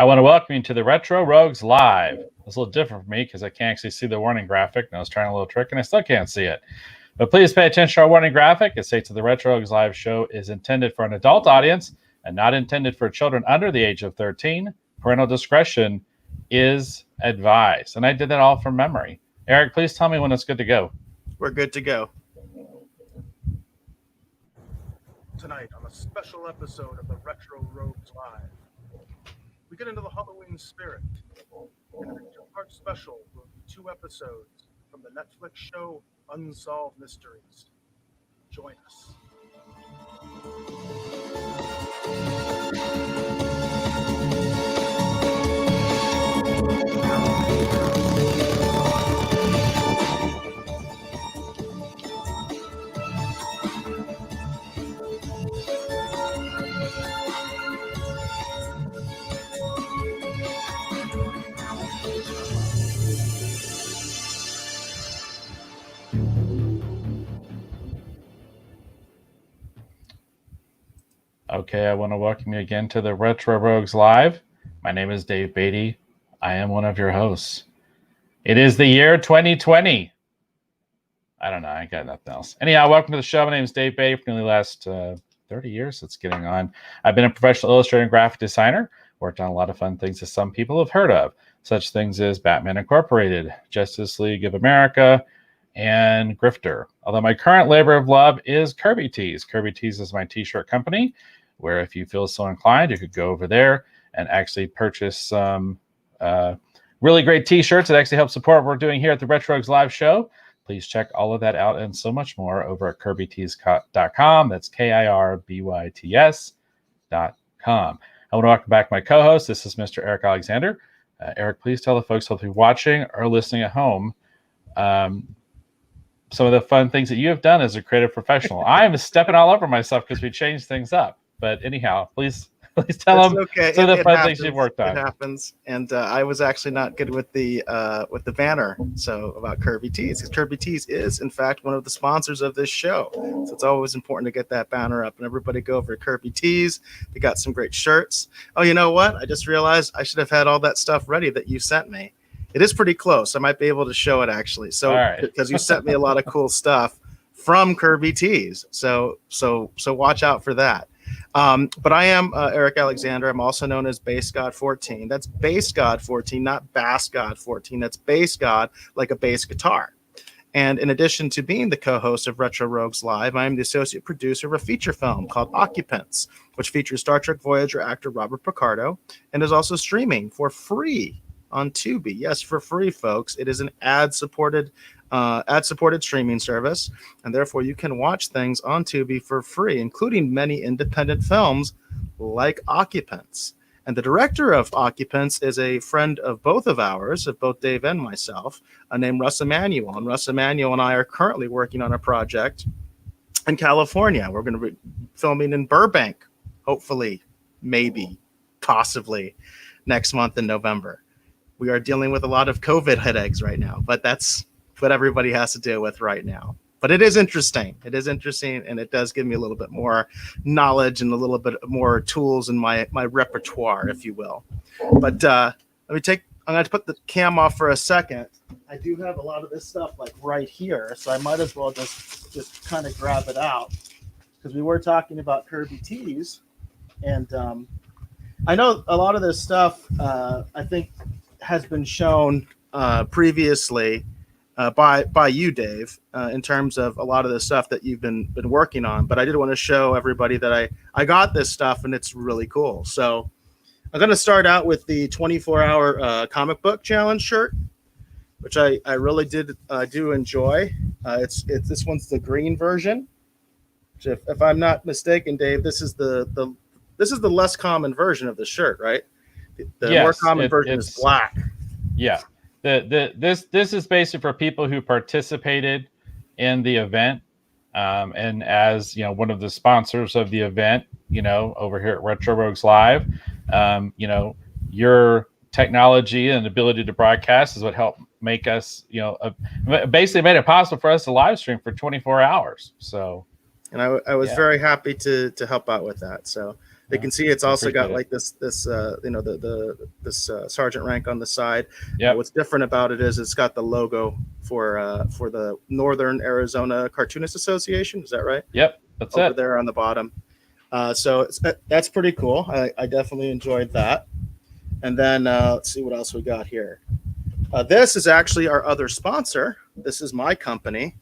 I want to welcome you to the Retro Rogues Live. It's a little different for me because I can't actually see the warning graphic. And I was trying a little trick and I still can't see it. But please pay attention to our warning graphic. It states that the Retro Rogues Live show is intended for an adult audience and not intended for children under the age of 13. Parental discretion is advised. And I did that all from memory. Eric, please tell me when it's good to go. We're good to go. Tonight on a special episode of the Retro Rogues Live, we get into the Halloween spirit. In a two-part special will be 2 episodes from the Netflix show Unsolved Mysteries. Join us. Okay, I want to welcome you again to the Retro Rogues Live. My name is Dave Beatty. I am one of your hosts. It is the year 2020. I don't know. I got nothing else. Anyhow, welcome to the show. My name is Dave Beatty. For nearly the last 30 years, it's getting on. I've been a professional illustrator and graphic designer. Worked on a lot of fun things that some people have heard of. Such things as Batman Incorporated, Justice League of America, and Grifter. Although my current labor of love is Kirby Tees. Kirby Tees is my t-shirt company, where if you feel so inclined, you could go over there and actually purchase some really great t-shirts that actually help support what we're doing here at the Retro Rogues Live show. Please check all of that out and so much more over at KirbyTees.com. That's KIRBYTS.com. I want to welcome back my co-host. This is Mr. Eric Alexander. Eric, please tell the folks who will be watching or listening at home some of the fun things that you have done as a creative professional. I am stepping all over myself because we changed things up. But anyhow, please tell them some of the fun things you've worked on. It happens, and I was actually not good with the banner. So about Kirby Tees, because Kirby Tees is in fact one of the sponsors of this show. So it's always important to get that banner up, and everybody go over to Kirby Tees. They got some great shirts. Oh, you know what? I just realized I should have had all that stuff ready that you sent me. It is pretty close. I might be able to show it actually. So because you sent me a lot of cool stuff from Kirby Tees. So watch out for that. But I am Eric Alexander. I'm also known as Bass God 14. That's Bass God 14, not Bass God 14. That's Bass God, like a bass guitar. And in addition to being the co-host of Retro Rogues Live, I am the associate producer of a feature film called Occupants, which features Star Trek Voyager actor Robert Picardo and is also streaming for free on Tubi. Yes, for free, folks. It is an ad-supported streaming service, and therefore you can watch things on Tubi for free, including many independent films like Occupants. And the director of Occupants is a friend of both of ours, of both Dave and myself, named Russ Emanuel. And Russ Emanuel and I are currently working on a project in California. We're going to be filming in Burbank, hopefully, maybe, possibly, next month in November. We are dealing with a lot of COVID headaches right now, but that's what everybody has to deal with right now. But it is interesting. It is interesting, and it does give me a little bit more knowledge and a little bit more tools in my repertoire, if you will. But I'm going to put the cam off for a second. I do have a lot of this stuff like right here, so I might as well just kind of grab it out, because we were talking about Kirby Tees, and I know a lot of this stuff I think has been shown previously by you, Dave, in terms of a lot of the stuff that you've been working on. But I did want to show everybody that I got this stuff, and it's really cool. So I'm going to start out with the 24-hour comic book challenge shirt, which I really do enjoy. It's this one's the green version. Which if I'm not mistaken, Dave, this is the less common version of the shirt, right? The more common version is black. Yeah. This is basically for people who participated in the event, and as one of the sponsors of the event, over here at Retro Rogues Live, your technology and ability to broadcast is what helped make us, basically made it possible for us to live stream for 24 hours. So, and I was very happy to help out with that. So You can see it's also got appreciate like this sergeant rank on the side. Yeah. What's different about it is it's got the logo for the Northern Arizona Cartoonists Association. Is that right? Yep. That's Over it. there on the bottom. So that's pretty cool. I definitely enjoyed that. And then let's see what else we got here. This is actually our other sponsor. This is my company.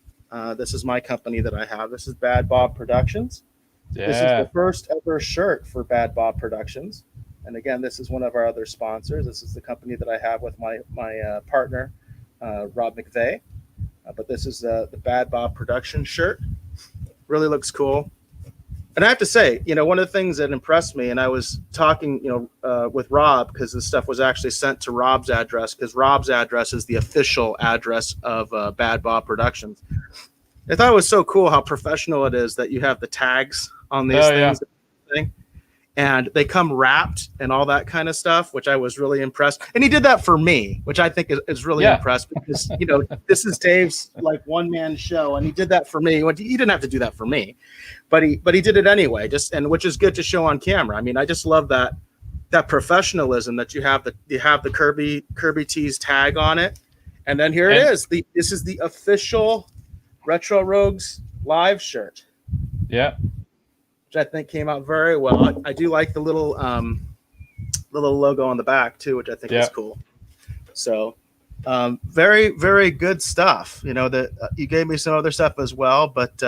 This is my company that I have. This is Bad Bob Productions. Yeah. This is the first ever shirt for Bad Bob Productions. And again, this is one of our other sponsors. This is the company that I have with my partner, Rob McVeigh. But this is the Bad Bob Productions shirt. Really looks cool. And I have to say, one of the things that impressed me, and I was talking, with Rob, because this stuff was actually sent to Rob's address, because Rob's address is the official address of Bad Bob Productions. I thought it was so cool how professional it is that you have the tags on these things. Yeah. And they come wrapped and all that kind of stuff, which I was really impressed. And he did that for me, which I think is really impressed, because, this is Dave's like one-man show, and he did that for me. He didn't have to do that for me, but he did it anyway, which is good to show on camera. I mean, I just love that professionalism that you have the Kirby Tees tag on it. And then here it is. This is the official Retro Rogues live shirt. Yeah. Which I think came out very well. I do like the little logo on the back too, which I think is cool. So very, very good stuff. That you gave me some other stuff as well, but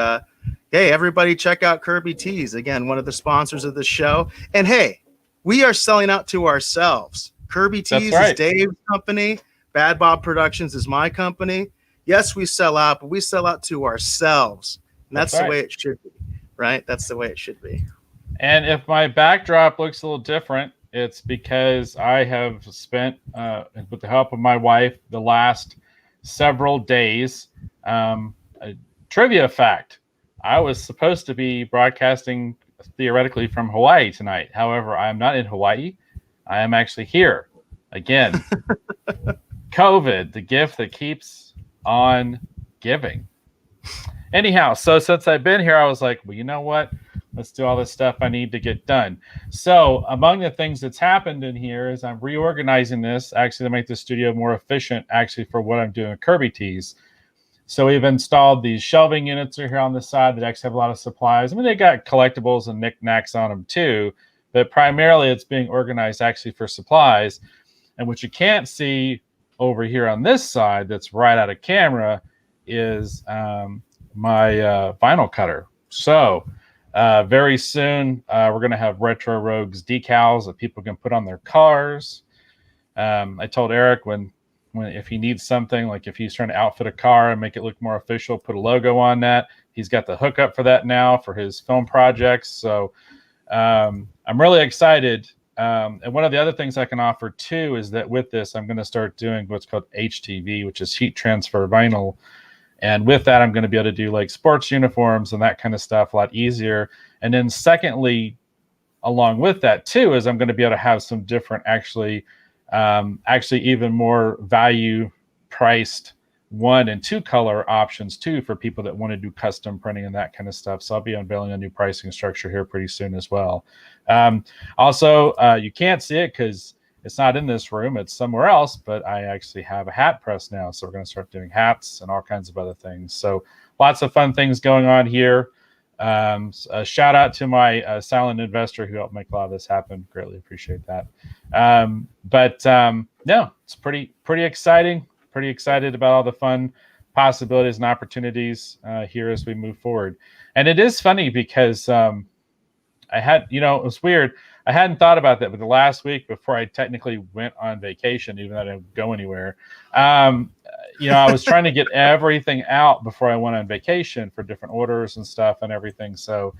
hey, everybody check out Kirby Tees. Again, one of the sponsors of the show. And hey, we are selling out to ourselves. Kirby Tees is Dave's company. Bad Bob Productions is my company. Yes, we sell out, but we sell out to ourselves. And that's the way it should be. Right? That's the way it should be. And if my backdrop looks a little different, it's because I have spent, with the help of my wife, the last several days. A trivia fact: I was supposed to be broadcasting theoretically from Hawaii tonight. However, I am not in Hawaii. I am actually here again. COVID, the gift that keeps on giving. Anyhow, so since I've been here, I was like, well, you know what? Let's do all this stuff I need to get done. So among the things that's happened in here is I'm reorganizing this actually to make the studio more efficient actually for what I'm doing with Kirby Tees. So we've installed these shelving units here on the side that actually have a lot of supplies. I mean, they got collectibles and knickknacks on them too, but primarily it's being organized actually for supplies. And what you can't see over here on this side that's right out of camera is my vinyl cutter. So very soon we're going to have Retro Rogues decals that people can put on their cars. I told Eric when if he needs something, like if he's trying to outfit a car and make it look more official, put a logo on that. He's got the hookup for that now for his film projects. So I'm really excited. And one of the other things I can offer too is that with this, I'm going to start doing what's called HTV, which is heat transfer vinyl. And with that, I'm going to be able to do like sports uniforms and that kind of stuff a lot easier. And then secondly, along with that too, is I'm going to be able to have some different actually even more value priced 1 and 2 color options too for people that want to do custom printing and that kind of stuff. So I'll be unveiling a new pricing structure here pretty soon as well. Also, you can't see it because it's not in this room, it's somewhere else, but I actually have a hat press now. So we're going to start doing hats and all kinds of other things. So lots of fun things going on here. A shout out to my silent investor who helped make a lot of this happen. Greatly appreciate that. No, it's pretty exciting. Pretty excited about all the fun possibilities and opportunities here as we move forward. And it is funny because I had, it was weird. I hadn't thought about that, but the last week before I technically went on vacation, even though I didn't go anywhere, I was trying to get everything out before I went on vacation for different orders and stuff and everything. So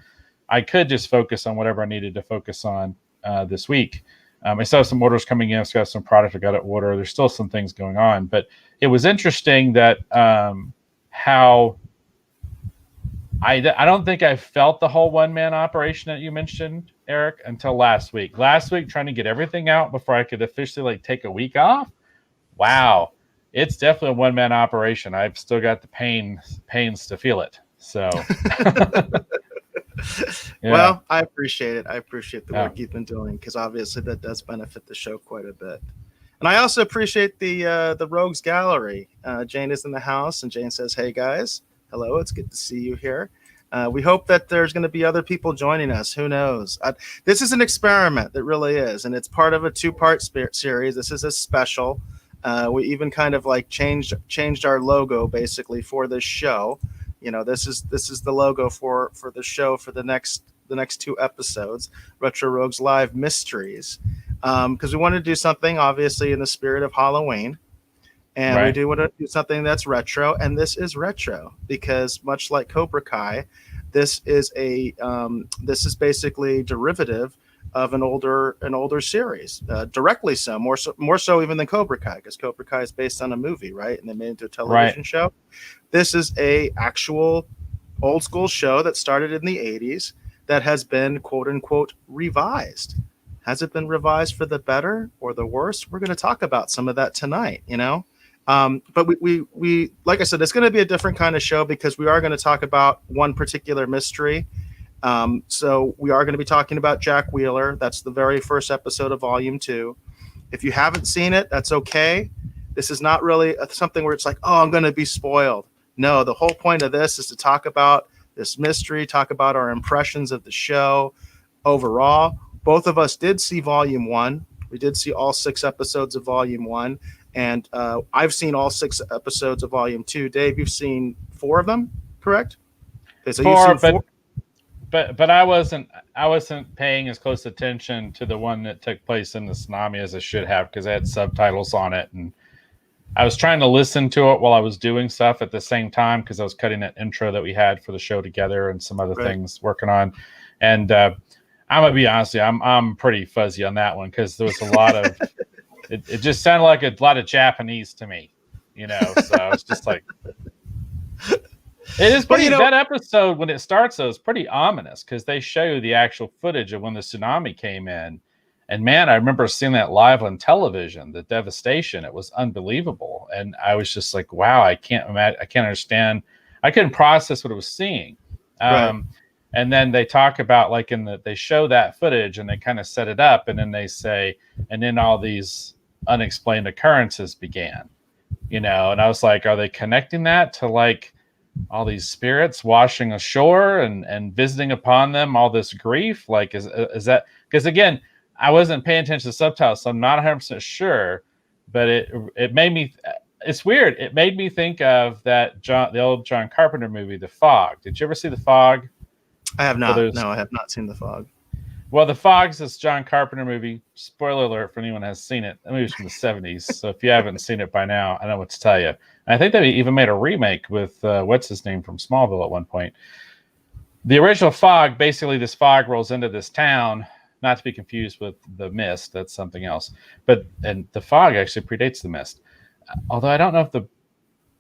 I could just focus on whatever I needed to focus on this week. I still have some orders coming in. I still have some product I got to order. There's still some things going on, but it was interesting that how I don't think I felt the whole one-man operation that you mentioned, Eric, until last week. Last week, trying to get everything out before I could officially take a week off. Wow, it's definitely a one-man operation. I've still got the pains to feel it. So, Yeah. Well, I appreciate it. I appreciate the Yeah. work you've been doing because obviously that does benefit the show quite a bit. And I also appreciate the Rogues Gallery. Jane is in the house, and Jane says, "Hey guys, hello. It's good to see you here. We hope that there's going to be other people joining us. Who knows? This is an experiment. That really is, and it's part of a two-part series. This is a special. We even kind of like changed our logo basically for this show. You know, this is the logo for the show for the next 2 episodes, Retro Rogues Live Mysteries, because we want to do something obviously in the spirit of Halloween, and Right. we do want to do something that's retro, and this is retro because much like Cobra Kai, this is basically derivative of an older series, directly so, more so even than Cobra Kai, because Cobra Kai is based on a movie, right? And they made it into a television show. This is a actual old school show that started in the 80s that has been quote unquote revised. Has it been revised for the better or the worse? We're going to talk about some of that tonight, you know. But we like I said, it's going to be a different kind of show because we are going to talk about one particular mystery. So we are going to be talking about Jack Wheeler. That's the very first episode of Volume 2. If you haven't seen it, that's okay. This is not really something where it's like, oh, I'm going to be spoiled. No, the whole point of this is to talk about this mystery, talk about our impressions of the show overall. Both of us did see Volume 1. We did see all 6 episodes of Volume 1. And I've seen all 6 episodes of Volume 2. Dave, you've seen 4 of them, correct? Okay, so 4, you've seen 4. But I wasn't paying as close attention to the one that took place in the tsunami as I should have because I had subtitles on it, and I was trying to listen to it while I was doing stuff at the same time because I was cutting that intro that we had for the show together and some other things working on. And I'm gonna be honest with you, I'm pretty fuzzy on that one because there was a lot of it just sounded like a lot of Japanese to me, you know. So I was just like. It is pretty. That episode when it starts, though, is pretty ominous because they show you the actual footage of when the tsunami came in, and man, I remember seeing that live on television. The devastation, it was unbelievable, and I was just like, "Wow, I can't imagine. I can't understand. I couldn't process what I was seeing." And then they talk about they show that footage and they kind of set it up, and then they say, and then all these unexplained occurrences began, you know, and I was like, are they connecting that to like all these spirits washing ashore and visiting upon them all this grief? Like is that because again I wasn't paying attention to the subtitles, so I'm not 100% sure, but it made me, it's weird, it made me think of the old John Carpenter movie The Fog. Did you ever see The Fog? I have not. No, I have not seen The Fog. Well, The Fog's this John Carpenter movie. Spoiler alert for anyone who has seen it. The movie's from the 70s. So if you haven't seen it by now, I don't know what to tell you. And I think they even made a remake with what's his name from Smallville at one point. The original Fog, basically this fog rolls into this town, not to be confused with The Mist. That's something else. And The Fog actually predates The Mist. Although I don't know if the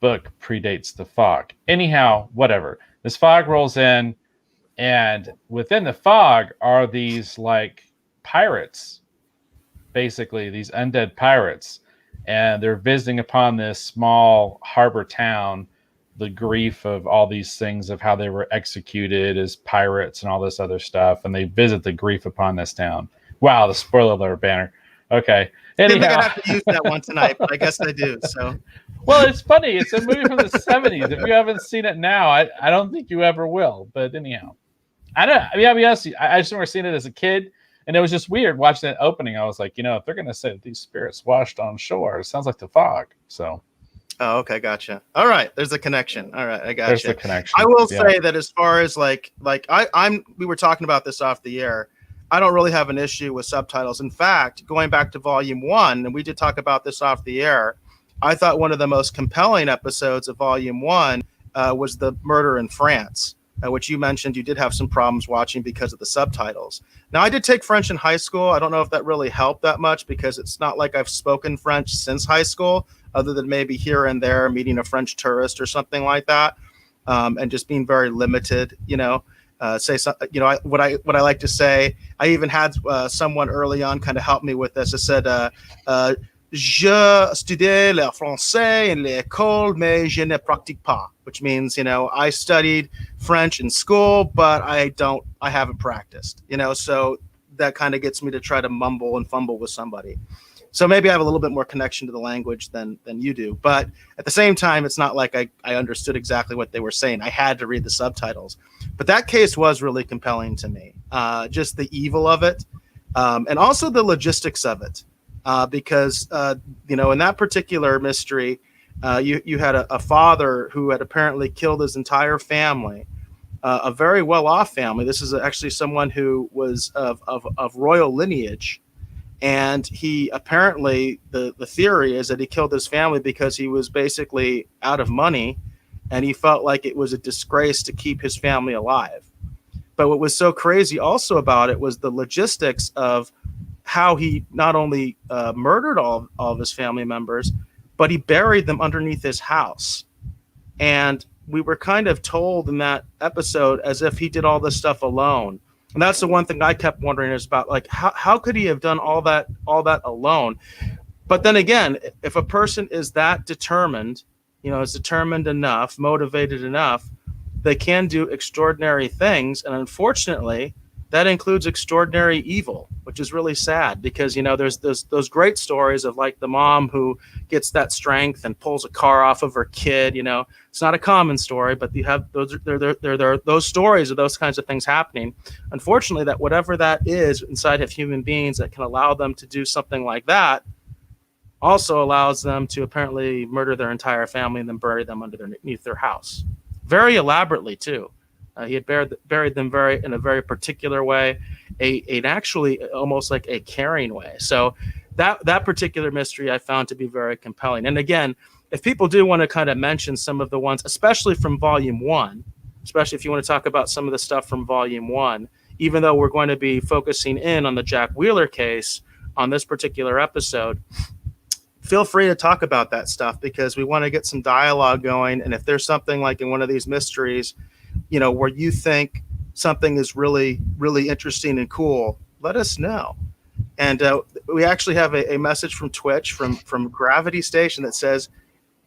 book predates The Fog. Anyhow, whatever. This fog rolls in. And within the fog are these like pirates, basically these undead pirates. And they're visiting upon this small harbor town, the grief of all these things of how they were executed as pirates and all this other stuff. And they visit the grief upon this town. Wow, the spoiler alert banner. Okay. Anyhow. I think I'd have to use that one tonight, but I guess I do. So. Well, it's funny. It's a movie from the 70s. If you haven't seen it now, I don't think you ever will. But anyhow. I'll be honest, I just remember seeing it as a kid, and it was just weird watching that opening. I was like, you know, if they're going to say that these spirits washed on shore, it sounds like The Fog. So, oh, okay, gotcha. All right, there's a connection. All right, I gotcha. There's the connection. I will say that as far as we were talking about this off the air. I don't really have an issue with subtitles. In fact, going back to Volume 1, and we did talk about this off the air, I thought one of the most compelling episodes of Volume 1 was the murder in France. Which you mentioned you did have some problems watching because of the subtitles. Now, I did take French in high school. I don't know if that really helped that much because it's not like I've spoken French since high school, other than maybe here and there meeting a French tourist or something like that, and just being very limited. You know, what I like to say. I even had someone early on kind of help me with this. I said, Je studiais le français en l'école, mais je ne pratique pas, which means, I studied French in school, but I haven't practiced, so that kind of gets me to try to mumble and fumble with somebody. So maybe I have a little bit more connection to the language than you do. But at the same time, it's not like I understood exactly what they were saying. I had to read the subtitles. But that case was really compelling to me. Just the evil of it, and also the logistics of it. Because, in that particular mystery, you had a father who had apparently killed his entire family, a very well-off family. This is actually someone who was of royal lineage. And he apparently, the theory is that he killed his family because he was basically out of money and he felt like it was a disgrace to keep his family alive. But what was so crazy also about it was the logistics of how he not only murdered all of his family members, but he buried them underneath his house. And we were kind of told in that episode as if he did all this stuff alone. And that's the one thing I kept wondering is about, like, how could he have done all that alone? But then again, if a person is that determined, is determined enough, motivated enough, they can do extraordinary things. And unfortunately, that includes extraordinary evil, which is really sad because, there's those great stories of like the mom who gets that strength and pulls a car off of her kid. It's not a common story, but you have those, there are those stories of those kinds of things happening. Unfortunately, that whatever that is inside of human beings that can allow them to do something like that also allows them to apparently murder their entire family and then bury them underneath their house. Very elaborately, too. He had buried them in a very particular way, an actually almost like a caring way. So that particular mystery I found to be very compelling. And again, if people do want to kind of mention some of the ones, especially from Volume 1, especially if you want to talk about some of the stuff from Volume 1, even though we're going to be focusing in on the Jack Wheeler case on this particular episode, feel free to talk about that stuff because we want to get some dialogue going. And if there's something like in one of these mysteries, where you think something is really, really interesting and cool, let us know. And we actually have a message from Twitch from Gravity Station that says,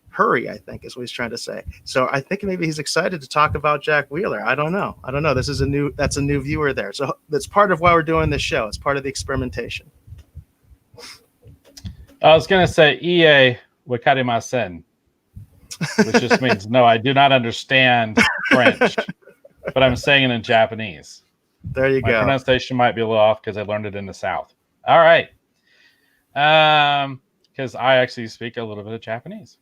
hurry, I think is what he's trying to say. So I think maybe he's excited to talk about Jack Wheeler. I don't know. That's a new viewer there. So that's part of why we're doing this show. It's part of the experimentation. I was going to say, Ie wakarimasen, which just means, no, I do not understand French, but I'm saying it in Japanese. There you go. My pronunciation might be a little off because I learned it in the South. All right. Because I actually speak a little bit of Japanese.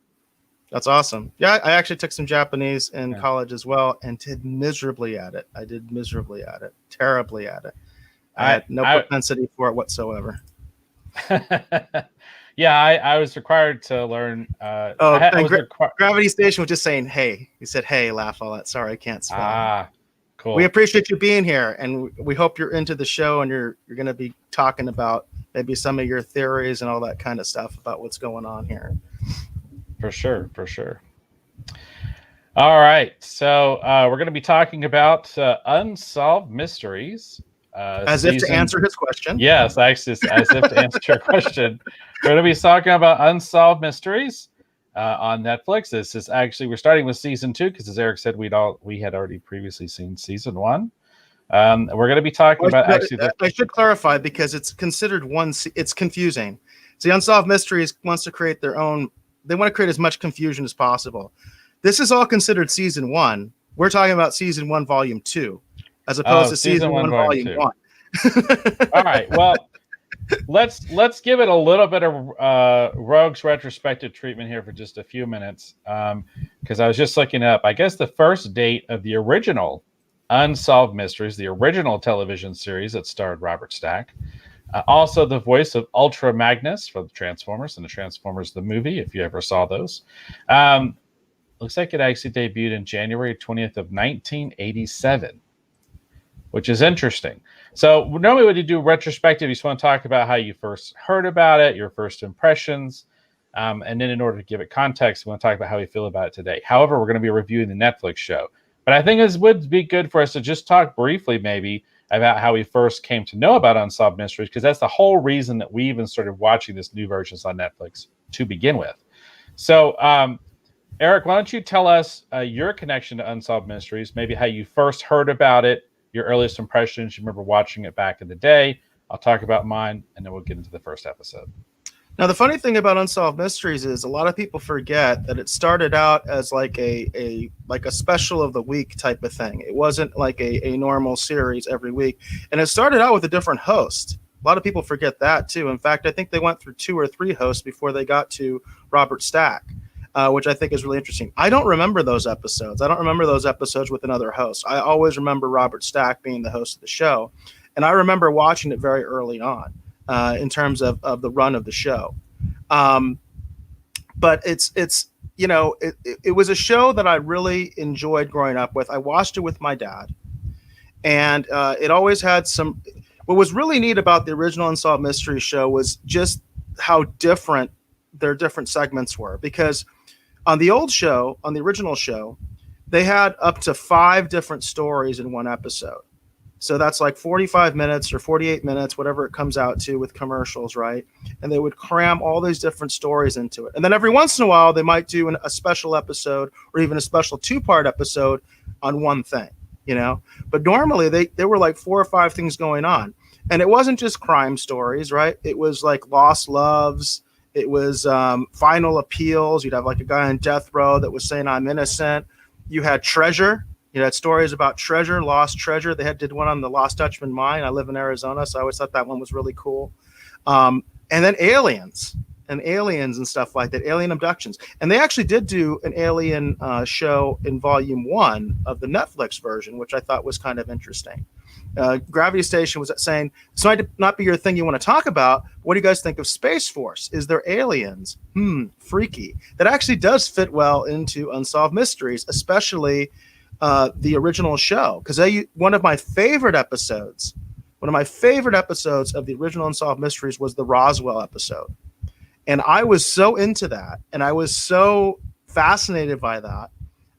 That's awesome. Yeah, I actually took some Japanese in college as well and did miserably at it. Terribly at it. I had no propensity for it whatsoever. Yeah, I was required to learn. Gravity Station was just saying, hey. He said, hey, laugh all that. Sorry, I can't spell. Ah, cool. We appreciate you being here, and we hope you're into the show and you're going to be talking about maybe some of your theories and all that kind of stuff about what's going on here. For sure. All right. So we're going to be talking about Unsolved Mysteries. As if to answer his question. Yes, actually, as if to answer your question. We're going to be talking about Unsolved Mysteries on Netflix. This is actually, we're starting with season 2 because, as Eric said, we had already previously seen season 1. We're going to be talking about actually. I should clarify because it's considered one. It's confusing. See, Unsolved Mysteries wants to create their own. They want to create as much confusion as possible. This is all considered season 1. We're talking about season 1, volume 2, as opposed to season 1, volume 1. All right. Well, let's give it a little bit of Rogue's retrospective treatment here for just a few minutes, because I was just looking up. I guess the first date of the original Unsolved Mysteries, the original television series that starred Robert Stack. Also, the voice of Ultra Magnus for the Transformers and the Transformers the movie, if you ever saw those. Looks like it actually debuted in January 20th of 1987, which is interesting. So normally when you do retrospective, you just want to talk about how you first heard about it, your first impressions, and then in order to give it context, we want to talk about how we feel about it today. However, we're going to be reviewing the Netflix show. But I think it would be good for us to just talk briefly maybe about how we first came to know about Unsolved Mysteries, because that's the whole reason that we even started watching this new versions on Netflix to begin with. So, Eric, why don't you tell us your connection to Unsolved Mysteries, maybe how you first heard about it, your earliest impressions, you remember watching it back in the day. I'll talk about mine, and then we'll get into the first episode. Now, the funny thing about Unsolved Mysteries is a lot of people forget that it started out as like a special of the week type of thing. It wasn't like a normal series every week. And it started out with a different host. A lot of people forget that, too. In fact, I think they went through 2 or 3 hosts before they got to Robert Stack, which I think is really interesting. I don't remember those episodes. I don't remember those episodes with another host. I always remember Robert Stack being the host of the show. And I remember watching it very early on. In terms of the run of the show. But it was a show that I really enjoyed growing up with. I watched it with my dad, and it always had some. What was really neat about the original Unsolved Mysteries show was just how different their different segments were. Because on the old show, on the original show, they had up to 5 different stories in one episode. So that's like 45 minutes or 48 minutes, whatever it comes out to with commercials, right? And they would cram all these different stories into it. And then every once in a while, they might do a special episode or even a special 2-part episode on one thing, But normally, there were like 4 or 5 things going on. And it wasn't just crime stories, right? It was like lost loves. It was final appeals. You'd have like a guy on death row that was saying, I'm innocent. You had treasure. You had stories about treasure, lost treasure. They did one on the Lost Dutchman mine. I live in Arizona, so I always thought that one was really cool. And then aliens and stuff like that, alien abductions. And they actually did do an alien show in volume 1 of the Netflix version, which I thought was kind of interesting. Gravity Station was saying, this might not be your thing you want to talk about. What do you guys think of Space Force? Is there aliens? Freaky. That actually does fit well into Unsolved Mysteries, especially the original show, because one of my favorite episodes of the original Unsolved Mysteries was the Roswell episode, and I was so into that, and I was so fascinated by that.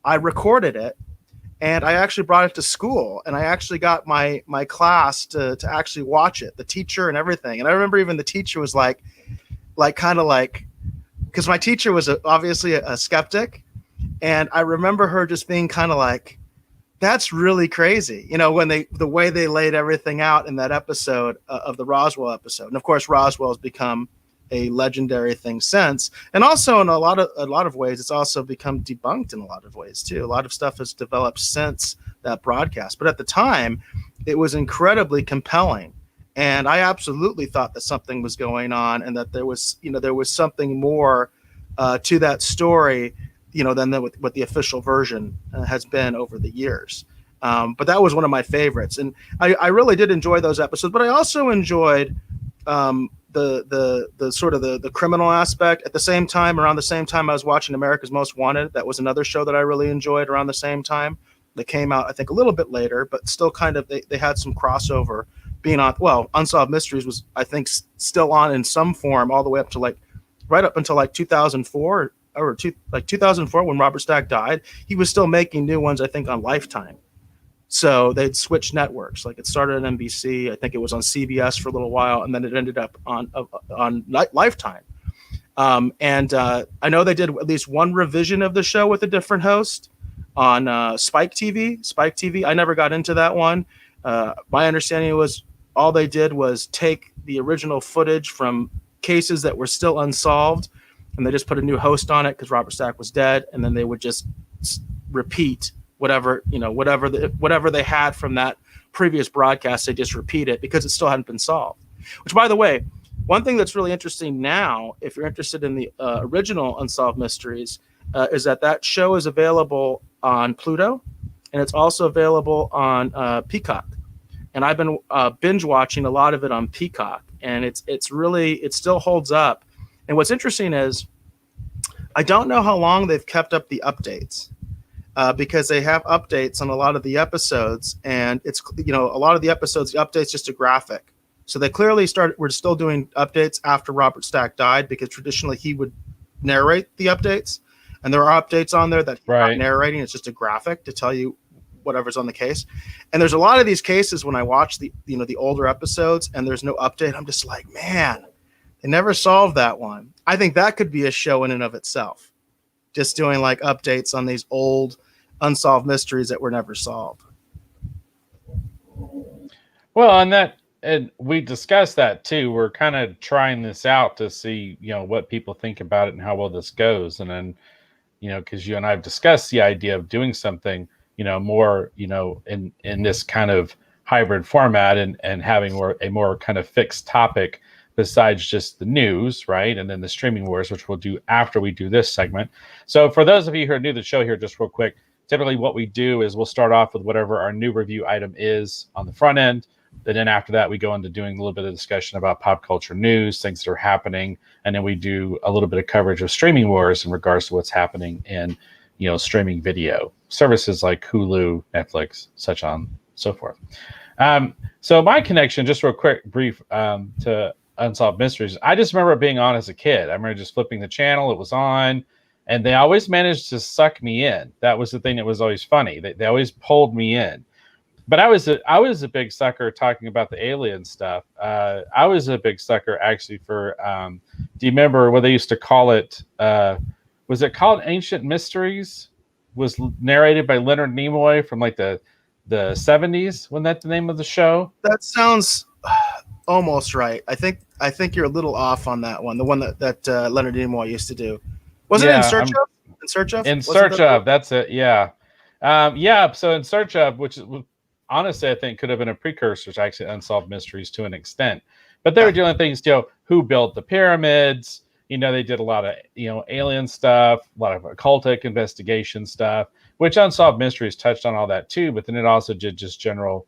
I recorded it, and I actually brought it to school, and I actually got my class to actually watch it, the teacher and everything. And I remember even the teacher was like because my teacher was obviously a skeptic. And I remember her just being kind of like, that's really crazy. When the way they laid everything out in that episode of the Roswell episode. And of course, Roswell has become a legendary thing since. And also in a lot of ways, it's also become debunked in a lot of ways too. A lot of stuff has developed since that broadcast. But at the time, it was incredibly compelling. And I absolutely thought that something was going on and that there was something more to that story than what the official version has been over the years. But that was one of my favorites. And I really did enjoy those episodes, but I also enjoyed the sort of the criminal aspect. At the same time, around the same time, I was watching America's Most Wanted. That was another show that I really enjoyed around the same time. That came out, I think, a little bit later, but still kind of, they had some crossover being on. Well, Unsolved Mysteries was, I think, still on in some form all the way up to right up until 2004 or 2004 when Robert Stack died. He was still making new ones, I think, on Lifetime. So they'd switched networks. Like it started on NBC. I think it was on CBS for a little while, and then it ended up on Lifetime. And I know they did at least one revision of the show with a different host on Spike TV. I never got into that one. My understanding was all they did was take the original footage from cases that were still unsolved, and they just put a new host on it because Robert Stack was dead, and then they would just repeat whatever they had from that previous broadcast. They just repeat it because it still hadn't been solved. Which, by the way, one thing that's really interesting now, if you're interested in the original Unsolved Mysteries, is that show is available on Pluto, and it's also available on Peacock. And I've been binge watching a lot of it on Peacock, and it still holds up. And what's interesting is I don't know how long they've kept up the updates, because they have updates on a lot of the episodes, and it's a lot of the episodes, the update's just a graphic. So they clearly we're still doing updates after Robert Stack died, because traditionally he would narrate the updates, and there are updates on there that he's not narrating. It's just a graphic to tell you whatever's on the case. And there's a lot of these cases when I watch the older episodes and there's no update, I'm just like, man, they never solved that one. I think that could be a show in and of itself, just doing like updates on these old unsolved mysteries that were never solved. Well, and we discussed that too. We're kind of trying this out to see, what people think about it and how well this goes. And then, because you and I have discussed the idea of doing something, more, in this kind of hybrid format and having a more kind of fixed topic besides just the news, right? And then the streaming wars, which we'll do after we do this segment. So for those of you who are new to the show here, just real quick, typically what we do is we'll start off with whatever our new review item is on the front end. And then after that, we go into doing a little bit of discussion about pop culture news, things that are happening. And then we do a little bit of coverage of streaming wars in regards to what's happening in, streaming video services like Hulu, Netflix, such on, so forth. So my connection, just real quick, brief, to Unsolved Mysteries. I just remember it being on as a kid. I remember just flipping the channel. It was on, and they always managed to suck me in. That was the thing that was always funny. They always pulled me in. But I was a big sucker talking about the alien stuff. I was a big sucker actually for. Do you remember what they used to call it? Was it called Ancient Mysteries? Was narrated by Leonard Nimoy from like the 70s. Wasn't that the name of the show? That sounds almost right. I think you're a little off on that one. The one that Leonard Nimoy used to do. Was it In Search of? In Search of? In Search of. That's it. Yeah. So In Search of, which is honestly, I think could have been a precursor to actually Unsolved Mysteries to an extent. But they were doing things, who built the pyramids. They did a lot of, alien stuff, a lot of occultic investigation stuff, which Unsolved Mysteries touched on all that too. But then it also did just general,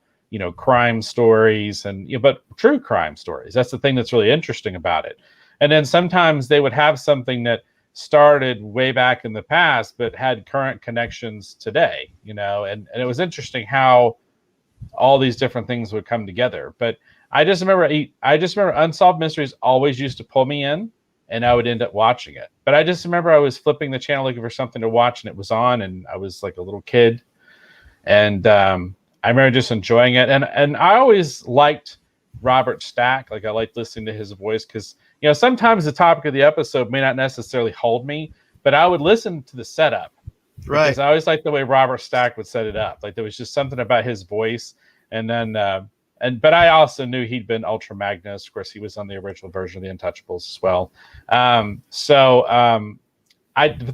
crime stories and, but true crime stories. That's the thing that's really interesting about it. And then sometimes they would have something that started way back in the past, but had current connections today, and it was interesting how all these different things would come together. But I just remember Unsolved Mysteries always used to pull me in, and I would end up watching it. But I just remember I was flipping the channel looking for something to watch, and it was on, and I was like a little kid, and I remember just enjoying it. And I always liked Robert Stack. Like I liked listening to his voice because sometimes the topic of the episode may not necessarily hold me, but I would listen to the setup. Right. Because I always liked the way Robert Stack would set it up. Like there was just something about his voice. And then, but I also knew he'd been Ultra Magnus. Of course, he was on the original version of the Untouchables as well. But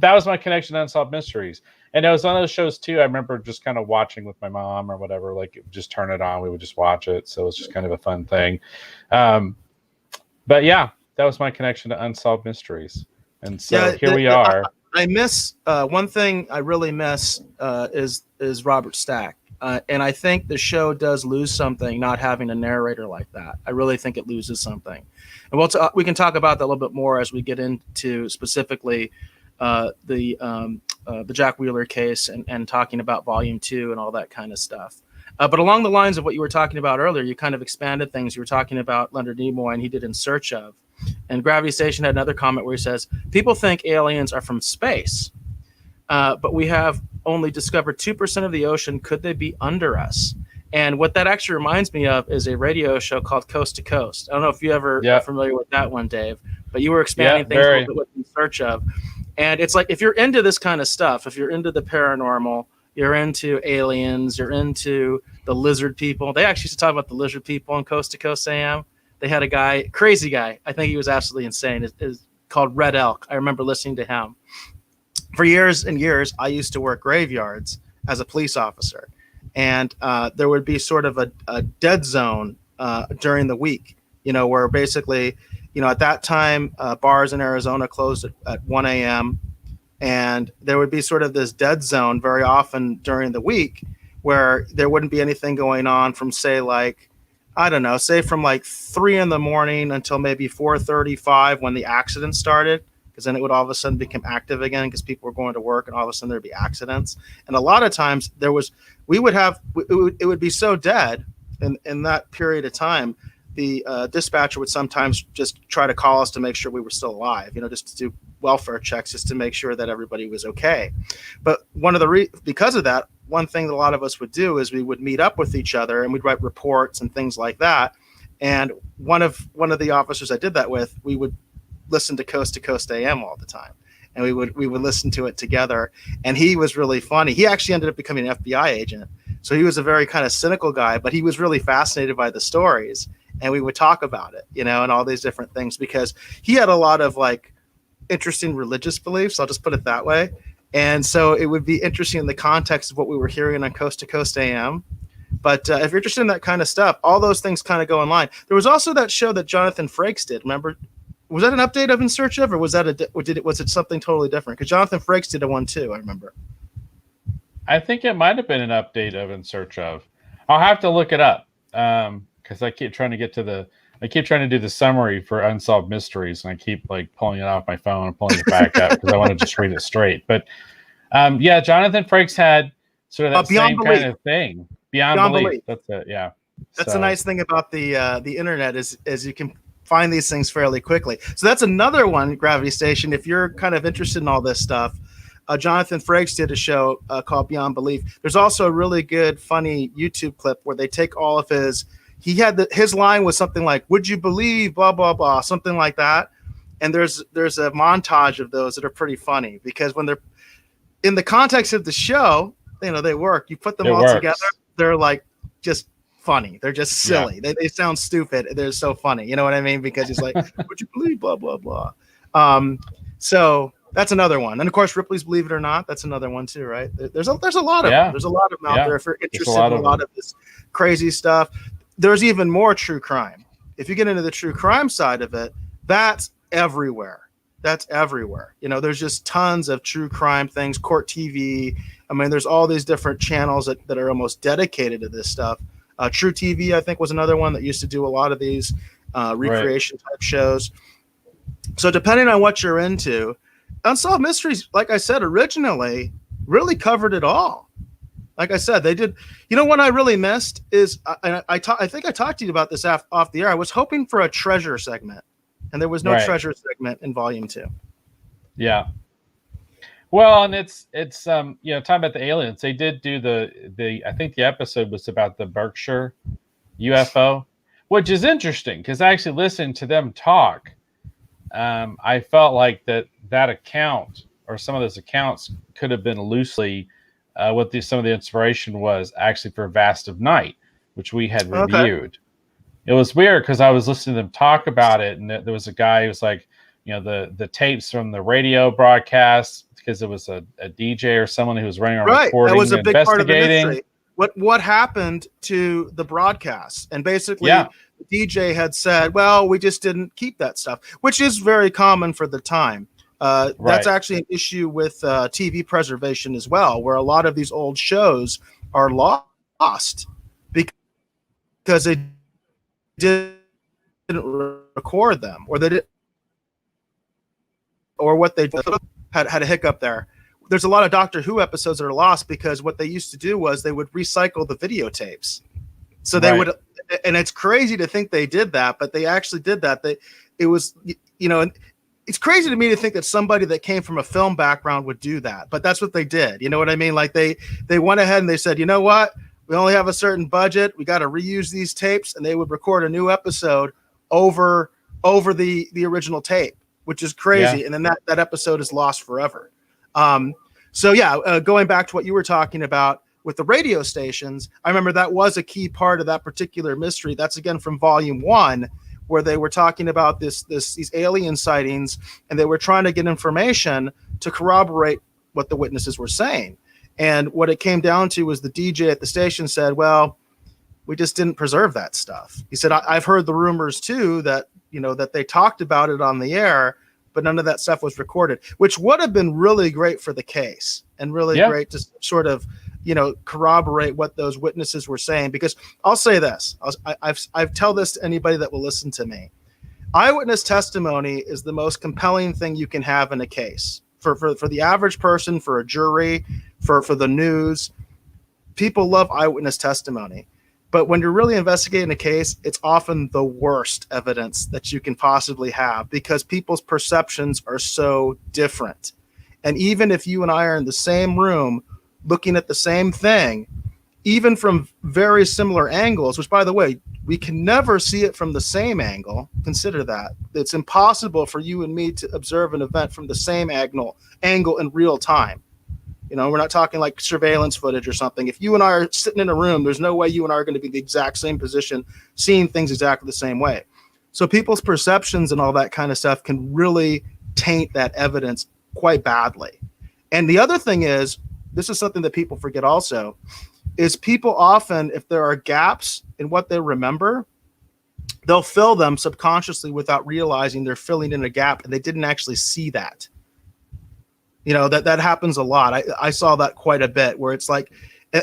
that was my connection to Unsolved Mysteries. And it was one of those shows too. I remember just kind of watching with my mom or whatever, like just turn it on. We would just watch it. So it was just kind of a fun thing. But yeah, that was my connection to Unsolved Mysteries. And so here we are. I miss one thing I really miss is Robert Stack. And I think the show does lose something not having a narrator like that. I really think it loses something. And we can talk about that a little bit more as we get into specifically the Jack Wheeler case and talking about Volume 2 and all that kind of stuff. But along the lines of what you were talking about earlier, you kind of expanded things. You were talking about Leonard Nimoy, and he did In Search of. And Gravity Station had another comment where he says, people think aliens are from space, but we have only discovered 2% of the ocean. Could they be under us? And what that actually reminds me of is a radio show called Coast to Coast. I don't know if you ever are familiar with that one, Dave, but you were expanding things a little bit with In Search of. And it's like, if you're into this kind of stuff, if you're into the paranormal, you're into aliens, you're into the lizard people. They actually used to talk about the lizard people on Coast to Coast AM. They had a guy, crazy guy. I think he was absolutely insane. It's called Red Elk. I remember listening to him. For years and years, I used to work graveyards as a police officer. And there would be sort of a dead zone during the week, where basically, at that time, bars in Arizona closed at 1 a.m. And there would be sort of this dead zone very often during the week where there wouldn't be anything going on from, say from like 3 a.m. until maybe 4:35 when the accident started, because then it would all of a sudden become active again because people were going to work, and all of a sudden there'd be accidents. And a lot of times it would be so dead in that period of time, the dispatcher would sometimes just try to call us to make sure we were still alive, just to do welfare checks, just to make sure that everybody was okay. But because of that, one thing that a lot of us would do is we would meet up with each other and we'd write reports and things like that. And one of the officers I did that with, we would listen to Coast AM all the time. And we would listen to it together. And he was really funny. He actually ended up becoming an FBI agent. So he was a very kind of cynical guy, but he was really fascinated by the stories. And we would talk about it, and all these different things, because he had a lot of like interesting religious beliefs. I'll just put it that way. And so it would be interesting in the context of what we were hearing on Coast to Coast AM. But if you're interested in that kind of stuff, all those things kind of go in line. There was also that show that Jonathan Frakes did. Remember? Was that an update of In Search Of, or was it something totally different? Because Jonathan Frakes did a one too, I remember. I think it might have been an update of In Search Of. I'll have to look it up because I keep trying to do the summary for Unsolved Mysteries, and I keep like pulling it off my phone and pulling it back up because I want to just read it straight. But yeah, Jonathan Frakes had sort of that same kind of thing. Beyond belief. That's it. Yeah. That's a nice thing about the internet is you can find these things fairly quickly. So that's another one, Gravity Station. If you're kind of interested in all this stuff, Jonathan Frakes did a show called Beyond Belief. There's also a really good, funny YouTube clip where they take all of his line was something like, "Would you believe blah, blah, blah," something like that. And there's a montage of those that are pretty funny because when they're in the context of the show, they work. You put them all together, they're like just funny. They're just silly. Yeah. They sound stupid. They're so funny. You know what I mean? Because he's like, "Would you believe blah, blah, blah." So that's another one. And of course, Ripley's Believe It or Not. That's another one too, right? There's a lot of them. There's a lot of them out there if you're interested in a lot of this crazy stuff. There's even more true crime. If you get into the true crime side of it, that's everywhere. There's just tons of true crime things, Court TV. I mean, there's all these different channels that are almost dedicated to this stuff. True TV, I think, was another one that used to do a lot of these recreation type shows. So depending on what you're into, Unsolved Mysteries, like I said, originally really covered it all. Like I said, they did. What I really missed is I think I talked to you about this off the air. I was hoping for a treasure segment, and there was no treasure segment in Volume 2. Yeah. Well, and it's talking about the aliens. They did do the I think the episode was about the Berkshire UFO, which is interesting because I actually listened to them talk. I felt like that account or some of those accounts could have been loosely what some of the inspiration was actually for Vast of Night, which we had reviewed. It was weird because I was listening to them talk about it, and there was a guy who was like, the tapes from the radio broadcast, because it was a DJ or someone who was running a recording, that was a big part of the investigating. mystery. What happened to the broadcast? And basically, the DJ had said, "Well, we just didn't keep that stuff," which is very common for the time. That's actually an issue with TV preservation as well, where a lot of these old shows are lost because they didn't record them, or they did, or what they did had a hiccup there. There's a lot of Doctor Who episodes that are lost because what they used to do was they would recycle the videotapes. So they would, and it's crazy to think they did that, but they actually did that. And it's crazy to me to think that somebody that came from a film background would do that, but that's what they did. You know what I mean? Like they went ahead and they said, "You know what? We only have a certain budget. We got to reuse these tapes," and they would record a new episode over the original tape, which is crazy. Yeah. And then that episode is lost forever. Going back to what you were talking about with the radio stations, I remember that was a key part of that particular mystery. That's again from Volume 1, where they were talking about these alien sightings, and they were trying to get information to corroborate what the witnesses were saying. And what it came down to was the DJ at the station said, "Well, we just didn't preserve that stuff." He said, "I've heard the rumors too that they talked about it on the air, but none of that stuff was recorded," which would have been really great for the case and really great to sort of, corroborate what those witnesses were saying. Because I'll say this, I've tell this to anybody that will listen to me. Eyewitness testimony is the most compelling thing you can have in a case for the average person, for a jury, for the news. People love eyewitness testimony. But when you're really investigating a case, it's often the worst evidence that you can possibly have because people's perceptions are so different. And even if you and I are in the same room, looking at the same thing, even from very similar angles, which, by the way, we can never see it from the same angle. Consider that. It's impossible for you and me to observe an event from the same angle in real time. You know, we're not talking like surveillance footage or something. If you and I are sitting in a room, there's no way you and I are going to be in the exact same position, seeing things exactly the same way. So people's perceptions and all that kind of stuff can really taint that evidence quite badly. And the other thing is, this is something that people forget also, is people often, if there are gaps in what they remember, they'll fill them subconsciously without realizing they're filling in a gap, and they didn't actually see that. You know, that happens a lot. I saw that quite a bit, where it's like,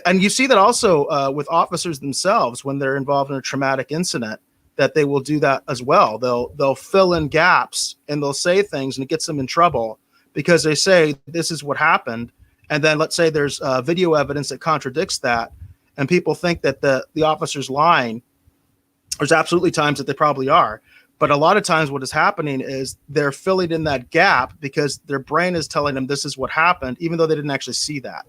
and you see that also with officers themselves when they're involved in a traumatic incident, that they will do that as well. They'll fill in gaps and they'll say things, and it gets them in trouble because they say this is what happened. And then let's say there's video evidence that contradicts that, and people think that the officer's lying. There's absolutely times that they probably are. But a lot of times what is happening is they're filling in that gap because their brain is telling them this is what happened, even though they didn't actually see that.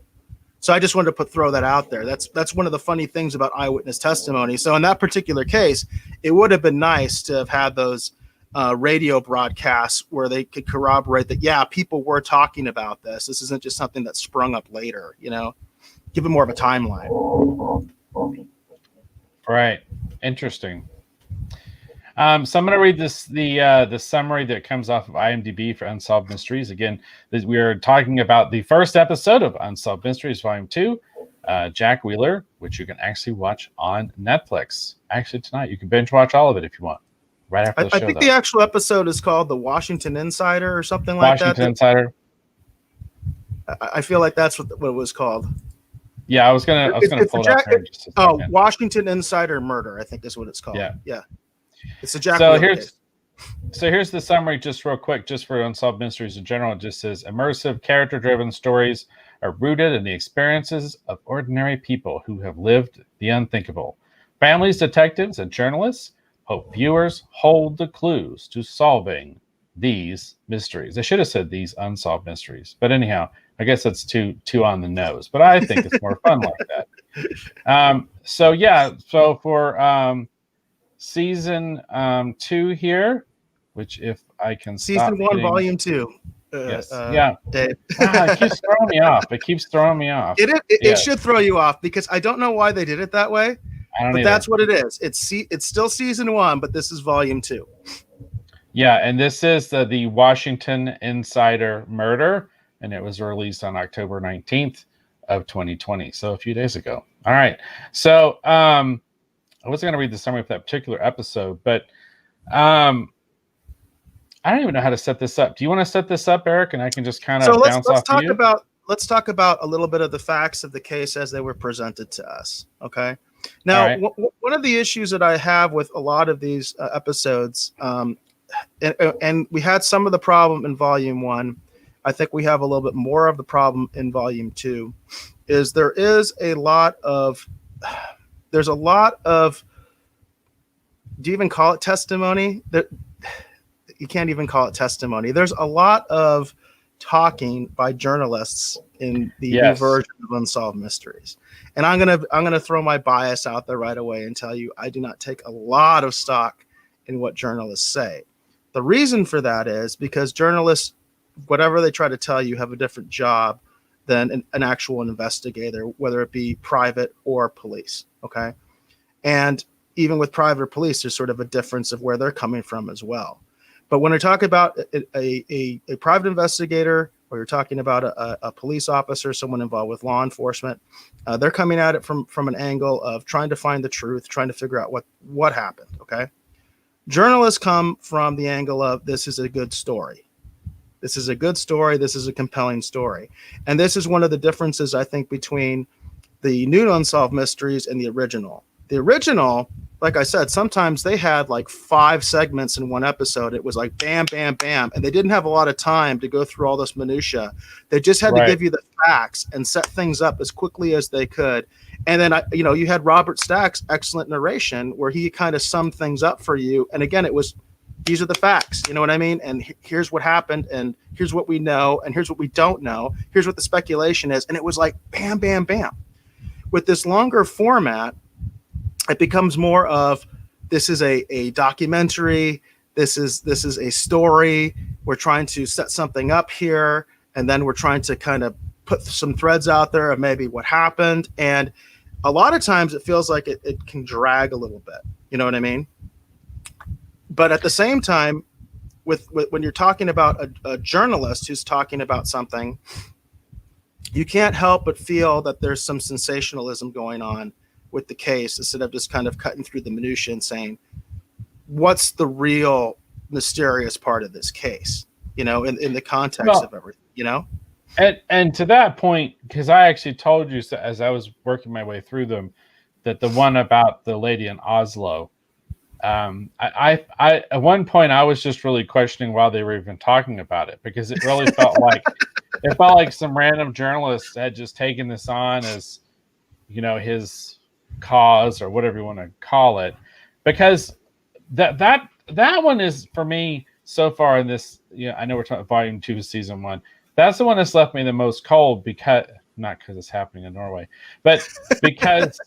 So I just wanted to throw that out there. That's one of the funny things about eyewitness testimony. So in that particular case, it would have been nice to have had those radio broadcasts where they could corroborate that, yeah, people were talking about this. This isn't just something that sprung up later, you know, give it more of a timeline. Right. Interesting. So I'm going to read the summary that comes off of IMDb for Unsolved Mysteries. Again, we are talking about the first episode of Unsolved Mysteries Volume 2, Jack Wheeler, which you can actually watch on Netflix. Actually, tonight. You can binge watch all of it if you want. Right after the show, I think the actual episode is called The Washington Insider or something like that. Washington Insider. I feel like that's what it was called. Yeah, I was gonna pull it up here in just a second. Washington Insider Murder, I think is what it's called. Yeah. It's a Jack. So here's the summary, just real quick, just for Unsolved Mysteries in general. It just says immersive, character-driven stories are rooted in the experiences of ordinary people who have lived the unthinkable. Families, detectives, and journalists hope viewers hold the clues to solving these mysteries. I should have said these unsolved mysteries, but anyhow, I guess that's too on the nose. But I think it's more fun like that. So for season 2 here, which if I can season 1 volume 2. Yes. Dave. It keeps throwing me off. It should throw you off because I don't know why they did it that way. But that's what it is. It's still season 1, but this is volume 2. Yeah, and this is the Washington Insider Murder, and it was released on October 19th of 2020, so a few days ago. All right. So I wasn't going to read the summary of that particular episode, but I don't even know how to set this up. Do you want to set this up, Eric? And I can just kind of bounce off of you? Let's talk about a little bit of the facts of the case as they were presented to us. Okay. Now, right. One of the issues that I have with a lot of these episodes, and we had some of the problem in volume 1. I think we have a little bit more of the problem in volume 2, is there's a lot of, do you even call it testimony? You can't even call it testimony. There's a lot of talking by journalists in the new version of Unsolved Mysteries. And I'm gonna throw my bias out there right away and tell you I do not take a lot of stock in what journalists say. The reason for that is because journalists, whatever they try to tell you, have a different job than an actual investigator, whether it be private or police. Okay. And even with private or police, there's sort of a difference of where they're coming from as well. But when I talk about a private investigator, or you're talking about a police officer, someone involved with law enforcement, they're coming at it from an angle of trying to find the truth, trying to figure out what happened. Okay. Journalists come from the angle of this is a good story. This is a good story. This is a compelling story. And this is one of the differences, I think, between the new Unsolved Mysteries and the original. The original, like I said, sometimes they had like 5 segments in one episode. It was like bam, bam, bam. And they didn't have a lot of time to go through all this minutia. They just had to give you the facts and set things up as quickly as they could. And then, you had Robert Stack's excellent narration where he kind of summed things up for you. And again, it was these are the facts, you know what I mean? And here's what happened, and here's what we know, and here's what we don't know. Here's what the speculation is. And it was like, bam, bam, bam. With this longer format, it becomes more of, this is a documentary. This is a story. We're trying to set something up here, and then we're trying to kind of put some threads out there of maybe what happened. And a lot of times it feels like it can drag a little bit. You know what I mean? But at the same time, with when you're talking about a journalist who's talking about something, you can't help but feel that there's some sensationalism going on with the case, instead of just kind of cutting through the minutia and saying, what's the real mysterious part of this case, you know, in the context of everything, you know? And to that point, because I actually told you, as I was working my way through them, that the one about the lady in Oslo, I at one point I was just really questioning why they were even talking about it, because it really felt like some random journalist had just taken this on as, you know, his cause or whatever you want to call it, because that one is, for me so far in this, you know, I know we're talking volume 2 season 1, that's the one that's left me the most cold, because not because it's happening in Norway, but because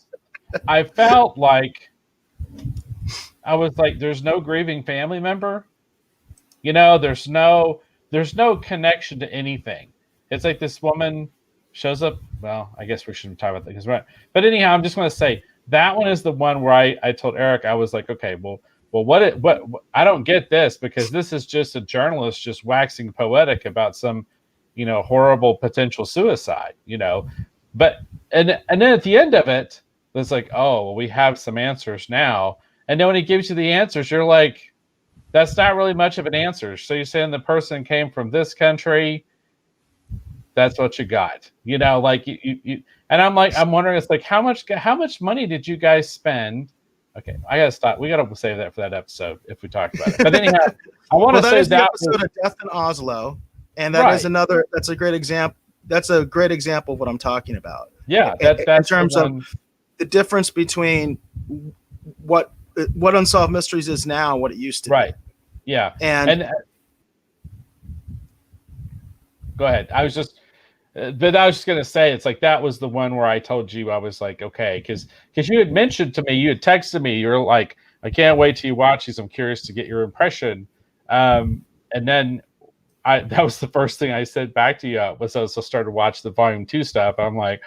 I felt like I was like, there's no grieving family member, you know, there's no connection to anything. It's like this woman shows up. Well, I guess we shouldn't talk about that, but anyhow, I'm just going to say that one is the one where I told Eric, I was like, okay, well, what I don't get this, because this is just a journalist just waxing poetic about some, you know, horrible potential suicide, you know, but and then at the end of it, it's like, oh, well, we have some answers now. And then when he gives you the answers, you're like, that's not really much of an answer. So you're saying the person came from this country. That's what you got, you know, like you and I'm like, I'm wondering, it's like, how much money did you guys spend? Okay, I gotta stop. We gotta save that for that episode if we talk about it. But anyhow, I want to say that episode of Death in Oslo, and that is another. That's a great example. That's a great example of what I'm talking about. Yeah, that's in terms of the difference between what Unsolved Mysteries is now and what it used to be. Right. Yeah. And go ahead. I was just going to say, it's like, that was the one where I told you, I was like, okay, because you had mentioned to me, you had texted me, you were like, I can't wait till you watch these. I'm curious to get your impression. And then that was the first thing I said back to you, was I also started to watch the volume 2 stuff. I'm like,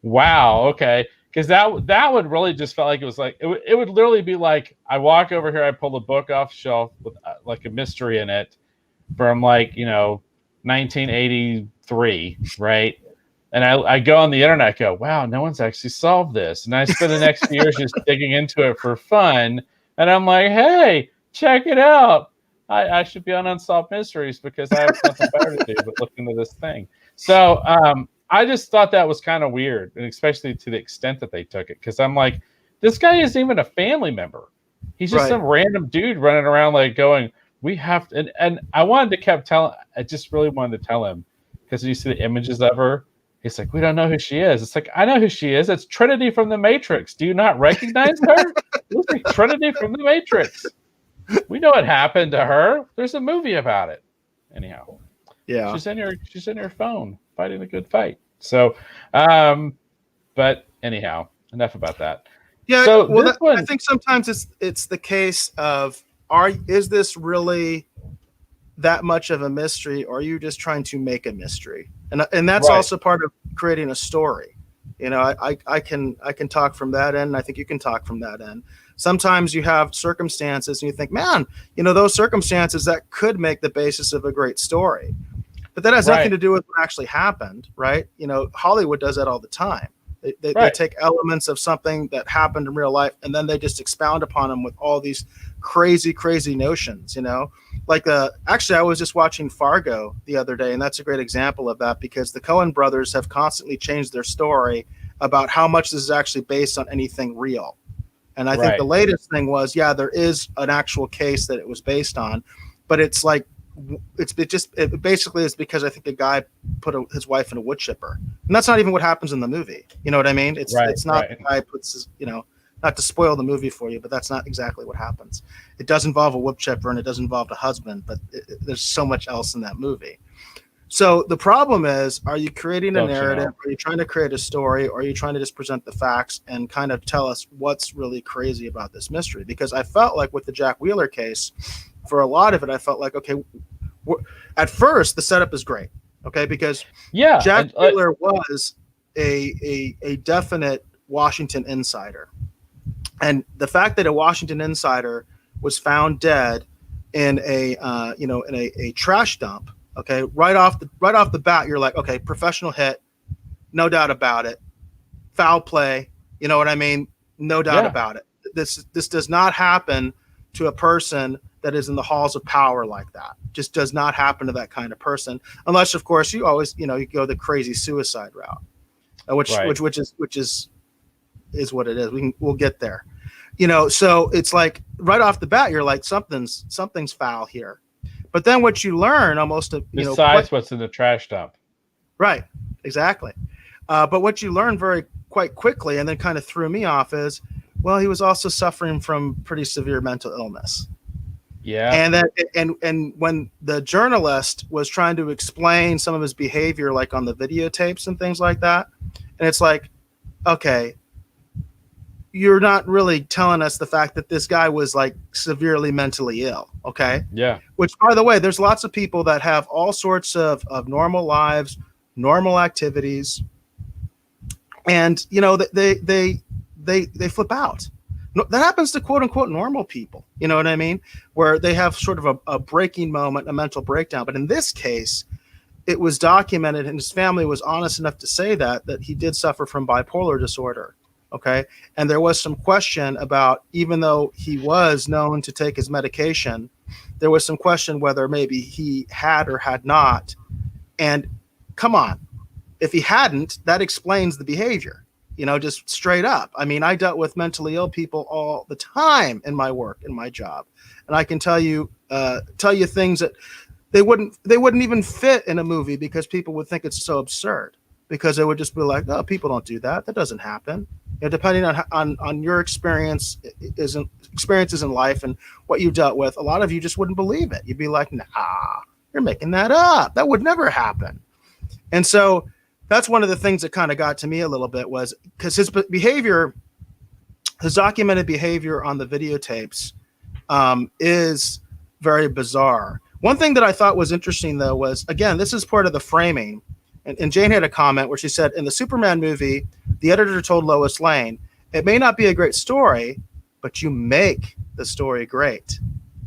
wow, okay. Because that would really just felt like it was like, it would literally be like, I walk over here, I pull a book off the shelf with like a mystery in it from, like, you know, 1983, right? And I go on the internet, I go, wow, no one's actually solved this. And I spend the next few years just digging into it for fun. And I'm like, hey, check it out. I should be on Unsolved Mysteries because I have nothing better to do but look into this thing. So I just thought that was kind of weird, and especially to the extent that they took it, because I'm like, this guy isn't even a family member. He's just some random dude running around like going, we have to, and I just really wanted to tell him, because you see the images of her, he's like, we don't know who she is. It's like, I know who she is. It's Trinity from the Matrix. Do you not recognize her? It looks like Trinity from the Matrix. We know what happened to her. There's a movie about it. Anyhow, yeah, she's in her phone fighting a good fight. So, but anyhow, enough about that. Yeah. So well, I think sometimes it's the case of, is this really that much of a mystery, or are you just trying to make a mystery? And that's also part of creating a story. You know, I can talk from that end. And I think you can talk from that end. Sometimes you have circumstances and you think, man, you know, those circumstances that could make the basis of a great story, but that has nothing to do with what actually happened. Right. You know, Hollywood does that all the time. They take elements of something that happened in real life, and then they just expound upon them with all these crazy notions, you know, like actually I was just watching Fargo the other day, and that's a great example of that, because the Coen brothers have constantly changed their story about how much this is actually based on anything real. And I think the latest thing was, there is an actual case that it was based on, but it's like, it basically is because I think the guy put his wife in a wood chipper, and that's not even what happens in the movie. You know what I mean? It's not the guy puts his, you know, not to spoil the movie for you, but that's not exactly what happens. It does involve a wood chipper and it does involve a husband, but there's so much else in that movie. So the problem is, are you creating a narrative? Are you trying to create a story? Or are you trying to just present the facts and kind of tell us what's really crazy about this mystery? Because I felt like with the Jack Wheeler case, for a lot of it, I felt like, okay, at first the setup is great. Okay. Because Jack Wheeler was a definite Washington insider. And the fact that a Washington insider was found dead in a trash dump, okay, right off the bat, you're like, okay, professional hit, no doubt about it. Foul play, you know what I mean? No doubt about it. This does not happen to a person that is in the halls of power like that. Just does not happen to that kind of person, unless, of course, you always, you go the crazy suicide route, which is what it is. We'll get there, So it's like right off the bat, you're like something's foul here. But then what you learn besides what's in the trash dump. Right. Exactly. But what you learn quite quickly and then kind of threw me off is, well, he was also suffering from pretty severe mental illness. Yeah. And when the journalist was trying to explain some of his behavior, like on the videotapes and things like that, and it's like, okay, you're not really telling us the fact that this guy was like severely mentally ill. Okay. Yeah. Which, by the way, there's lots of people that have all sorts of normal lives, normal activities. And, they flip out. That happens to quote unquote normal people. You know what I mean? Where they have sort of a breaking moment, a mental breakdown. But in this case, it was documented and his family was honest enough to say that he did suffer from bipolar disorder. Okay. And there was some question about, even though he was known to take his medication, there was some question whether maybe he had or had not. And come on, if he hadn't, that explains the behavior, just straight up. I mean, I dealt with mentally ill people all the time in my work, in my job. And I can tell you things that they wouldn't even fit in a movie because people would think it's so absurd. Because they would just be like, "Oh, people don't do that. That doesn't happen." Depending on your experiences in life and what you dealt with, a lot of you just wouldn't believe it. You'd be like, "Nah, you're making that up. That would never happen." And so that's one of the things that kind of got to me a little bit, was because his behavior, his documented behavior on the videotapes, is very bizarre. One thing that I thought was interesting, though, was, again, this is part of the framing. And Jane had a comment where she said, in the Superman movie, the editor told Lois Lane, it may not be a great story, but you make the story great.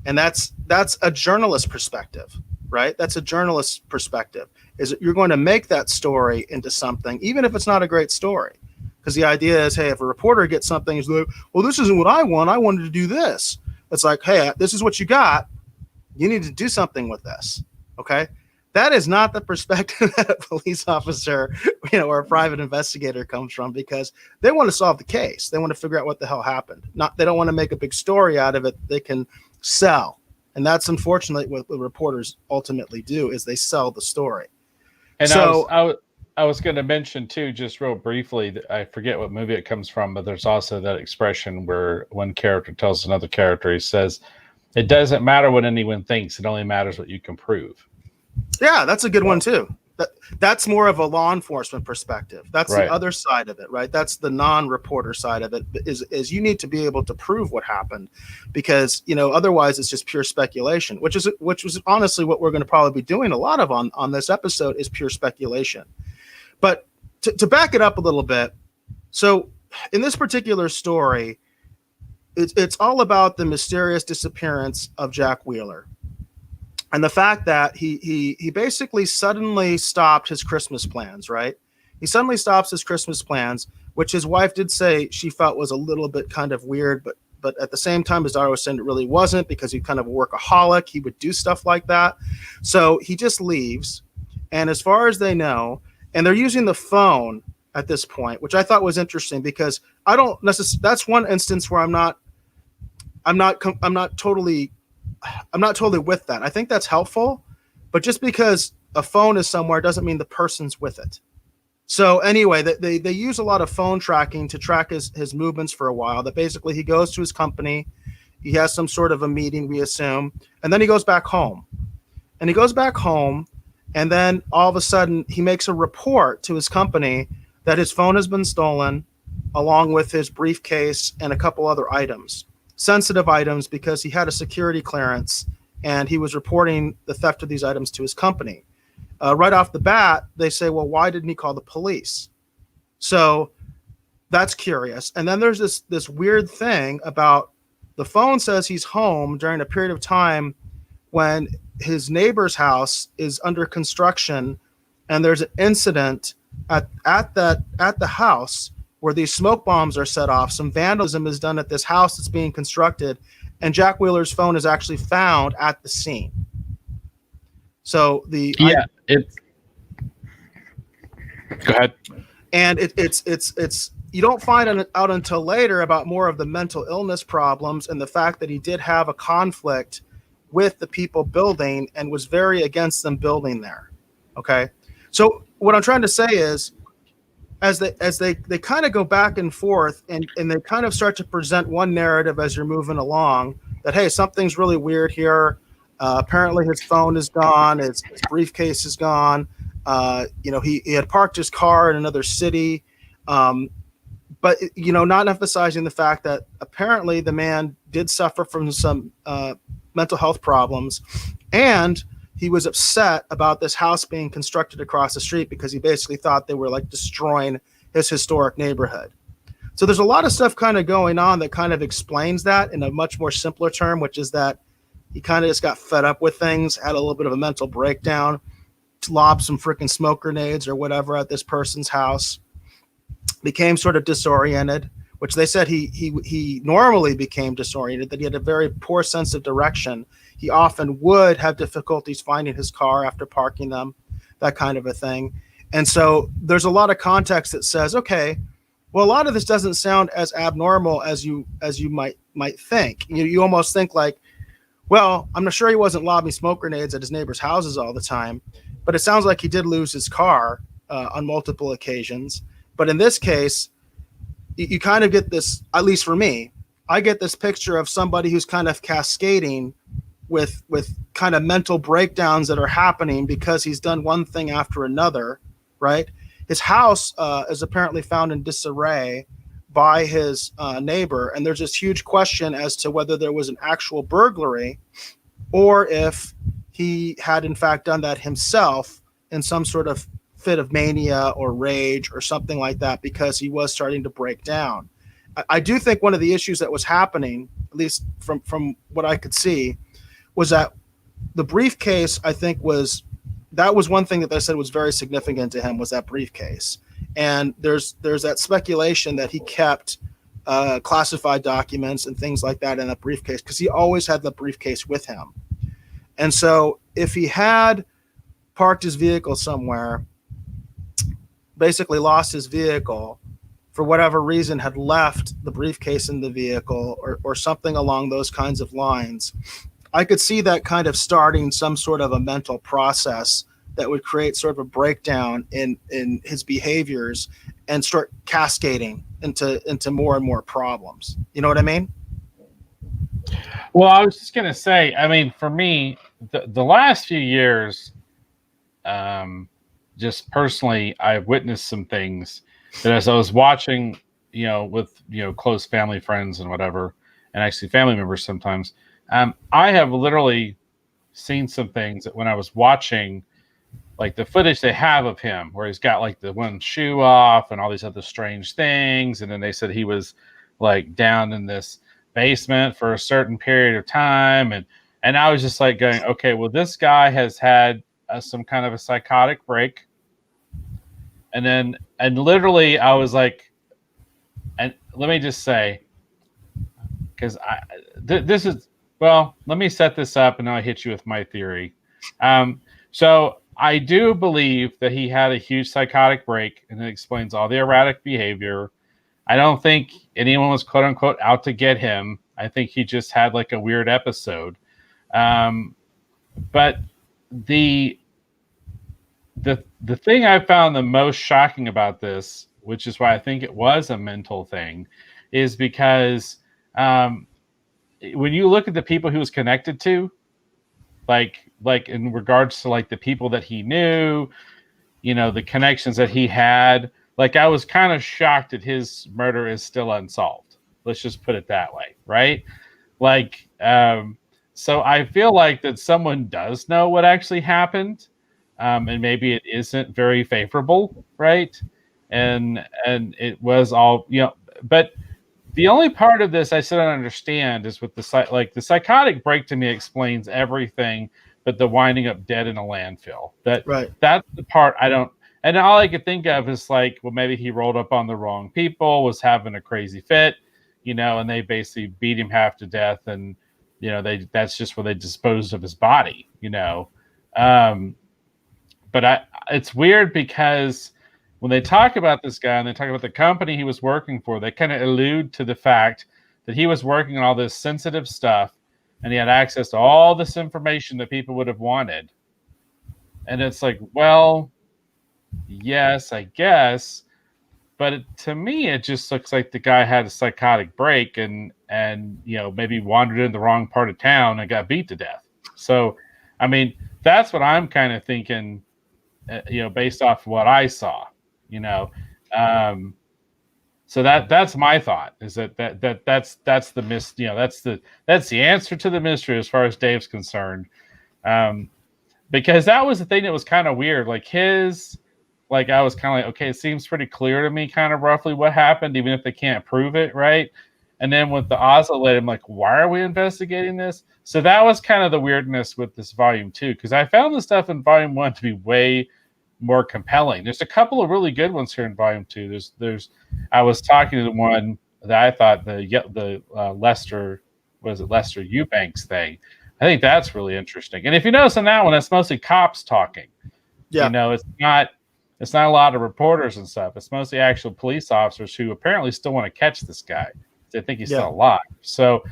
And that's a journalist perspective, right? That's a journalist perspective, is that you're going to make that story into something, even if it's not a great story. Because the idea is, hey, if a reporter gets something, he's like, well, this isn't what I want. I wanted to do this. It's like, hey, this is what you got. You need to do something with this. Okay. That is not the perspective that a police officer, or a private investigator comes from, because they want to solve the case. They want to figure out what the hell happened. They don't want to make a big story out of it. They can sell. And that's unfortunately what reporters ultimately do, is they sell the story. And so I was going to mention too, just real briefly, that I forget what movie it comes from, but there's also that expression where one character tells another character, he says, it doesn't matter what anyone thinks. It only matters what you can prove. Yeah, that's a good one too. That's more of a law enforcement perspective. That's right. The other side of it, right? That's the non-reporter side of it, is you need to be able to prove what happened, because otherwise it's just pure speculation, which was honestly what we're going to probably be doing a lot of on this episode, is pure speculation. But to back it up a little bit, so in this particular story, it's all about the mysterious disappearance of Jack Wheeler. And the fact that he basically suddenly stopped his Christmas plans, right? He suddenly stops his Christmas plans, which his wife did say she felt was a little bit kind of weird, but at the same time, his daughter was saying it really wasn't, because he's kind of a workaholic. He would do stuff like that. So he just leaves. And as far as they know, and they're using the phone at this point, which I thought was interesting, because I don't necessarily, that's one instance where I'm not totally with that. I think that's helpful, but just because a phone is somewhere doesn't mean the person's with it. So anyway, they use a lot of phone tracking to track his movements for a while. That basically he goes to his company, he has some sort of a meeting, we assume, and then he goes back home. And he goes back home, and then all of a sudden he makes a report to his company that his phone has been stolen, along with his briefcase and a couple other items, sensitive items, because he had a security clearance and he was reporting the theft of these items to his company. Right off the bat, they say, well, why didn't he call the police? So that's curious. And then there's this weird thing about the phone says he's home during a period of time when his neighbor's house is under construction, and there's an incident at the house where these smoke bombs are set off. Some vandalism is done at this house that's being constructed, and Jack Wheeler's phone is actually found at the scene. So it's go ahead. And it's you don't find out until later about more of the mental illness problems and the fact that he did have a conflict with the people building and was very against them building there. Okay, so what I'm trying to say is, as they kind of go back and forth and they kind of start to present one narrative as you're moving along, that hey, something's really weird here. Apparently his phone is gone, his briefcase is gone. He had parked his car in another city, but not emphasizing the fact that apparently the man did suffer from some mental health problems, and he was upset about this house being constructed across the street because he basically thought they were like destroying his historic neighborhood. So there's a lot of stuff kind of going on that kind of explains that in a much more simpler term, which is that he kind of just got fed up with things, had a little bit of a mental breakdown, lobbed some freaking smoke grenades or whatever at this person's house, became sort of disoriented, which they said he normally became disoriented, that he had a very poor sense of direction. He often would have difficulties finding his car after parking them, that kind of a thing. And so there's a lot of context that says, okay, well, a lot of this doesn't sound as abnormal as you might think. You almost think like, well, I'm not sure he wasn't lobbing smoke grenades at his neighbors' houses all the time, but it sounds like he did lose his car on multiple occasions. But in this case, you kind of get this, at least for me, I get this picture of somebody who's kind of cascading with kind of mental breakdowns that are happening because he's done one thing after another, right? His house is apparently found in disarray by his neighbor, and there's this huge question as to whether there was an actual burglary or if he had in fact done that himself in some sort of fit of mania or rage or something like that, because he was starting to break down. I do think one of the issues that was happening, at least from what I could see, was that the briefcase, I think, that was one thing that they said was very significant to him, was that briefcase. And there's that speculation that he kept classified documents and things like that in that briefcase, because he always had the briefcase with him. And so if he had parked his vehicle somewhere, basically lost his vehicle, for whatever reason had left the briefcase in the vehicle or something along those kinds of lines, I could see that kind of starting some sort of a mental process that would create sort of a breakdown in his behaviors and start cascading into more and more problems. You know what I mean? Well, I was just going to say, I mean, for me, the last few years, just personally, I've witnessed some things that as I was watching, with, close family friends and whatever, and actually family members sometimes, I have literally seen some things that when I was watching, like the footage they have of him, where he's got like the one shoe off and all these other strange things. And then they said he was like down in this basement for a certain period of time. And I was just like going, okay, well, this guy has had some kind of a psychotic break. And literally I was like, and let me just say, because this is, well, let me set this up and I'll hit you with my theory. So I do believe that he had a huge psychotic break, and it explains all the erratic behavior. I don't think anyone was quote unquote out to get him. I think he just had like a weird episode. But the the thing I found the most shocking about this, which is why I think it was a mental thing, is because when you look at the people he was connected to, like in regards to like the people that he knew, the connections that he had, like I was kind of shocked that his murder is still unsolved. Let's just put it that way, right? Like, so I feel like that someone does know what actually happened, and maybe it isn't very favorable, right? And it was all, but the only part of this I still don't understand is with the psychotic break to me explains everything, but the winding up dead in a landfill. That's the part I don't. And all I could think of is like, well, maybe he rolled up on the wrong people, was having a crazy fit, and they basically beat him half to death, and that's just where they disposed of his body, But it's weird because when they talk about this guy and they talk about the company he was working for, they kind of allude to the fact that he was working on all this sensitive stuff and he had access to all this information that people would have wanted. And it's like, well, yes, I guess. But to me, it just looks like the guy had a psychotic break and maybe wandered in the wrong part of town and got beat to death. So, I mean, that's what I'm kind of thinking, based off of what I saw. So that's my thought, is that's the that's the answer to the mystery as far as Dave's concerned, because that was the thing that was kind of weird. Like I was kind of like, okay, it seems pretty clear to me kind of roughly what happened, even if they can't prove it, right? And then with the oscillator, I'm like, why are we investigating this? So that was kind of the weirdness with this volume 2, because I found the stuff in volume 1 to be way more compelling. There's a couple of really good ones here in volume 2. I was talking to the one that I thought the Lester Eubanks thing. I think that's really interesting. And if you notice on that one, it's mostly cops talking. Yeah. It's not a lot of reporters and stuff. It's mostly actual police officers who apparently still want to catch this guy. They think he's still alive. So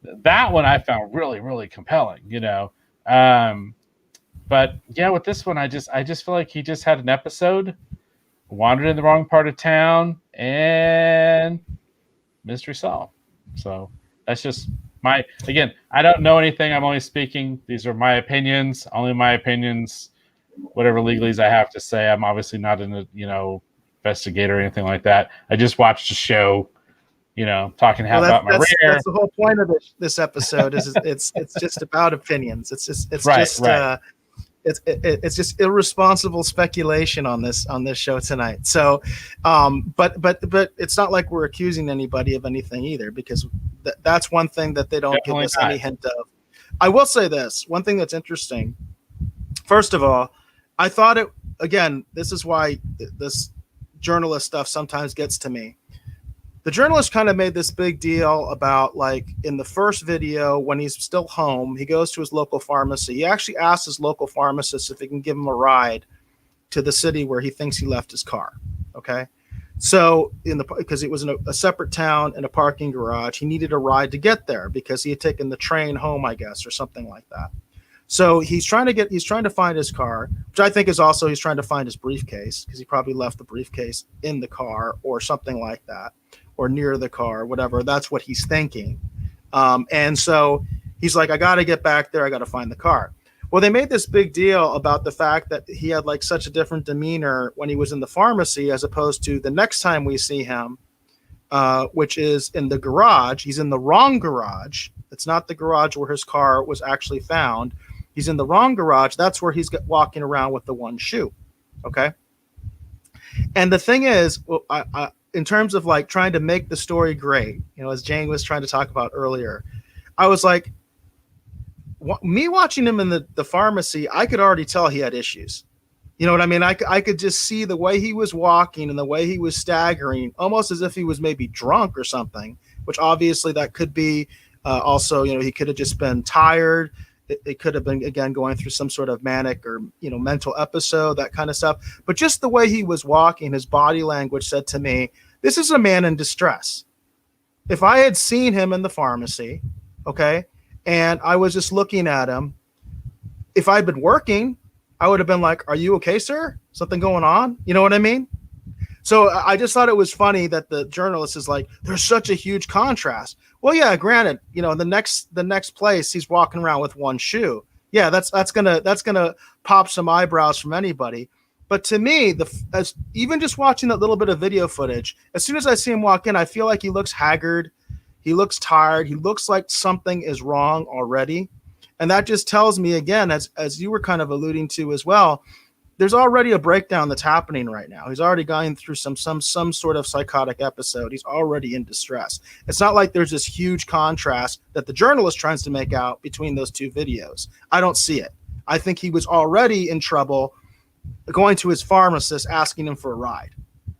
that one I found really, really compelling, But yeah, with this one, I just feel like he just had an episode, wandered in the wrong part of town, and mystery solved. So that's just I don't know anything. I'm only speaking. These are my opinions, only my opinions. Whatever legalese I have to say. I'm obviously not an investigator or anything like that. I just watched a show, talking about my rear. That's the whole point of this episode. It's just about opinions. It's just irresponsible speculation on this show tonight. So, but it's not like we're accusing anybody of anything either, because that's one thing that they don't Definitely give us any hint of. I will say this one thing that's interesting. First of all, I thought it again. This is why this journalist stuff sometimes gets to me. The journalist kind of made this big deal about, like, in the first video when he's still home, he goes to his local pharmacy. He actually asks his local pharmacist if he can give him a ride to the city where he thinks he left his car. Okay. So because it was in a separate town in a parking garage, he needed a ride to get there because he had taken the train home, I guess, or something like that. So he's trying to find his car, which I think is also, he's trying to find his briefcase, because he probably left the briefcase in the car or something like that, or near the car, whatever. That's what he's thinking. And so he's like, I got to get back there. I got to find the car. Well, they made this big deal about the fact that he had like such a different demeanor when he was in the pharmacy, as opposed to the next time we see him, which is in the garage. He's in the wrong garage. It's not the garage where his car was actually found. He's in the wrong garage. That's where he's walking around with the one shoe. Okay. And the thing is, I in terms of like trying to make the story great, as Jane was trying to talk about earlier, I was like, me watching him in the pharmacy, I could already tell he had issues. You know what I mean? I could just see the way he was walking and the way he was staggering, almost as if he was maybe drunk or something, which obviously that could be also, he could have just been tired. It could have been, again, going through some sort of manic or, mental episode, that kind of stuff. But just the way he was walking, his body language said to me, this is a man in distress. If I had seen him in the pharmacy, okay, and I was just looking at him, if I'd been working, I would have been like, "Are you okay, sir? Something going on?" You know what I mean? So I just thought it was funny that the journalist is like, "There's such a huge contrast." Well, yeah, granted, the next place he's walking around with one shoe. Yeah, that's gonna pop some eyebrows from anybody. But to me, as even just watching that little bit of video footage, as soon as I see him walk in, I feel like he looks haggard, he looks tired, he looks like something is wrong already, and that just tells me again, as you were kind of alluding to as well, there's already a breakdown that's happening right now. He's already going through some sort of psychotic episode. He's already in distress. It's not like there's this huge contrast that the journalist tries to make out between those two videos. I don't see it. I think he was already in trouble going to his pharmacist asking him for a ride.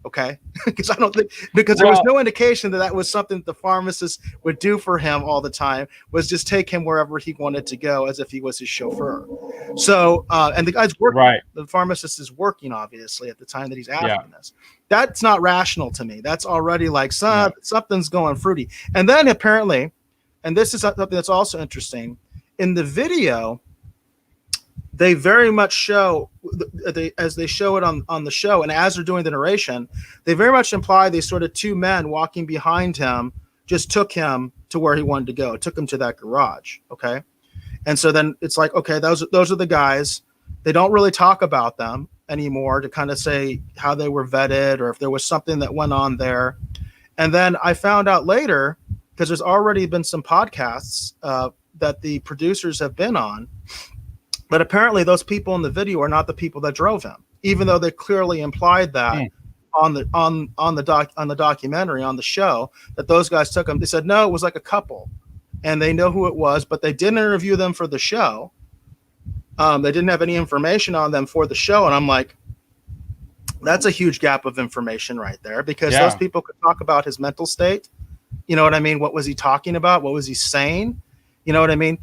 Okay, because there was no indication that was something that the pharmacist would do for him all the time, was just take him wherever he wanted to go as if he was his chauffeur. So, and the guy's working, right. The pharmacist is working obviously at the time that he's asking this. That's not rational to me. That's already like something's going fruity. And then apparently, and this is something that's also interesting, in the video, they very much show, as they show it on the show, and as they're doing the narration, they very much imply these sort of two men walking behind him just took him to where he wanted to go, took him to that garage. Okay. And so then it's like, okay, those are the guys. They don't really talk about them anymore to kind of say how they were vetted or if there was something that went on there. And then I found out later, because there's already been some podcasts that the producers have been on, but apparently those people in the video are not the people that drove him, even though they clearly implied that on the documentary, on the show, that those guys took him. They said, no, it was like a couple and they know who it was, but they didn't interview them for the show. They didn't have any information on them for the show. And I'm like, that's a huge gap of information right there, because those people could talk about his mental state. You know what I mean? What was he talking about? What was he saying? You know what I mean?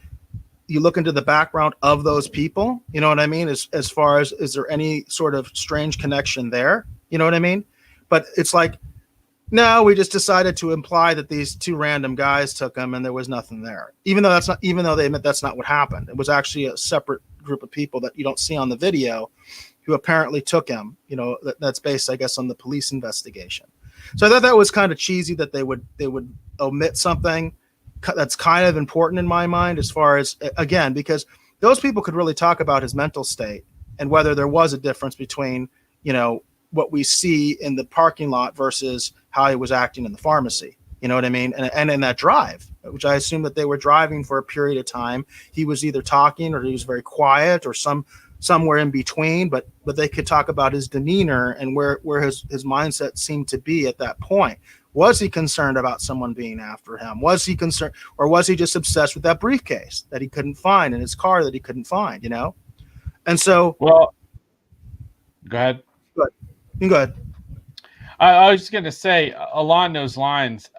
You look into the background of those people, you know what I mean? As far as, is there any sort of strange connection there? You know what I mean? But it's like, no, we just decided to imply that these two random guys took him and there was nothing there. Even though they admit that's not what happened. It was actually a separate group of people that you don't see on the video who apparently took him, that's based, I guess, on the police investigation. So I thought that was kind of cheesy that they would omit something that's kind of important in my mind, as far as, again, because those people could really talk about his mental state and whether there was a difference between, what we see in the parking lot versus how he was acting in the pharmacy. You know what I mean? And in that drive, which I assume that they were driving for a period of time. He was either talking or he was very quiet or somewhere in between, but they could talk about his demeanor and where his mindset seemed to be at that point. Was he concerned about someone being after him? Was he concerned, or was he just obsessed with that briefcase that he couldn't find in his car that he couldn't find, And so, well, go ahead. Go ahead. I was just going to say, along those lines,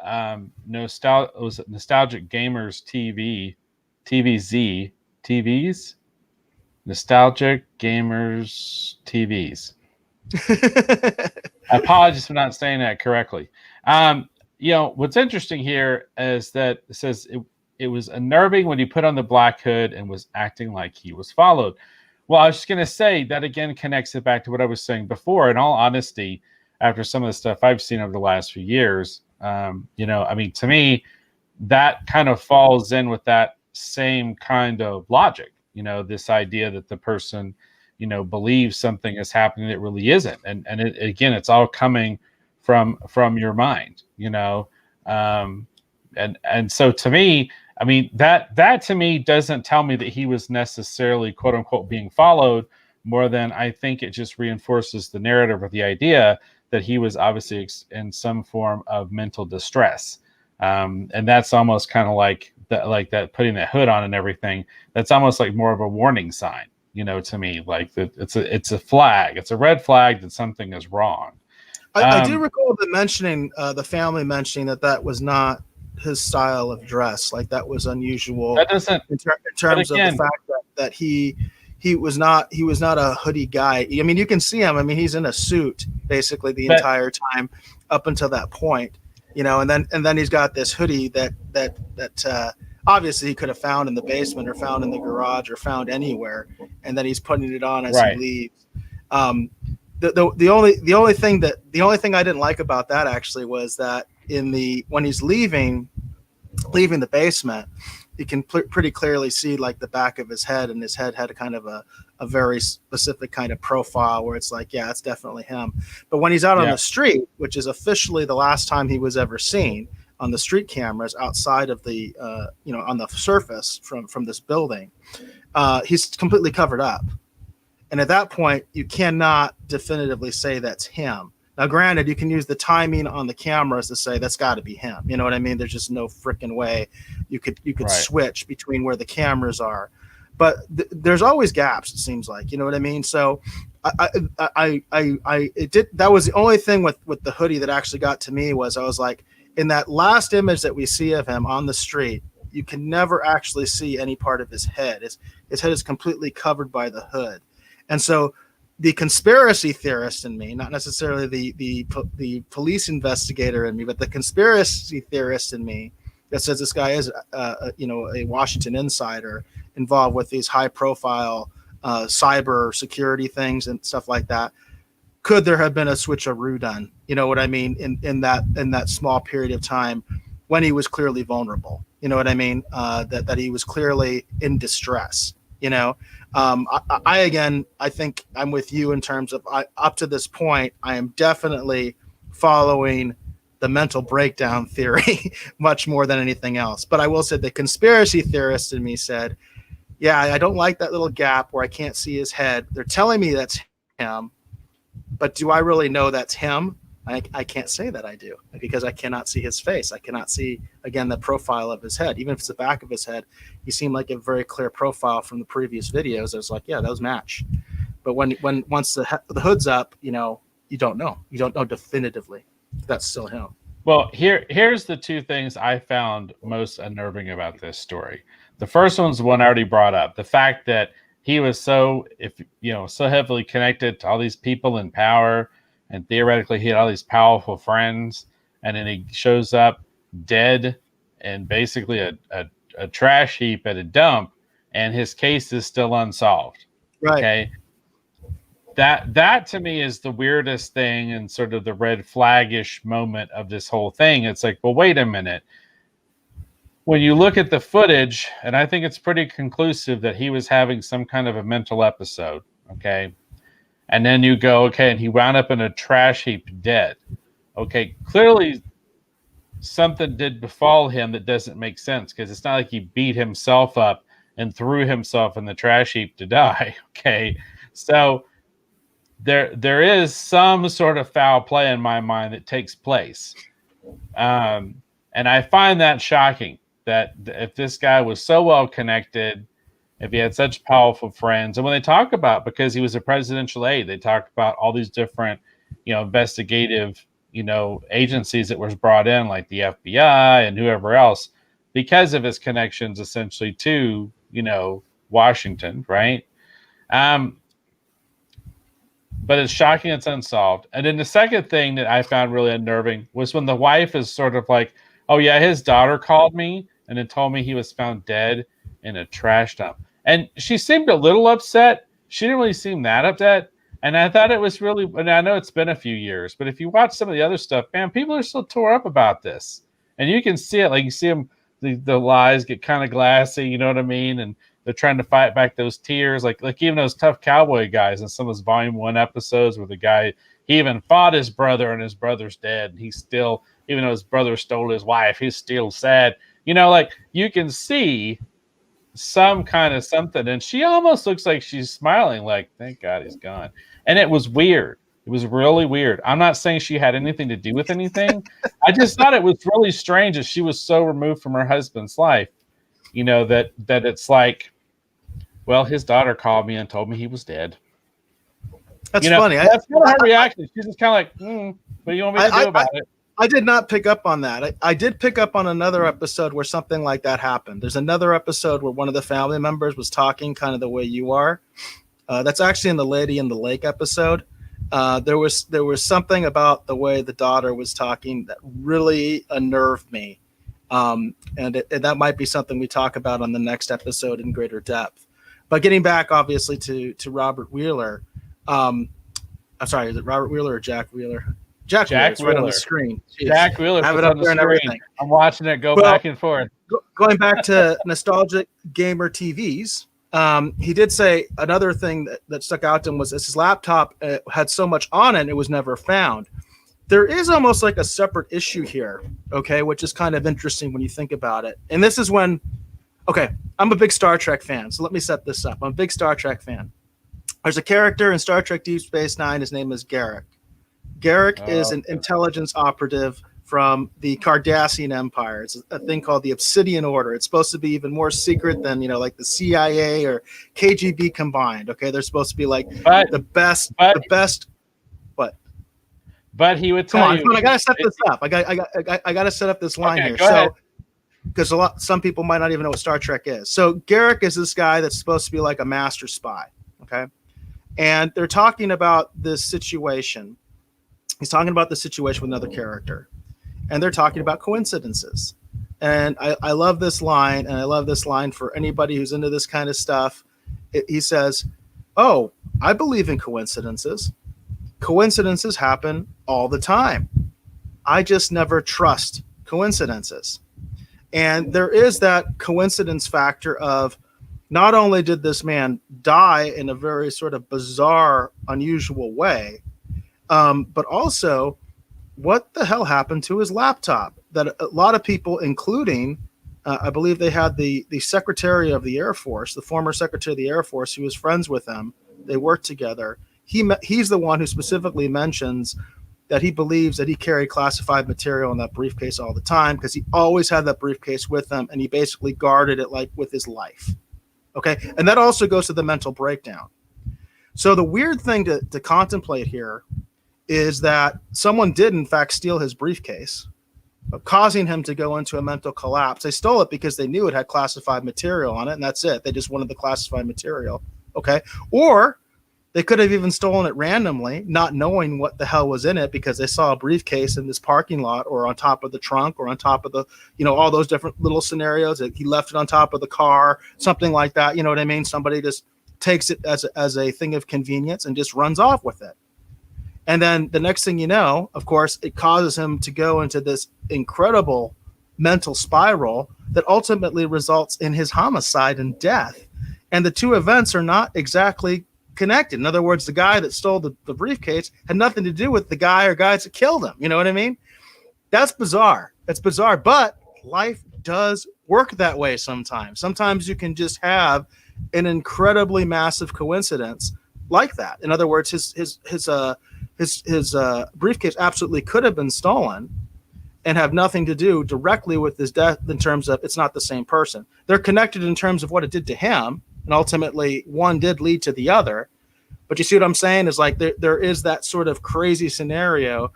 Nostalgic Gamers TVs, Nostalgic Gamers TVs. I apologize for not saying that correctly. What's interesting here is that it says it was unnerving when he put on the black hood and was acting like he was followed. Well, I was just going to say that again connects it back to what I was saying before. In all honesty, after some of the stuff I've seen over the last few years, to me, that kind of falls in with that same kind of logic. This idea that the person, believes something is happening that really isn't, and it's all coming from your mind, and so to me, that to me doesn't tell me that he was necessarily quote unquote being followed, more than I think it just reinforces the narrative or the idea that he was obviously in some form of mental distress. And that's almost kind of like that putting that hood on and everything. That's almost like more of a warning sign, to me, like it's a flag. It's a red flag that something is wrong. I do recall the family mentioning that was not his style of dress. Like that was unusual. That doesn't, in terms of the fact that he was not a hoodie guy. You can see him. He's in a suit basically the entire time up until that point, and then he's got this hoodie that obviously he could have found in the basement or found in the garage or found anywhere, and then he's putting it on as he Right. leaves. The only thing I didn't like about that actually was that when he's leaving the basement, you can pretty clearly see like the back of his head, and his head had kind of a very specific kind of profile where it's like, yeah, it's definitely him. But when he's out on the street, which is officially the last time he was ever seen on the street cameras outside of the on the surface from this building, he's completely covered up. And at that point, you cannot definitively say that's him. Now, granted, you can use the timing on the cameras to say that's got to be him. You know what I mean? There's just no freaking way you could switch between where the cameras are. But there's always gaps, it seems like. You know what I mean? So that was the only thing with the hoodie that actually got to me. Was I was like, in that last image that we see of him on the street, you can never actually see any part of his head. His head is completely covered by the hood. And so the conspiracy theorist in me, not necessarily the police investigator in me, but the conspiracy theorist in me that says this guy is a Washington insider involved with these high profile cyber security things and stuff like that. Could there have been a switcheroo done? You know what I mean? In that small period of time when he was clearly vulnerable. You know what I mean? That he was clearly in distress. You know, I think I'm with you in terms of up to this point, I am definitely following the mental breakdown theory much more than anything else. But I will say the conspiracy theorist in me said, yeah, I don't like that little gap where I can't see his head. They're telling me that's him, but do I really know that's him? I can't say that I do, because I cannot see his face. I cannot see, again, the profile of his head. Even if it's the back of his head, he seemed like a very clear profile from the previous videos. I was like, yeah, those match. But once the hood's up, you don't know. You don't know definitively if that's still him. Well, here's the two things I found most unnerving about this story. The first one's the one I already brought up. The fact that he was so heavily connected to all these people in power, and theoretically he had all these powerful friends, and then he shows up dead and basically a trash heap at a dump, and his case is still unsolved. Right. Okay. That to me is the weirdest thing and sort of the red flag-ish moment of this whole thing. It's like, well, wait a minute. When you look at the footage, and I think it's pretty conclusive that he was having some kind of a mental episode, okay? And then you go, okay, and he wound up in a trash heap dead. Okay, clearly something did befall him that doesn't make sense, because it's not like he beat himself up and threw himself in the trash heap to die, okay? So there is some sort of foul play in my mind that takes place. And I find that shocking, that if this guy was so well connected, if he had such powerful friends, and when they talk about, because he was a presidential aide, they talked about all these different, investigative, agencies that was brought in, like the FBI and whoever else, because of his connections essentially to, Washington, right? But it's shocking it's unsolved. And then the second thing that I found really unnerving was when the wife is sort of like, oh yeah, his daughter called me and then told me he was found dead in a trash dump. And she seemed a little upset. She didn't really seem that upset. And I thought it was really, and I know it's been a few years, but if you watch some of the other stuff, man, people are still tore up about this. And you can see it, like you see them, the lies get kind of glassy, you know what I mean? And they're trying to fight back those tears, like even those tough cowboy guys in some of those Volume 1 episodes where the guy, he even fought his brother and his brother's dead. And he's still, even though his brother stole his wife, he's still sad. Like you can see some kind of something. And she almost looks like she's smiling, like, thank God he's gone. And it was weird. It was really weird. I'm not saying she had anything to do with anything. I just thought it was really strange that she was so removed from her husband's life, that it's like, well, his daughter called me and told me he was dead. That's funny. That's kind of her reaction. She's just kind of like, what do you want me to do about it? I did not pick up on that. I did pick up on another episode where something like that happened. There's another episode where one of the family members was talking kind of the way you are. That's actually in the Lady in the Lake episode. There was something about the way the daughter was talking that really unnerved me. And that might be something we talk about on the next episode in greater depth. But getting back, obviously, to Robert Wheeler. I'm sorry, is it Robert Wheeler or Jack Wheeler? Jack Wheeler. It's right on the screen. Jeez. Jack Wheeler. I have it up there and everything. I'm watching it go back and forth. Going back to nostalgic gamer TVs, he did say another thing that stuck out to him was his laptop had so much on it was never found. There is almost like a separate issue here, okay, which is kind of interesting when you think about it. And this is when, okay, I'm a big Star Trek fan, so let me set this up. I'm a big Star Trek fan. There's a character in Star Trek Deep Space Nine. His name is Garrick. Garrick is an intelligence operative from the Cardassian Empire. It's a thing called the Obsidian Order. It's supposed to be even more secret than, like the CIA or KGB combined. Okay, they're supposed to be like the best. But he would tell you. I gotta set this up. I gotta set up this line here. So, because some people might not even know what Star Trek is. So Garrick is this guy that's supposed to be like a master spy. Okay, and they're talking about this situation. He's talking about the situation with another character, and they're talking about coincidences. And I love this line, and I love this line for anybody who's into this kind of stuff. He says, "Oh, I believe in coincidences. Coincidences happen all the time. I just never trust coincidences." And there is that coincidence factor of not only did this man die in a very sort of bizarre, unusual way, but also what the hell happened to his laptop that a lot of people, including, I believe they had the Secretary of the Air Force, the former Secretary of the Air Force, who was friends with him. They worked together. He's the one who specifically mentions that he believes that he carried classified material in that briefcase all the time because he always had that briefcase with him, and he basically guarded it like with his life. Okay, and that also goes to the mental breakdown. So the weird thing to contemplate here is that someone did in fact steal his briefcase, causing him to go into a mental collapse. They stole it because they knew it had classified material on it, and that's it. They just wanted the classified material. Okay, or they could have even stolen it randomly, not knowing what the hell was in it because they saw a briefcase in this parking lot or on top of the trunk or on top of the, all those different little scenarios. He left it on top of the car, something like that. You know what I mean? Somebody just takes it as a thing of convenience and just runs off with it. And then the next thing you know, of course, it causes him to go into this incredible mental spiral that ultimately results in his homicide and death. And the two events are not exactly connected. In other words, the guy that stole the briefcase had nothing to do with the guy or guys that killed him. You know what I mean? That's bizarre. That's bizarre. But life does work that way sometimes. Sometimes you can just have an incredibly massive coincidence like that. In other words, his briefcase absolutely could have been stolen and have nothing to do directly with his death in terms of it's not the same person. They're connected in terms of what it did to him. And ultimately, one did lead to the other. But you see what I'm saying? Is like there is that sort of crazy scenario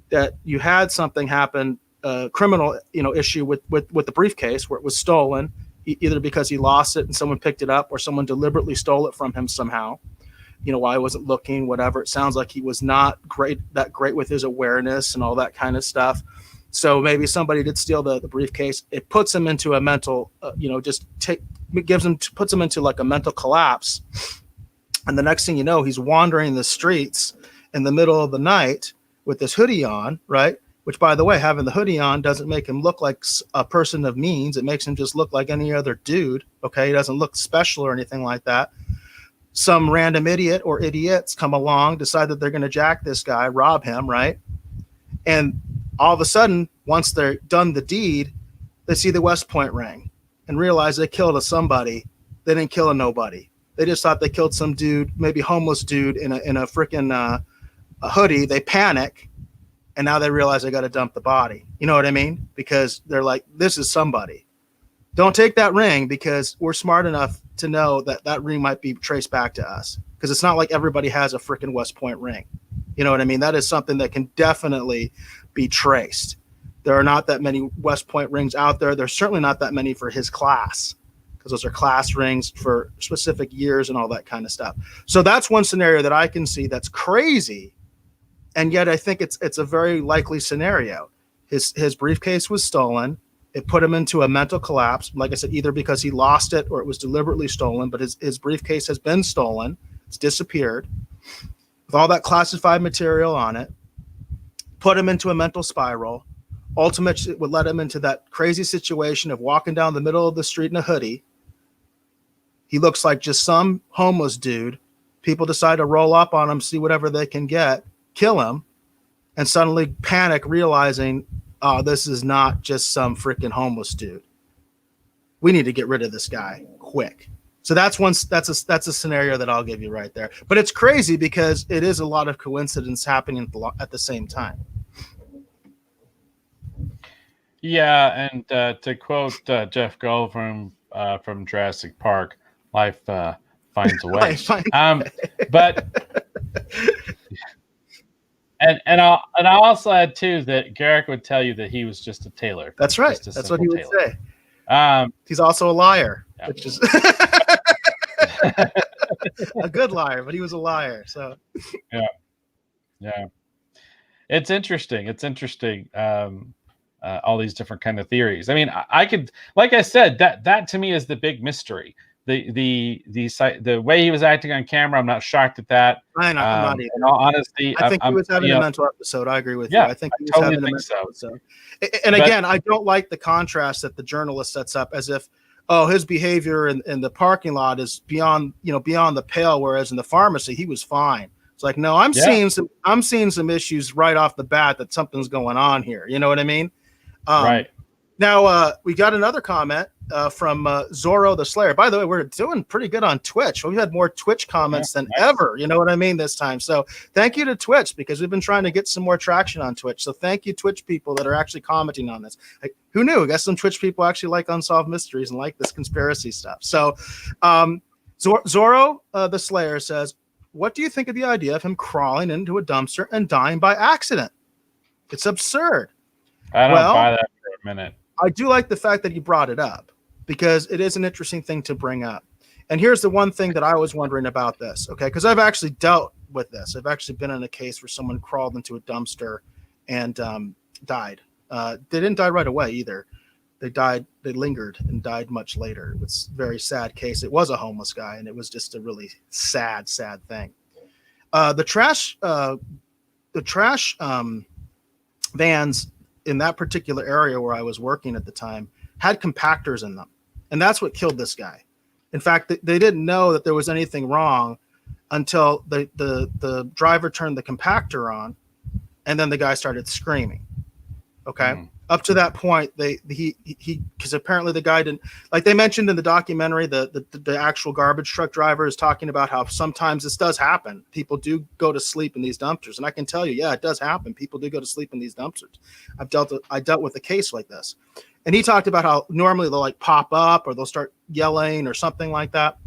that you had something happen, criminal issue with the briefcase where it was stolen, either because he lost it and someone picked it up or someone deliberately stole it from him somehow. While he wasn't looking, whatever. It sounds like he was not great with his awareness and all that kind of stuff. So maybe somebody did steal the briefcase. It puts him into a mental, puts him into like a mental collapse. And the next thing you know, he's wandering the streets in the middle of the night with this hoodie on, right? Which, by the way, having the hoodie on doesn't make him look like a person of means. It makes him just look like any other dude, okay? He doesn't look special or anything like that. Some random idiot or idiots come along, decide that they're going to jack this guy, rob him, right? And all of a sudden, once they're done the deed, they see the West Point ring and realize they killed somebody. They didn't kill a nobody. They just thought they killed some dude, maybe homeless dude in a freaking a hoodie. They panic, and now they realize they got to dump the body. You know what I mean? Because they're like, this is somebody. Don't take that ring because we're smart enough to know that ring might be traced back to us because it's not like everybody has a freaking West Point ring. You know what I mean? That is something that can definitely be traced. There are not that many West Point rings out there. There's certainly not that many for his class because those are class rings for specific years and all that kind of stuff. So that's one scenario that I can see that's crazy. And yet I think it's a very likely scenario. His briefcase was stolen. It put him into a mental collapse. Like I said, either because he lost it or it was deliberately stolen, but his briefcase has been stolen. It's disappeared with all that classified material on it. Put him into a mental spiral. Ultimately, it would let him into that crazy situation of walking down the middle of the street in a hoodie. He looks like just some homeless dude. People decide to roll up on him, see whatever they can get, kill him, and suddenly panic, realizing, oh, this is not just some freaking homeless dude. We need to get rid of this guy quick. So that's a scenario that I'll give you right there. But it's crazy because it is a lot of coincidence happening at the same time. Yeah, and to quote Jeff Goldblum from Jurassic Park, life finds a way. But and I'll also add too that Garrick would tell you that he was just a tailor. That's right. That's what he would say. He's also a liar, yeah. Which is a good liar, but he was a liar. So yeah, it's interesting. All these different kind of theories. I mean, I could, like I said, that to me is the big mystery. The way he was acting on camera, I'm not shocked at that. I'm not either. In all honesty, I think he was having a mental episode. I agree with you. I think he was having a mental episode. And again, I don't like the contrast that the journalist sets up as if, oh, his behavior in the parking lot is beyond the pale, whereas in the pharmacy he was fine. It's like, no, I'm seeing some issues right off the bat that something's going on here. You know what I mean? Right. Now, we got another comment from Zorro the Slayer. By the way, we're doing pretty good on Twitch. We've had more Twitch comments than ever. You know what I mean this time. So thank you to Twitch, because we've been trying to get some more traction on Twitch. So thank you, Twitch people that are actually commenting on this. Who knew? I guess some Twitch people actually like Unsolved Mysteries and like this conspiracy stuff. So Zorro the Slayer says, what do you think of the idea of him crawling into a dumpster and dying by accident? It's absurd. I don't buy that for a minute. I do like the fact that you brought it up, because it is an interesting thing to bring up. And here's the one thing that I was wondering about this, okay? Because I've actually dealt with this. I've actually been in a case where someone crawled into a dumpster and died. They didn't die right away either. They lingered and died much later. It was a very sad case. It was a homeless guy, and it was just a really sad thing. The trash vans in that particular area where I was working at the time had compactors in them. And that's what killed this guy. In fact, they didn't know that there was anything wrong until the driver turned the compactor on, and then the guy started screaming. Okay. Up to that point, because apparently the guy didn't, like they mentioned in the documentary, the actual garbage truck driver is talking about how sometimes this does happen. People do go to sleep in these dumpsters, and I can tell you, yeah, it does happen. People do go to sleep in these dumpsters. I dealt with a case like this, and he talked about how normally they'll like pop up or they'll start yelling or something like that.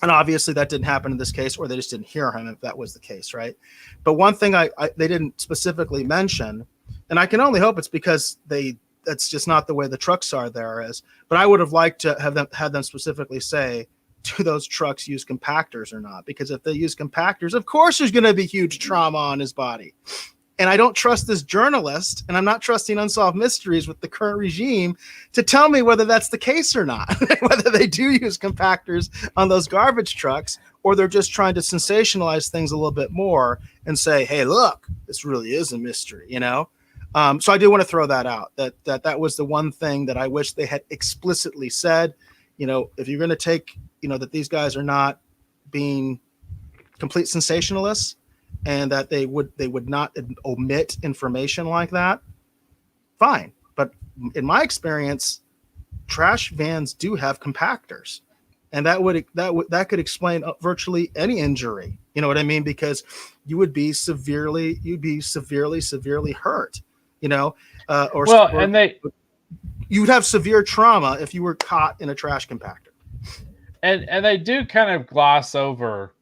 And obviously that didn't happen in this case, or they just didn't hear him if that was the case, right? But one thing they didn't specifically mention, and I can only hope it's because that's just not the way the trucks are there is. But I would have liked to have them specifically say, do those trucks use compactors or not? Because if they use compactors, of course there's going to be huge trauma on his body. And I don't trust this journalist, and I'm not trusting Unsolved Mysteries with the current regime to tell me whether that's the case or not, whether they do use compactors on those garbage trucks, or they're just trying to sensationalize things a little bit more and say, hey, look, this really is a mystery, you know? So I do want to throw that out, that was the one thing that I wish they had explicitly said. You know, if you're going to take, that these guys are not being complete sensationalists, and that they would not omit information like that, fine. But in my experience, trash vans do have compactors, and that could explain virtually any injury. You know what I mean? Because you'd be severely hurt. You'd have severe trauma if you were caught in a trash compactor. And they do kind of gloss over,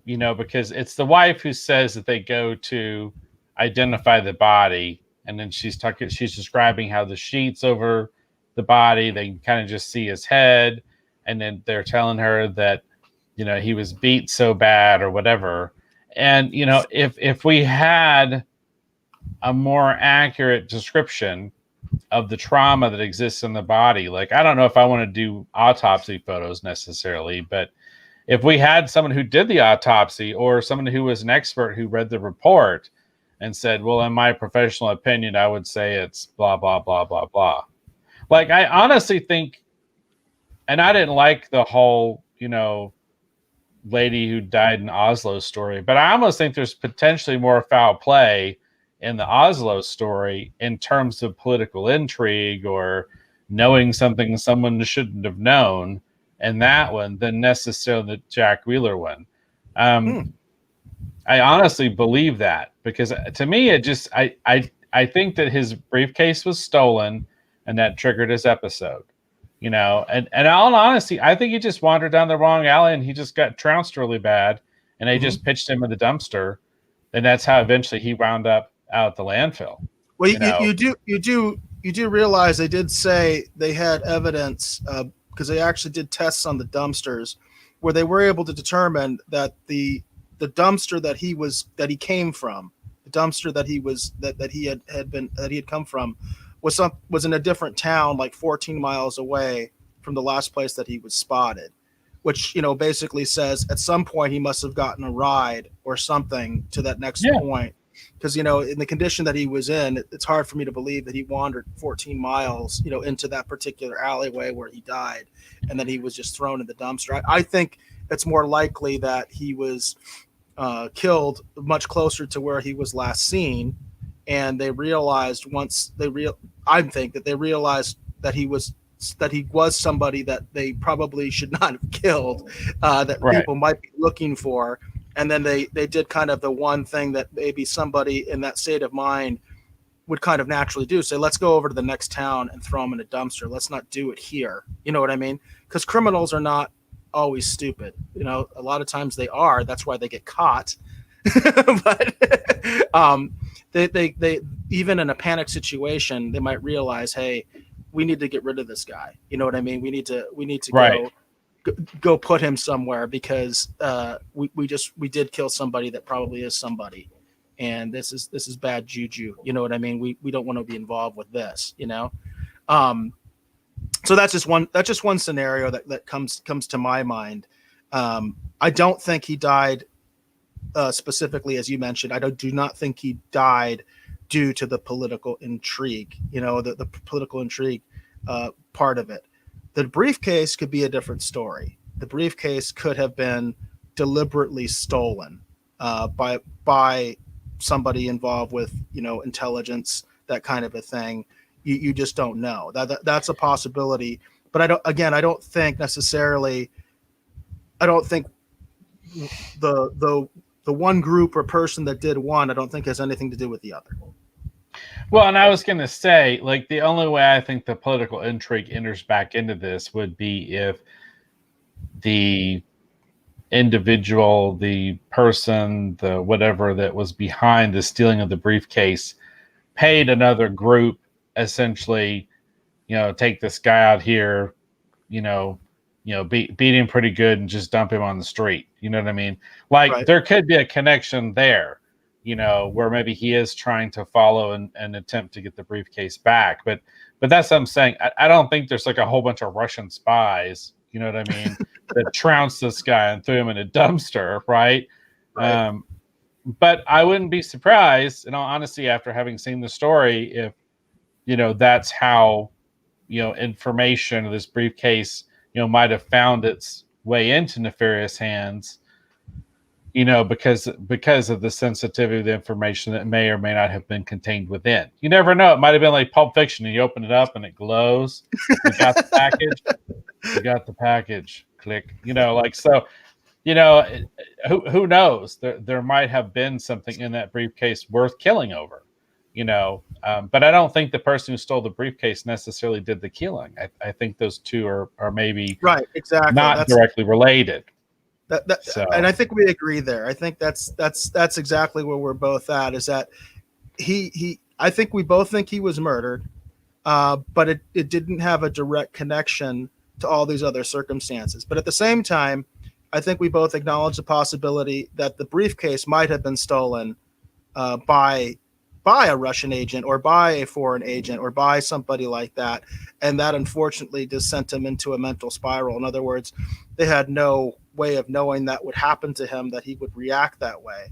because it's the wife who says that they go to identify the body, and then she's describing how the sheets over the body, they can kind of just see his head, and then they're telling her that, he was beat so bad or whatever. And, if we had a more accurate description, of the trauma that exists in the body. Like, I don't know if I want to do autopsy photos necessarily, but if we had someone who did the autopsy or someone who was an expert who read the report and said, well, in my professional opinion, I would say it's blah, blah, blah, blah, blah. Like, I honestly think, and I didn't like the whole, lady who died in Oslo story, but I almost think there's potentially more foul play in the Oslo story in terms of political intrigue or knowing something someone shouldn't have known in that one than necessarily the Jack Wheeler one. I honestly believe that, because to me, it just, I think that his briefcase was stolen and that triggered his episode, and all honesty, I think he just wandered down the wrong alley and he just got trounced really bad and they just pitched him in the dumpster. And that's how eventually he wound up out at the landfill. Well, you do realize they did say they had evidence, because they actually did tests on the dumpsters where they were able to determine that the dumpster that he came from, the dumpster that he had come from, was in a different town, like 14 miles away from the last place that he was spotted, which basically says at some point he must have gotten a ride or something to that next point. Because in the condition that he was in, it's hard for me to believe that he wandered 14 miles into that particular alleyway where he died and then he was just thrown in the dumpster. I think it's more likely that he was killed much closer to where he was last seen, and they realized I think that they realized that he was somebody that they probably should not have killed, that people might be looking for. And then they did kind of the one thing that maybe somebody in that state of mind would kind of naturally do. Say, let's go over to the next town and throw them in a dumpster. Let's not do it here. You know what I mean? Because criminals are not always stupid. A lot of times they are. That's why they get caught. But they even in a panic situation, they might realize, hey, we need to get rid of this guy. You know what I mean? We need to go put him somewhere, because we did kill somebody that probably is somebody, and this is bad juju. You know what I mean? We don't want to be involved with this. So that's just one scenario that comes to my mind. I don't think he died specifically, as you mentioned. I do not think he died due to the political intrigue. The political intrigue part of it. The briefcase could be a different story. The briefcase could have been deliberately stolen by somebody involved with intelligence, that kind of a thing. You just don't know. That's a possibility. But I don't think necessarily. I don't think the one group or person that did one, I don't think has anything to do with the other. Well, and I was going to say, like, the only way I think the political intrigue enters back into this would be if the individual, the person, the whatever that was behind the stealing of the briefcase paid another group, essentially, take this guy out here, beat him pretty good and just dump him on the street. You know what I mean? Like, there could be a connection there, where maybe he is trying to follow and attempt to get the briefcase back. But that's what I'm saying. I don't think there's like a whole bunch of Russian spies, you know what I mean, that trounced this guy and threw him in a dumpster, right? But I wouldn't be surprised, in all honesty, after having seen the story, if, that's how, information of this briefcase, might have found its way into nefarious hands, because of the sensitivity of the information that may or may not have been contained within. You never know. It might have been like Pulp Fiction, and you open it up and it glows. You got the package. You got the package. Click. So. Who knows? There might have been something in that briefcase worth killing over. But I don't think the person who stole the briefcase necessarily did the killing. I think those two are maybe not directly related. And I think we agree there. I think that's exactly where we're both at. Is that I think we both think he was murdered, but it didn't have a direct connection to all these other circumstances. But at the same time, I think we both acknowledge the possibility that the briefcase might have been stolen by by a Russian agent or by a foreign agent or by somebody like that. And that unfortunately just sent him into a mental spiral. In other words, they had no way of knowing that would happen to him, that he would react that way.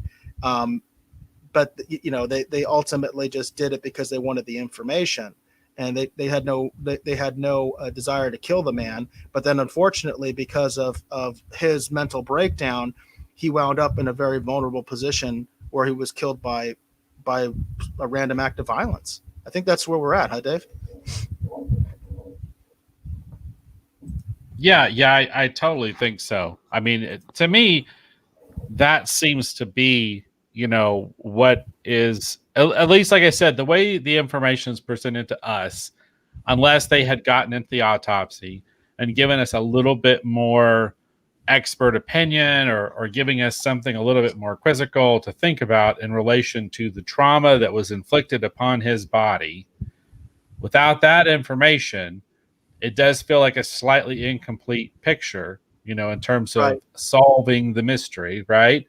But they ultimately just did it because they wanted the information, and they had no desire to kill the man. But then unfortunately, because of his mental breakdown, he wound up in a very vulnerable position where he was killed by a random act of violence. I think that's where we're at, huh, Dave? Yeah, I totally think so. I mean, to me, that seems to be, what is, at least, like I said, the way the information is presented to us, unless they had gotten into the autopsy and given us a little bit more expert opinion or giving us something a little bit more quizzical to think about in relation to the trauma that was inflicted upon his body. Without that information, it does feel like a slightly incomplete picture, in terms of solving the mystery, right?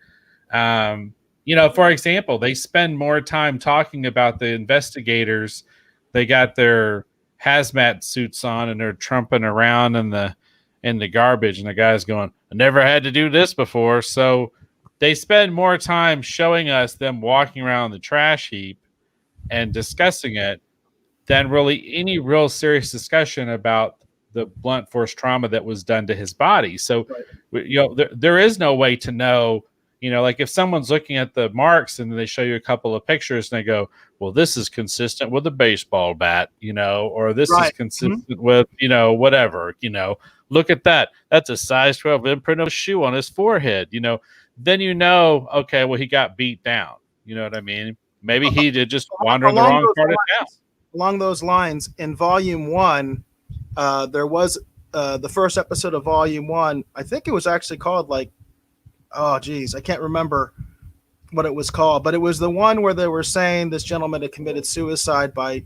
For example, they spend more time talking about the investigators. They got their hazmat suits on and they're trumping around in the garbage, and the guy's going, I never had to do this before. So they spend more time showing us them walking around the trash heap and discussing it than really any real serious discussion about the blunt force trauma that was done to his body. So, there is no way to know, like if someone's looking at the marks and they show you a couple of pictures and they go, well, this is consistent with a baseball bat, or this is consistent with, whatever, look at that. That's a size 12 imprint of a shoe on his forehead, then okay, well, he got beat down. You know what I mean? Maybe he did just wander in the wrong part of town. Along those lines, in Volume 1, there was the first episode of Volume 1. I think it was actually called I can't remember what it was called, but it was the one where they were saying this gentleman had committed suicide by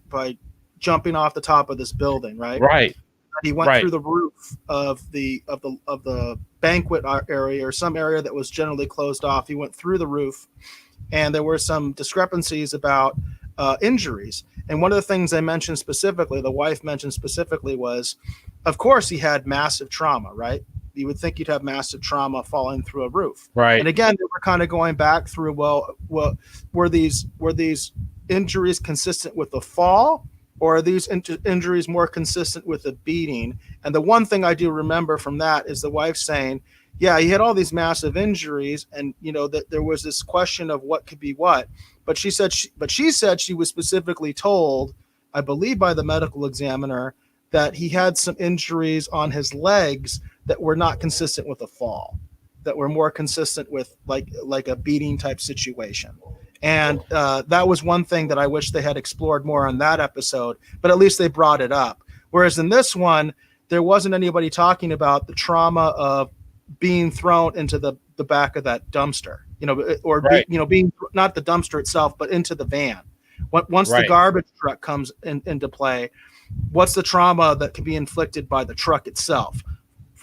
jumping off the top of this building, right? Right. He went through the roof of the banquet area, or some area that was generally closed off. He went through the roof, and there were some discrepancies about injuries. And one of the things they mentioned specifically, the wife mentioned specifically, was, of course, he had massive trauma, right? You would think you'd have massive trauma falling through a roof. Right. And again, they were kind of going back through, well, were these injuries consistent with the fall, or are these injuries more consistent with the beating? And the one thing I do remember from that is the wife saying, yeah, he had all these massive injuries, and that there was this question of what could be what. But she said she was specifically told, I believe by the medical examiner, that he had some injuries on his legs that were not consistent with a fall, that were more consistent with like a beating type situation. And that was one thing that I wish they had explored more on that episode, but at least they brought it up. Whereas in this one, there wasn't anybody talking about the trauma of being thrown into the back of that dumpster, being not the dumpster itself, but into the van. Once the garbage truck comes into play, what's the trauma that can be inflicted by the truck itself,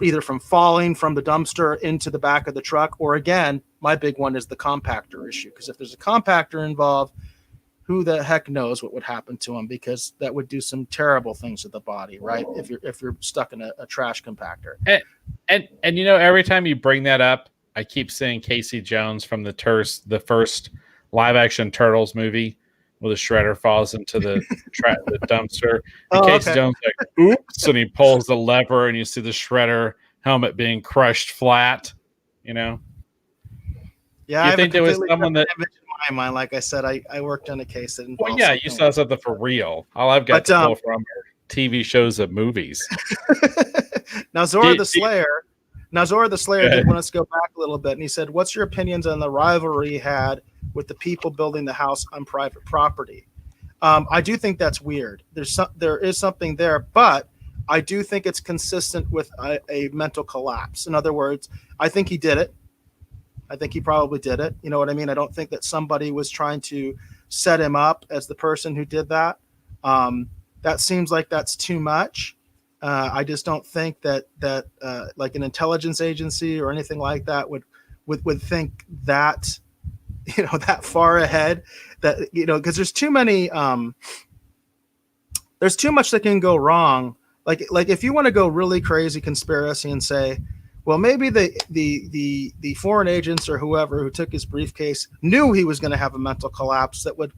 either from falling from the dumpster into the back of the truck, or again, my big one is the compactor issue. Because if there's a compactor involved, who the heck knows what would happen to him, because that would do some terrible things to the body, right? If you're stuck in a trash compactor. And every time you bring that up, I keep saying Casey Jones from the first live action Turtles movie, where the shredder falls into the dumpster. And Casey Jones like, oops, and he pulls the lever, and you see the shredder helmet being crushed flat. Yeah, you think there was someone that in my mind, like I said, I worked on a case that involved. Well, yeah, you saw something for real. All I've got to pull from TV shows and movies. Now, Zora the Slayer did want us to go back a little bit, and he said, "What's your opinions on the rivalry he had with the people building the house on private property?" I do think that's weird. There is something there, but I do think it's consistent with a mental collapse. In other words, I think he did it. I think he probably did it. You know what I mean? I don't think that somebody was trying to set him up as the person who did that. That seems like that's too much. I just don't think that like an intelligence agency or anything like that would think that, that far ahead. that, because there's too many, there's too much that can go wrong. Like if you want to go really crazy conspiracy and say, well, maybe the foreign agents or whoever who took his briefcase knew he was going to have a mental collapse that would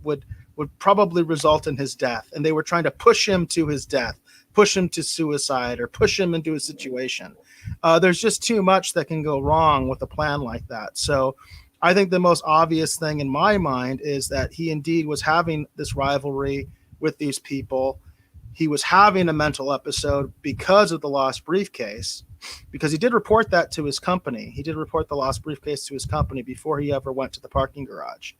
probably result in his death, and they were trying to push him to his death, push him to suicide, or push him into a situation. There's just too much that can go wrong with a plan like that. So I think the most obvious thing in my mind is that he indeed was having this rivalry with these people. He was having a mental episode because of the lost briefcase, because he did report that to his company. He did report the lost briefcase to his company before he ever went to the parking garage.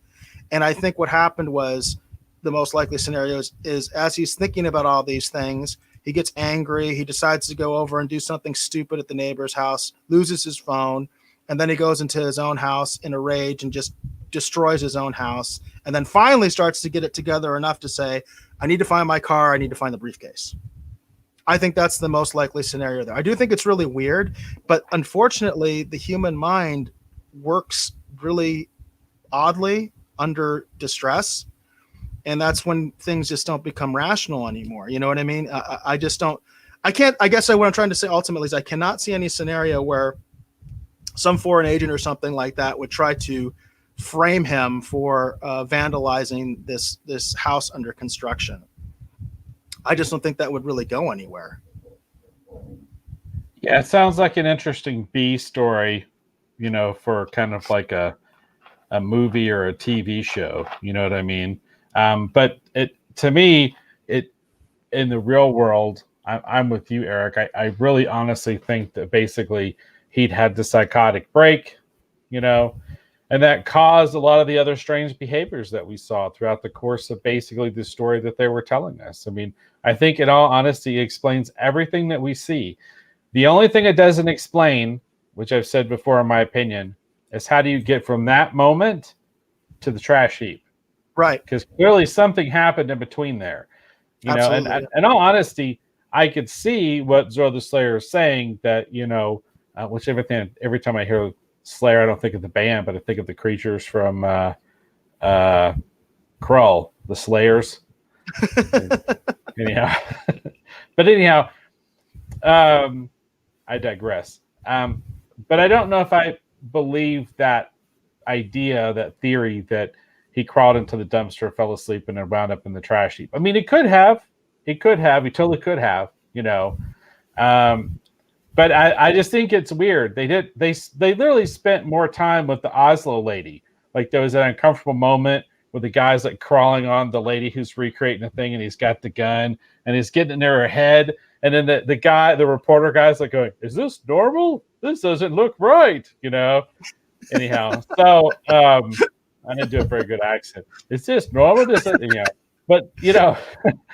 And I think what happened was, the most likely scenario is as he's thinking about all these things, he gets angry. He decides to go over and do something stupid at the neighbor's house, loses his phone, and then he goes into his own house in a rage and just destroys his own house, and then finally starts to get it together enough to say, I need to find my car. I need to find the briefcase. I think that's the most likely scenario there. I do think it's really weird, but unfortunately, the human mind works really oddly under distress. And that's when things just don't become rational anymore. You know what I mean? I just don't, I can't, I guess what I'm trying to say ultimately is I cannot see any scenario where some foreign agent or something like that would try to frame him for vandalizing this house under construction. I just don't think that would really go anywhere. Yeah, it sounds like an interesting B story, for kind of like a movie or a TV show. You know what I mean? But to me, in the real world, I'm with you, Eric. I really honestly think that basically he'd had the psychotic break, and that caused a lot of the other strange behaviors that we saw throughout the course of basically the story that they were telling us. I mean, I think in all honesty, it explains everything that we see. The only thing it doesn't explain, which I've said before in my opinion, is how do you get from that moment to the trash heap? Right. Because clearly something happened in between there. Absolutely. And in all honesty, I could see what Zoro the Slayer is saying, that, which every time I hear Slayer, I don't think of the band, but I think of the creatures from Krull, the Slayers. Anyhow, I digress. But I don't know if I believe that idea, that theory that he crawled into the dumpster, fell asleep, and then wound up in the trash heap. I mean, he could have. He totally could have, But I just think it's weird. They literally spent more time with the Oslo lady. Like, there was an uncomfortable moment where the guy's like crawling on the lady who's recreating the thing, and he's got the gun and he's getting near her head. And then the reporter guy's like going, "Is this normal? This doesn't look right," Anyhow, so I didn't do a very good accent. Is this normal? But your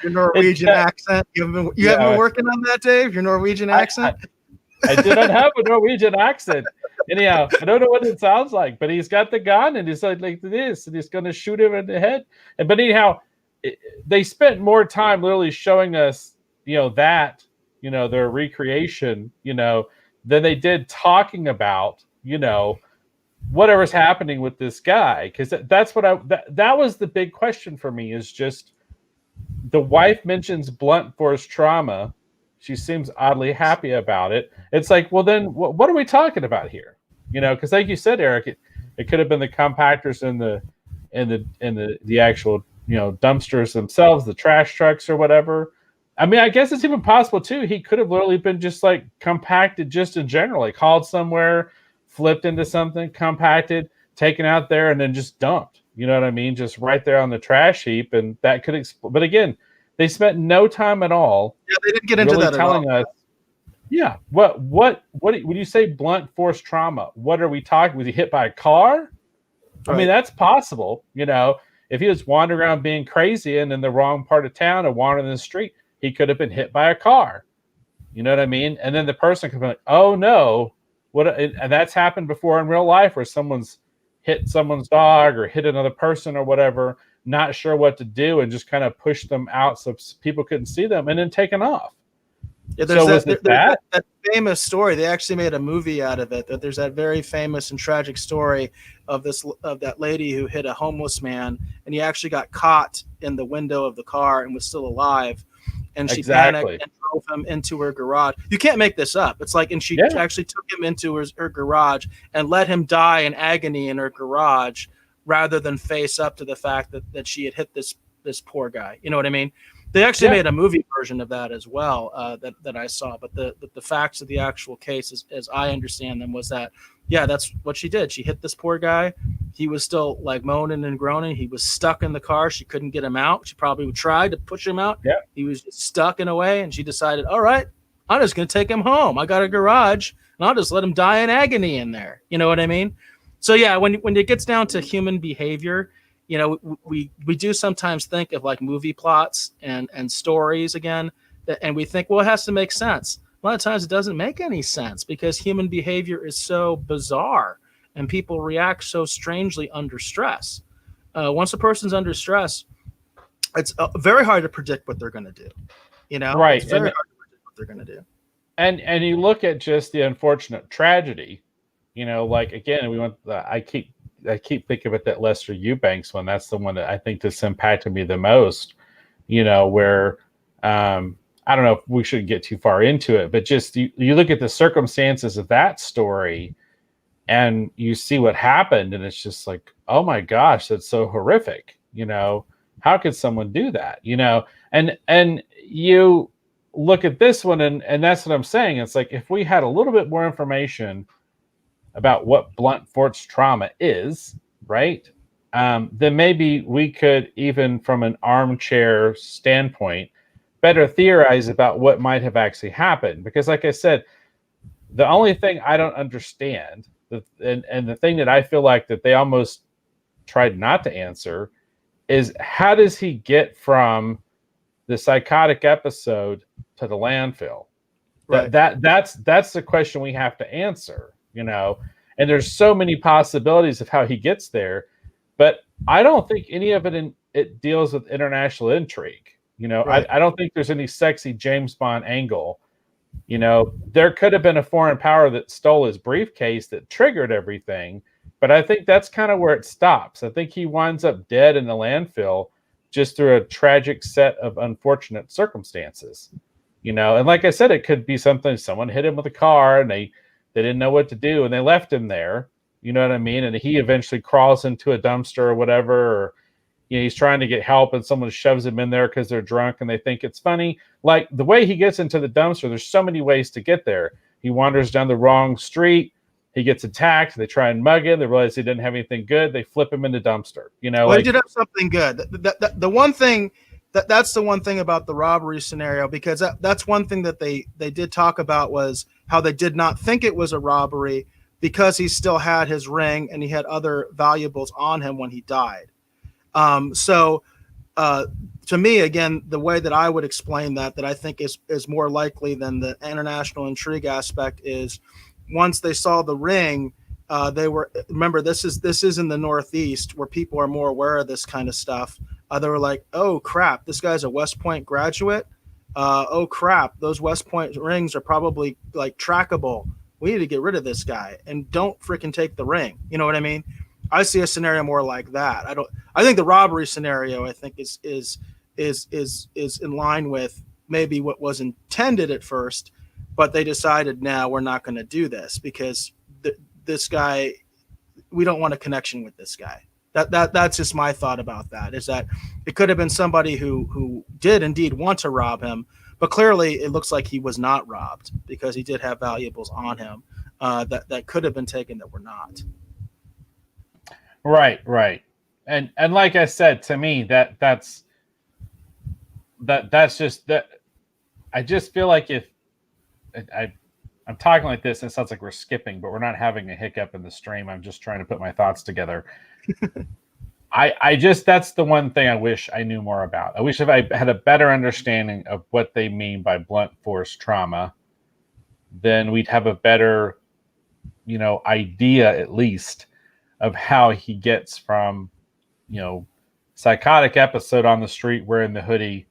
Norwegian accent. You haven't been working on that, Dave? Your Norwegian accent. I did not have a Norwegian accent. Anyhow, I don't know what it sounds like, but he's got the gun and he's like this, and he's going to shoot him in the head. But anyhow, they spent more time literally showing us, their recreation, than they did talking about, whatever's happening with this guy. Because that's what that was the big question for me, is just the wife mentions blunt force trauma. She seems oddly happy about it. It's like, well, then what are we talking about here? Because like you said, Eric, it could have been the compactors and the actual, dumpsters themselves, the trash trucks or whatever. I mean, I guess it's even possible too. He could have literally been just like compacted just in general, like hauled somewhere, flipped into something, compacted, taken out there, and then just dumped. You know what I mean? Just right there on the trash heap, and that could explode. But again, they spent no time at all. Yeah, they didn't get into really that telling at all. us. Yeah, what when you say blunt force trauma? What are we talking? Was he hit by a car? Right. I mean, that's possible. If he was wandering around being crazy and in the wrong part of town or wandering in the street, he could have been hit by a car. You know what I mean? And then the person could be like, "Oh no!" And that's happened before in real life, where someone's hit someone's dog or hit another person or whatever, not sure what to do, and just kind of push them out so people couldn't see them, and then taken off. Yeah, there's So was it that? that famous story. They actually made a movie out of it. That there's that very famous and tragic story of that lady who hit a homeless man, and he actually got caught in the window of the car and was still alive. And she panicked Exactly. and drove him into her garage. You can't make this up. It's like, and she Yeah. actually took him into her garage and let him die in agony in her garage, rather than face up to the fact that she had hit this poor guy. You know what I mean? They actually Yeah. made a movie version of that as well, that I saw. But the facts of the actual case, as I understand them, was that, yeah, that's what she did. She hit this poor guy. He was still like moaning and groaning. He was stuck in the car. She couldn't get him out. She probably tried to push him out. Yeah. He was just stuck in a way, and she decided, all right, I'm just going to take him home. I got a garage, and I'll just let him die in agony in there. You know what I mean? So yeah, when it gets down to human behavior, you know, we do sometimes think of like movie plots and stories again, and we think, well, it has to make sense. A lot of times it doesn't make any sense because human behavior is so bizarre and people react so strangely under stress. Once a person's under stress, it's very hard to predict what they're going to do. You know, Right. It's very hard to predict what they're going to do. And you look at just the unfortunate tragedy, you know, like again, I keep thinking about that Lester Eubanks one. That's the one that I think just impacted me the most, you know, where I don't know if we should get too far into it, but just you look at the circumstances of that story and you see what happened, and it's just like, oh my gosh, that's so horrific. You know, how could someone do that? You know, and you look at this one, and that's what I'm saying. It's like if we had a little bit more information about what blunt force trauma is, right? Then maybe we could, even from an armchair standpoint, better theorize about what might have actually happened. Because, like I said, the only thing I don't understand, and the thing that I feel like that they almost tried not to answer, is how does he get from the psychotic episode to the landfill? Right. That's the question we have to answer, you know. And there's so many possibilities of how he gets there, but I don't think any of it deals with international intrigue. You know, Right. I don't think there's any sexy James Bond angle. You know, there could have been a foreign power that stole his briefcase that triggered everything, but I think that's kind of where it stops. I think he winds up dead in the landfill just through a tragic set of unfortunate circumstances. You know, and like I said, it could be something, someone hit him with a car and they didn't know what to do and they left him there. You know what I mean? And he eventually crawls into a dumpster or whatever, or you know, he's trying to get help and someone shoves him in there because they're drunk and they think it's funny. Like the way he gets into the dumpster, there's so many ways to get there. He wanders down the wrong street. He gets attacked. They try and mug him. They realize he didn't have anything good. They flip him in the dumpster. You know, well, like, he did have something good. The one thing that's the one thing about the robbery scenario, because that's one thing that they did talk about, was how they did not think it was a robbery because he still had his ring and he had other valuables on him when he died. So to me, again, the way that I would explain that I think is more likely than the international intrigue aspect is, once they saw the ring, they were, remember, this is in the Northeast where people are more aware of this kind of stuff. They were like, oh crap, this guy's a West Point graduate. Oh crap, those West Point rings are probably like trackable. We need to get rid of this guy and don't freaking take the ring. You know what I mean? I see a scenario more like that. I think the robbery scenario, I think is in line with maybe what was intended at first, but they decided, now we're not going to do this because this guy, we don't want a connection with this guy. That's just my thought about that, is that it could have been somebody who did indeed want to rob him, but clearly it looks like he was not robbed because he did have valuables on him that could have been taken that were not. Right. And like I said, to me, that's just that. I just feel like if I'm talking like this, it sounds like we're skipping, but we're not having a hiccup in the stream. I'm just trying to put my thoughts together. I just, that's the one thing I wish I knew more about. I wish if I had a better understanding of what they mean by blunt force trauma, then we'd have a better, you know, idea at least of how he gets from, you know, psychotic episode on the street wearing the hoodie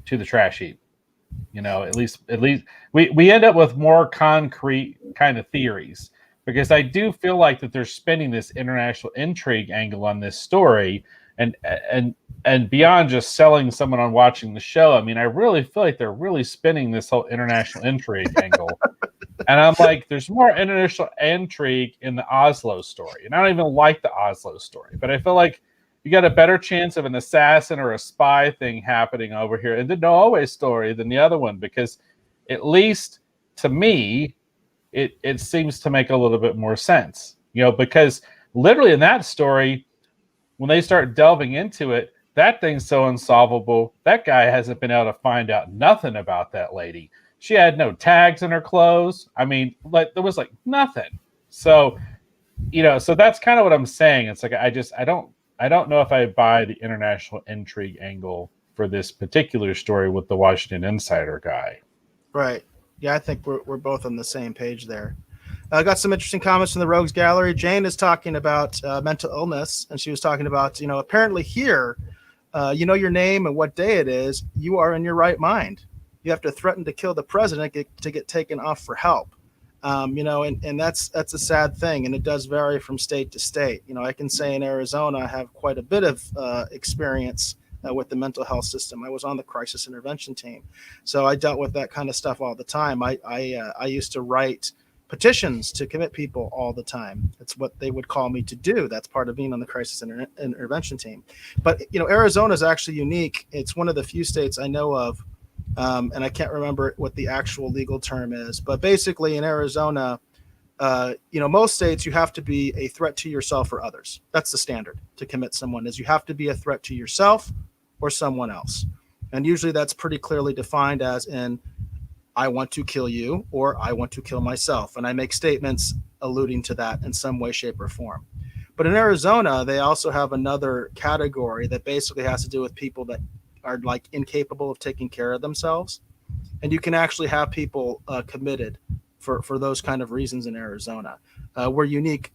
to the trash heap. At least we end up with more concrete kind of theories, because I do feel like that they're spinning this international intrigue angle on this story, and beyond just selling someone on watching the show. I mean, I really feel like they're really spinning this whole international intrigue angle. And I'm like, there's more international intrigue in the Oslo story. And I don't even like the Oslo story, but I feel like you got a better chance of an assassin or a spy thing happening over here in the Norway story than the other one, because at least to me, it seems to make a little bit more sense. Because literally in that story, when they start delving into it, that thing's so unsolvable. That guy hasn't been able to find out nothing about that lady. She had no tags in her clothes. I mean, like there was like nothing. So, so that's kind of what I'm saying. It's like I don't know if I buy the international intrigue angle for this particular story with the Washington Insider guy. Right. Yeah, I think we're both on the same page there. I got some interesting comments from the Rogues Gallery. Jane is talking about mental illness, and she was talking about, apparently here, your name and what day it is, you are in your right mind. You have to threaten to kill the president to get taken off for help. And that's a sad thing, and it does vary from state to state. I can say in Arizona, I have quite a bit of experience with the mental health system. I was on the crisis intervention team, so I dealt with that kind of stuff all the time. I used to write petitions to commit people all the time. It's what they would call me to do. That's part of being on the crisis intervention team. But Arizona is actually unique. It's one of the few states I know of. And I can't remember what the actual legal term is, but basically in Arizona, most states you have to be a threat to yourself or others. That's the standard to commit someone, is you have to be a threat to yourself or someone else. And usually that's pretty clearly defined as in, I want to kill you or I want to kill myself. And I make statements alluding to that in some way, shape, or form. But in Arizona, they also have another category that basically has to do with people that are like incapable of taking care of themselves, and you can actually have people committed for those kind of reasons in Arizona. We're unique.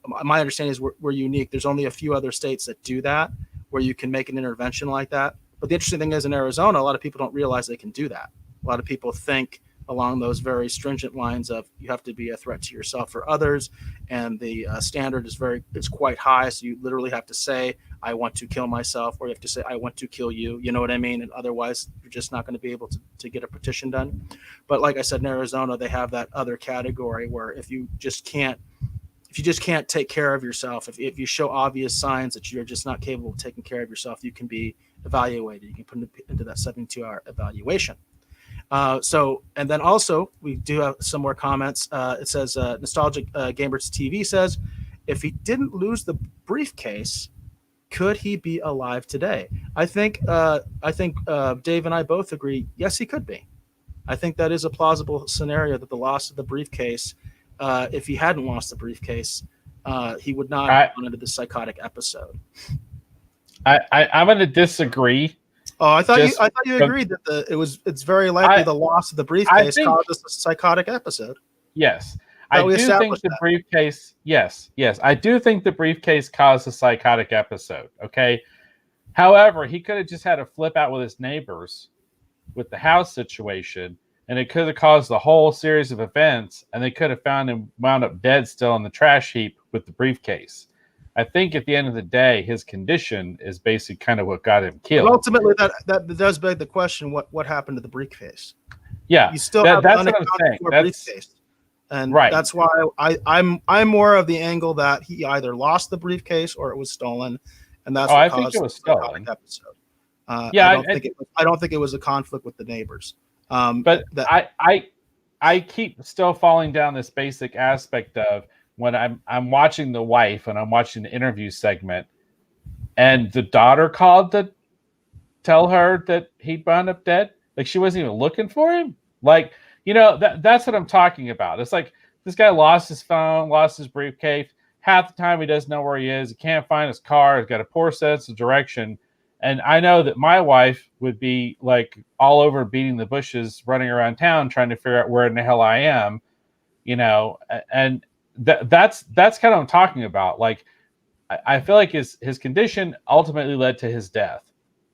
My understanding is we're unique. There's only a few other states that do that, where you can make an intervention like that. But the interesting thing is in Arizona, a lot of people don't realize they can do that. A lot of people think along those very stringent lines of you have to be a threat to yourself or others, and the standard is quite high. So you literally have to say, I want to kill myself, or you have to say, I want to kill you. You know what I mean? And otherwise, you're just not going to be able to get a petition done. But like I said, in Arizona, they have that other category where if you just can't take care of yourself, if you show obvious signs that you're just not capable of taking care of yourself, you can be evaluated. You can put into that 72-hour evaluation. And then also we do have some more comments. It says Nostalgic Gamers TV says, if he didn't lose the briefcase, could he be alive today? I think Dave and I both agree. Yes, he could be. I think that is a plausible scenario, that the loss of the briefcase, if he hadn't lost the briefcase, he would not have gone into the psychotic episode. I'm going to disagree. Oh, I thought you agreed that it's very likely the loss of the briefcase caused us a psychotic episode. Yes. I do think the briefcase. Yes. I do think the briefcase caused a psychotic episode. Okay. However, he could have just had a flip out with his neighbors with the house situation, and it could have caused the whole series of events, and they could have found him wound up dead still in the trash heap with the briefcase. I think at the end of the day, his condition is basically kind of what got him killed. But ultimately, that does beg the question: what happened to the briefcase? Yeah, you still have that's what I'm saying. Briefcase. And that's why I'm more of the angle that he either lost the briefcase or it was stolen, and that's what I caused think it was stolen. Episode. I don't think it was a conflict with the neighbors. I keep still falling down this basic aspect of when I'm watching the wife and I'm watching the interview segment, and the daughter called to tell her that he'd wound up dead. Like, she wasn't even looking for him. Like, that's what I'm talking about. It's like this guy lost his phone, lost his briefcase. Half the time he doesn't know where he is. He can't find his car. He's got a poor sense of direction. And I know that my wife would be like all over beating the bushes, running around town, trying to figure out where in the hell I am, and that's kind of what I'm talking about. Like, I feel like his condition ultimately led to his death.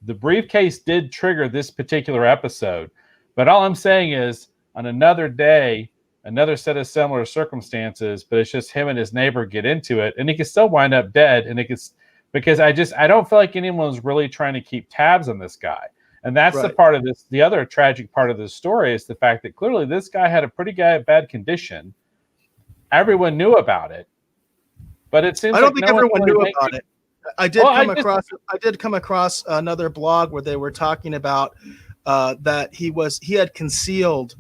The briefcase did trigger this particular episode, But all I'm saying is, on another day, another set of similar circumstances, but it's just him and his neighbor get into it, and he can still wind up dead. And it gets because I don't feel like anyone's really trying to keep tabs on this guy. And that's the part of this. The other tragic part of this story is the fact that clearly this guy had a pretty bad condition. Everyone knew about it, but it seems I don't think everyone knew about it. I did come across another blog where they were talking about that he had concealed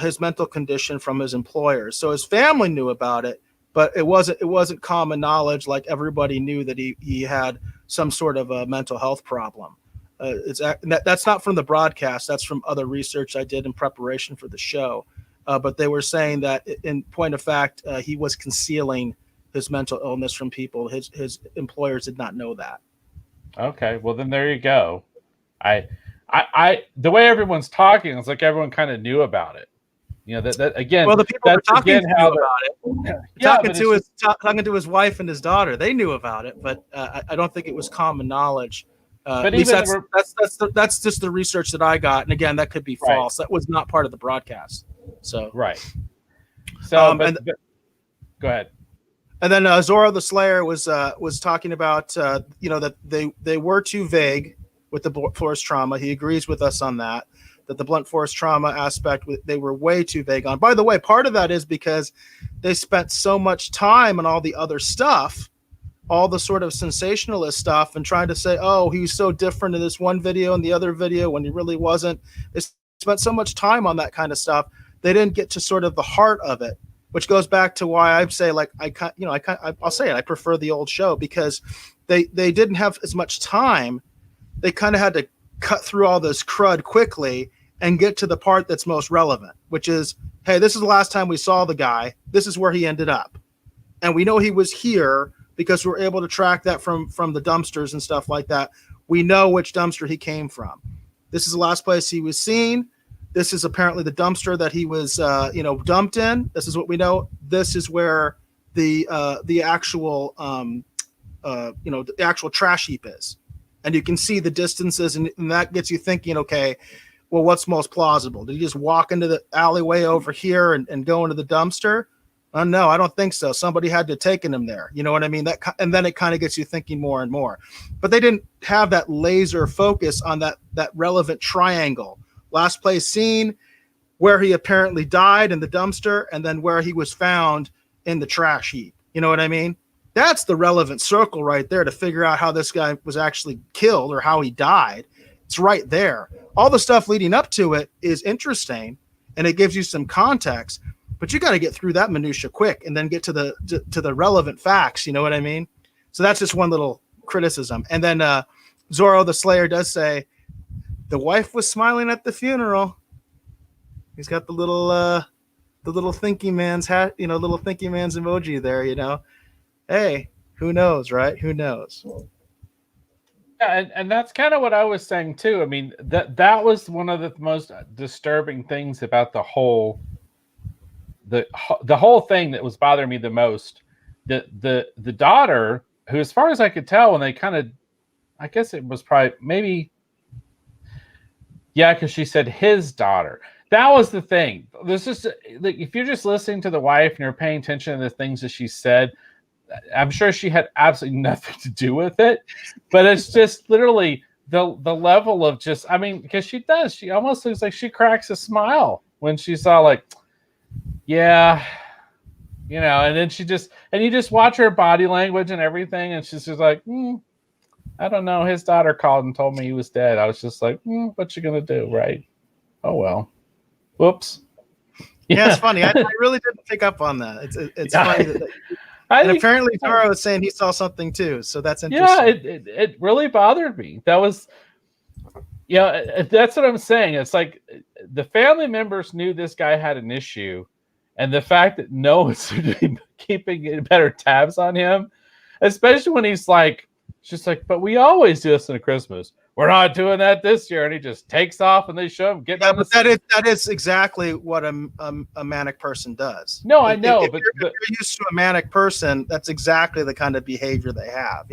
his mental condition from his employers. So his family knew about it, but it wasn't common knowledge. Like everybody knew that he had some sort of a mental health problem. That's not from the broadcast. That's from other research I did in preparation for the show. But they were saying that in point of fact, he was concealing his mental illness from people. His employers did not know that. Okay, well then there you go. I the way everyone's talking, it's like everyone kind of knew about it. You know that again. Well, the people were talking about it. Yeah, talking to his wife and his daughter, they knew about it, but I don't think it was common knowledge. But even that's just the research that I got, and again, that could be false. That was not part of the broadcast. So So, go ahead. And then Zorro the Slayer was talking about that they were too vague with the blunt force trauma. He agrees with us on that the blunt force trauma aspect they were way too vague on. By the way, part of that is because they spent so much time on all the other stuff, all the sort of sensationalist stuff, and trying to say, oh, he's so different in this one video and the other video when he really wasn't. They spent so much time on that kind of stuff. They didn't get to sort of the heart of it, which goes back to why I say, like, I'll say it. I prefer the old show because they didn't have as much time. They kind of had to cut through all this crud quickly and get to the part that's most relevant, which is, hey, this is the last time we saw the guy. This is where he ended up. And we know he was here because we're able to track that from the dumpsters and stuff like that. We know which dumpster he came from. This is the last place he was seen. This is apparently the dumpster that he was, dumped in. This is what we know. This is where the actual, the actual trash heap is. And you can see the distances, and that gets you thinking, okay, well, what's most plausible? Did he just walk into the alleyway over here and go into the dumpster? No, I don't think so. Somebody had to have taken him there. You know what I mean? And then it kind of gets you thinking more and more. But they didn't have that laser focus on that relevant triangle. Last place seen, where he apparently died in the dumpster, and then where he was found in the trash heap. You know what I mean? That's the relevant circle right there to figure out how this guy was actually killed or how he died. It's right there. All the stuff leading up to it is interesting, and it gives you some context, but you got to get through that minutia quick and then get to the relevant facts. You know what I mean? So that's just one little criticism. And then Zorro the Slayer does say the wife was smiling at the funeral. He's got the little thinking man's hat, little thinking man's emoji there, Hey, who knows, right? Who knows? Yeah, and that's kind of what I was saying too. I mean, that was one of the most disturbing things about the whole thing that was bothering me the most. The daughter, who, as far as I could tell, when they kind of, I guess it was probably maybe, yeah, because she said his daughter. That was the thing. There's just, like, if you're just listening to the wife and you're paying attention to the things that she said, I'm sure she had absolutely nothing to do with it, but it's just literally the level of just, I mean, because she almost looks like she cracks a smile when she saw, like, yeah, and then you just watch her body language and everything, and she's just like, I don't know, his daughter called and told me he was dead. I was just like, what you gonna do, right? Oh well, whoops. Yeah, it's funny. I really didn't pick up on that. It's funny that. And apparently Taro is saying he saw something too, so that's interesting. Yeah, it really bothered me. That was, that's what I'm saying. It's like the family members knew this guy had an issue, and the fact that no one seemed to be keeping better tabs on him, especially when he's like, just like, but we always do this in Christmas. We're not doing that this year, and he just takes off, and they show him getting. Yeah, but that is exactly what a manic person does. No, I know, if but you're used to a manic person, that's exactly the kind of behavior they have,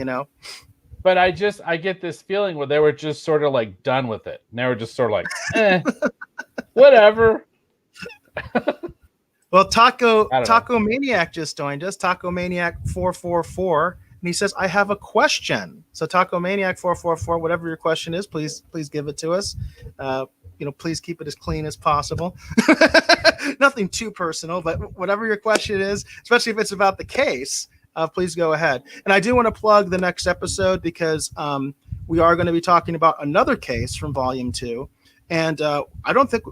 But I get this feeling where they were just sort of like done with it, and they were just sort of like, Whatever. Well, Taco I don't know. Maniac just joined us. Taco Maniac 444, and he says, "I have a question." So Taco Maniac 444, whatever your question is, please give it to us. Please keep it as clean as possible. Nothing too personal, but whatever your question is, especially if it's about the case, please go ahead. And I do want to plug the next episode because we are going to be talking about another case from Volume 2. And I don't think,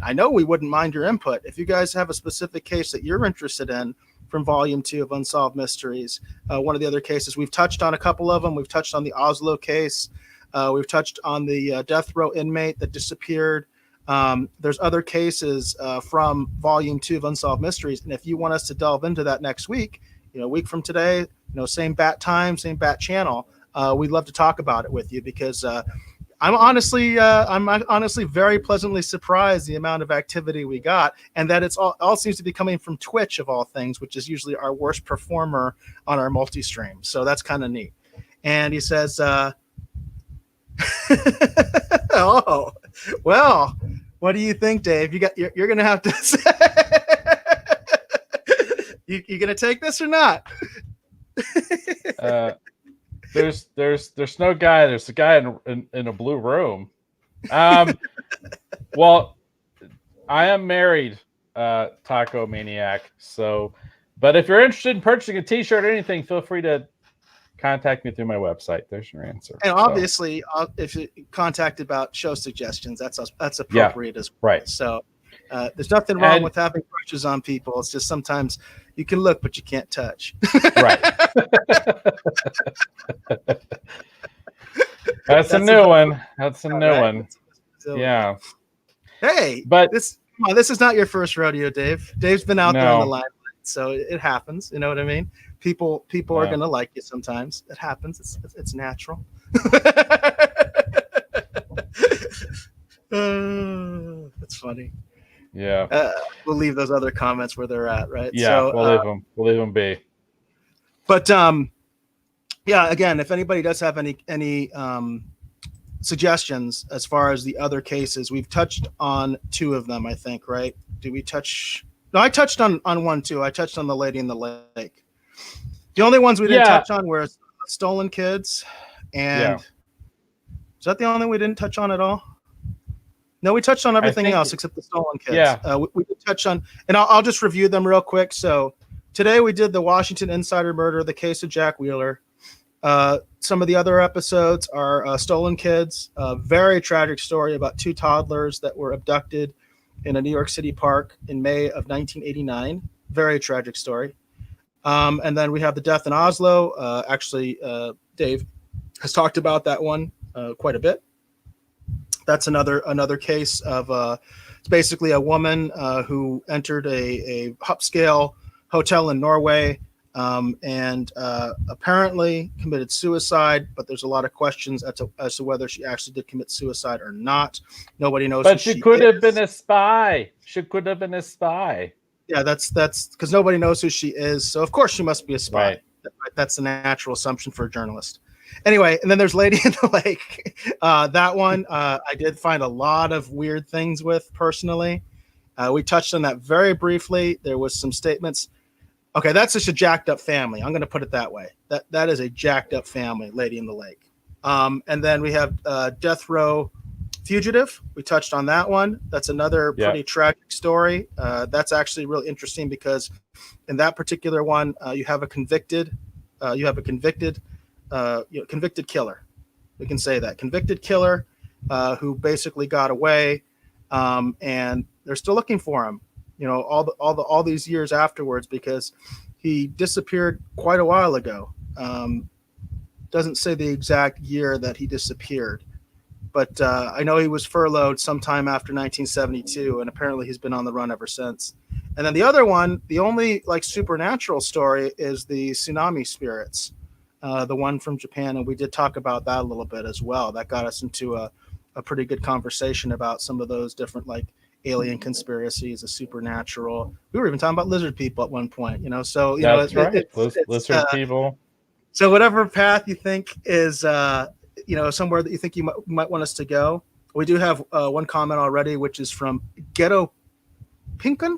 I know we wouldn't mind your input. If you guys have a specific case that you're interested in from Volume 2 of Unsolved Mysteries, one of the other cases, we've touched on a couple of them. We've touched on the Oslo case. We've touched on the death row inmate that disappeared. There's other cases from Volume 2 of Unsolved Mysteries. And if you want us to delve into that next week, a week from today, same bat time, same bat channel, we'd love to talk about it with you because I'm honestly very pleasantly surprised the amount of activity we got, and that it's all seems to be coming from Twitch of all things, which is usually our worst performer on our multi-stream. So that's kind of neat. And he says, "Oh, well, what do you think, Dave? You're gonna have to say, you gonna take this or not?" There's no guy. There's a guy in a blue room. Well, I am married, Taco Maniac. So, but if you're interested in purchasing a T-shirt or anything, feel free to contact me through my website. There's your answer. And obviously, if you contact about show suggestions, that's appropriate as well. Right. So there's nothing wrong with having crushes on people. It's just sometimes you can look, but you can't touch. Right. That's a new one. That's a new one. Yeah. Hey, but this is not your first rodeo, Dave. Dave's been out there on the limelight, so it happens. You know what I mean? People are gonna like you sometimes. It happens. It's natural. That's funny. Yeah. We'll leave those other comments where they're at, right? Yeah, so, we'll leave them be. But yeah, again, if anybody does have any suggestions as far as the other cases, we've touched on 2 of them, I think, right? Did we touch? No, I touched on 1 too. I touched on the lady in the lake. The only ones we didn't touch on were stolen kids, and is that the only we didn't touch on at all? No, we touched on everything else except the stolen kids. Yeah. We did touch on, and I'll just review them real quick. So today we did the Washington insider murder, the case of Jack Wheeler. Some of the other episodes are stolen kids, a very tragic story about 2 toddlers that were abducted in a New York City park in May of 1989. Very tragic story. And then we have the death in Oslo. Dave has talked about that one quite a bit. That's another case of it's basically a woman who entered a upscale hotel in Norway and apparently committed suicide, but there's a lot of questions as to whether she actually did commit suicide or not. Nobody knows. But she could have been a spy. She could have been a spy. Yeah, that's because nobody knows who she is. So of course she must be a spy. Right. That's a natural assumption for a journalist. Anyway, and then there's Lady in the Lake. That one I did find a lot of weird things with personally. We touched on that very briefly. There was some statements. Okay, that's just a jacked up family. I'm going to put it that way. That is a jacked up family, Lady in the Lake. And then we have Death Row Fugitive. We touched on that one. That's another pretty tragic story. That's actually really interesting because in that particular one, you have a convicted killer. We can say that convicted killer who basically got away, and they're still looking for him. All these years afterwards because he disappeared quite a while ago. Doesn't say the exact year that he disappeared, but I know he was furloughed sometime after 1972, and apparently he's been on the run ever since. And then the other one, the only supernatural story, is the tsunami spirits, the one from Japan, and we did talk about that a little bit as well. That got us into a pretty good conversation about some of those different alien conspiracies, the supernatural. We were even talking about lizard people at one point, So that's right, lizard people. So whatever path you think is, somewhere that you think you might want us to go, We do have one comment already, which is from Ghetto Pinkin.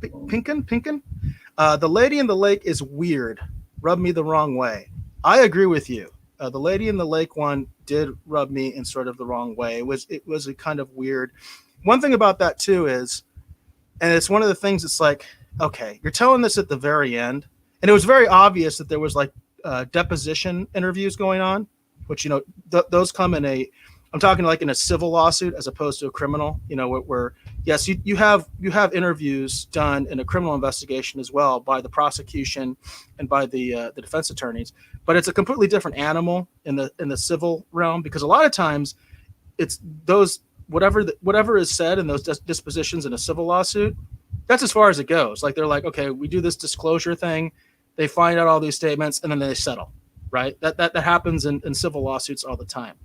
The Lady in the Lake is weird. Rubbed me the wrong way. I agree with you. The Lady in the Lake one did rub me in sort of the wrong way. It was a kind of weird. One thing about that too is, and it's one of the things. It's like, okay, you're telling this at the very end, and it was very obvious that there was like deposition interviews going on, which those come in a. I'm talking like in a civil lawsuit as opposed to a criminal. Where yes, you have interviews done in a criminal investigation as well by the prosecution and by the defense attorneys, but it's a completely different animal in the civil realm, because a lot of times it's those whatever is said in those dispositions in a civil lawsuit, that's as far as it goes. Like they're like, okay, we do this disclosure thing, they find out all these statements, and then they settle. Right? That happens in civil lawsuits all the time.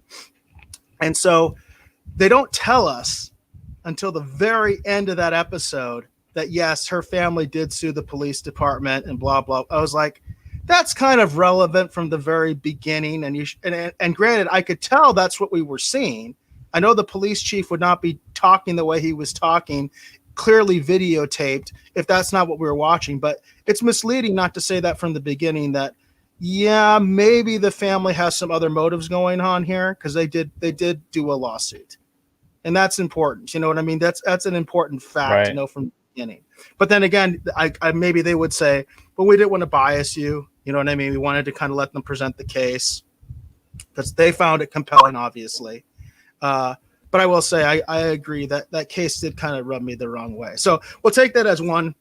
And so they don't tell us until the very end of that episode that, yes, her family did sue the police department and blah, blah. I was like, that's kind of relevant from the very beginning. And granted, I could tell that's what we were seeing. I know the police chief would not be talking the way he was talking, clearly videotaped, if that's not what we were watching. But it's misleading not to say that from the beginning, that yeah, maybe the family has some other motives going on here, because they did do a lawsuit, and that's important. You know what I mean? That's an important fact to know from the beginning. But then again, I maybe they would say, well, we didn't want to bias you. You know what I mean? We wanted to kind of let them present the case because they found it compelling, obviously. But I will say I agree that case did kind of rub me the wrong way. So we'll take that as one.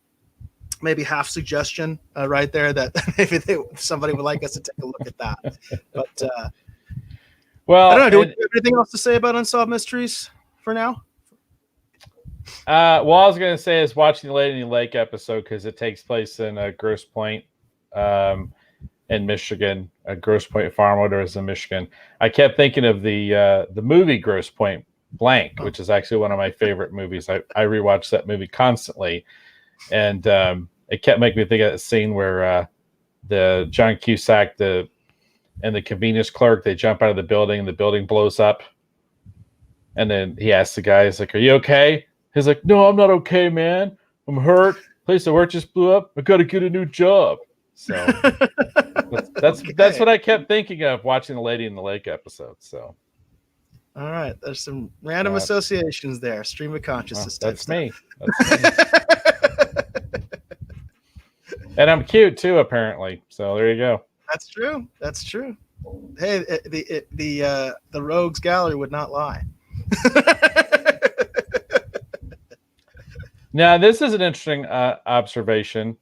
Maybe half suggestion right there that maybe somebody would like us to take a look at that. But well, I don't know. Do we have anything else to say about Unsolved Mysteries for now? Well, I was going to say is watching the Lady in the Lake episode, because it takes place in Grosse Pointe in Michigan, Grosse Pointe Farm, whatever is in Michigan. I kept thinking of the movie Grosse Pointe Blank, which is actually one of my favorite movies. I rewatch that movie constantly. And it kept making me think of that scene where the John Cusack and the convenience clerk, they jump out of the building and the building blows up. And then he asks the guy, he's like, "Are you okay?" He's like, "No, I'm not okay, man. I'm hurt. Place I work just blew up. I got to get a new job." So that's what I kept thinking of watching the Lady in the Lake episode. So. All right. There's some random associations there. Stream of consciousness. That's me. And I'm cute too, apparently. So there you go. That's true. Hey, the Rogues Gallery would not lie. Now, this is an interesting observation.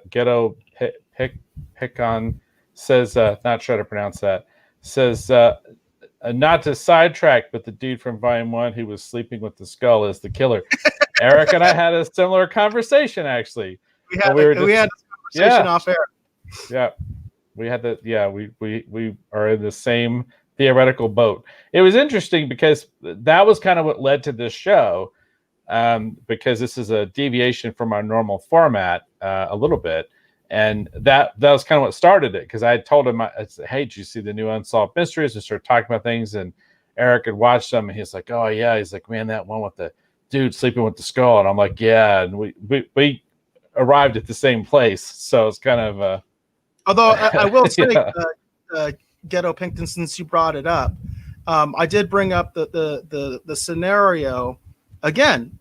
Ghetto Pick-on says, not sure how to pronounce that, says, not to sidetrack, but the dude from Volume 1 who was sleeping with the skull is the killer. Eric and I had a similar conversation, actually. We had this conversation off air. Yeah. We had that. Yeah, we are in the same theoretical boat. It was interesting because that was kind of what led to this show, because this is a deviation from our normal format a little bit. And that was kind of what started it, because I had told him, I said, "Hey, did you see the new Unsolved Mysteries?" And started talking about things, and Eric had watched them, and he's like, "Oh yeah," he's like, "Man, that one with the dude sleeping with the skull." And I'm like, "Yeah," and we arrived at the same place, so it's kind of. Although I will say, Ghetto Pinkton, since you brought it up, I did bring up the scenario again.